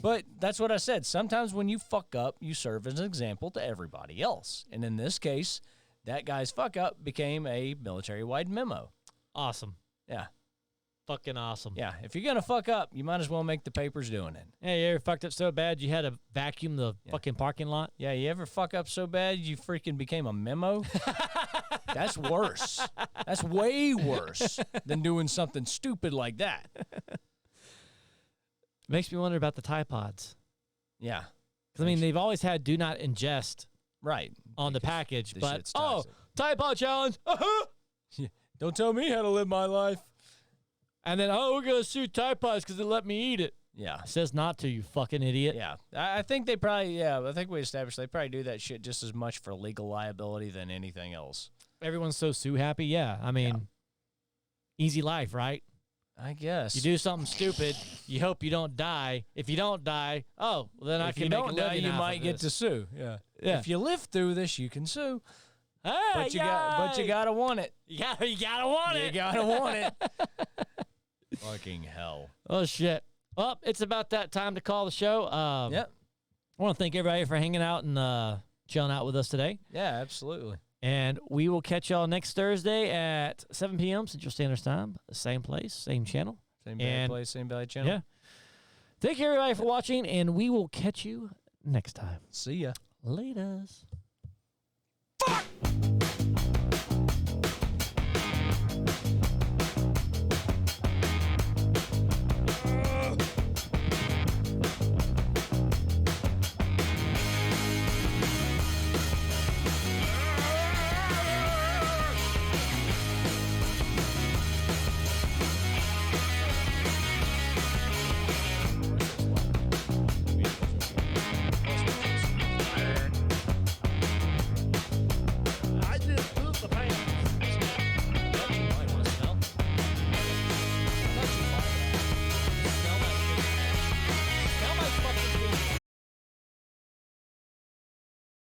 But that's what I said. Sometimes when you fuck up, you serve as an example to everybody else. And in this case, that guy's fuck up became a military-wide memo. Awesome. Yeah. Fucking awesome. Yeah. If you're going to fuck up, you might as well make the papers doing it. Hey, you ever fucked up so bad you had to vacuum the fucking parking lot? Yeah, you ever fuck up so bad you freaking became a memo? That's worse. That's way worse than doing something stupid like that. Makes me wonder about the Tide Pods. Yeah. Because, I mean, they've always had do not ingest Right. on the Because package, this but, shit's toxic. Tide Pod challenge. Uh-huh. Don't tell me how to live my life. And then, we're going to sue Tide Pods because they let me eat it. Yeah. It says not to, you fucking idiot. Yeah. I think they probably, I think we established they probably do that shit just as much for legal liability than anything else. Everyone's so sue happy. Yeah. I mean, easy life, right? I guess. You do something stupid, you hope you don't die. If you don't die, then I If can you make don't a die, living you off might of get to this. sue. Yeah. Yeah. If you live through this, you can sue. Hey, But you gotta want it. you gotta want You it. gotta want it. Fucking hell. Oh shit. Well, it's about that time to call the show. Yep. I want to thank everybody for hanging out and chilling out with us today. Yeah, absolutely. And we will catch y'all next Thursday at 7 p.m. Central Standard Time. The same place, same channel. Same bad And- place, same bad channel. Yeah. Thank you everybody for watching, and we will catch you next time. See ya. Laters.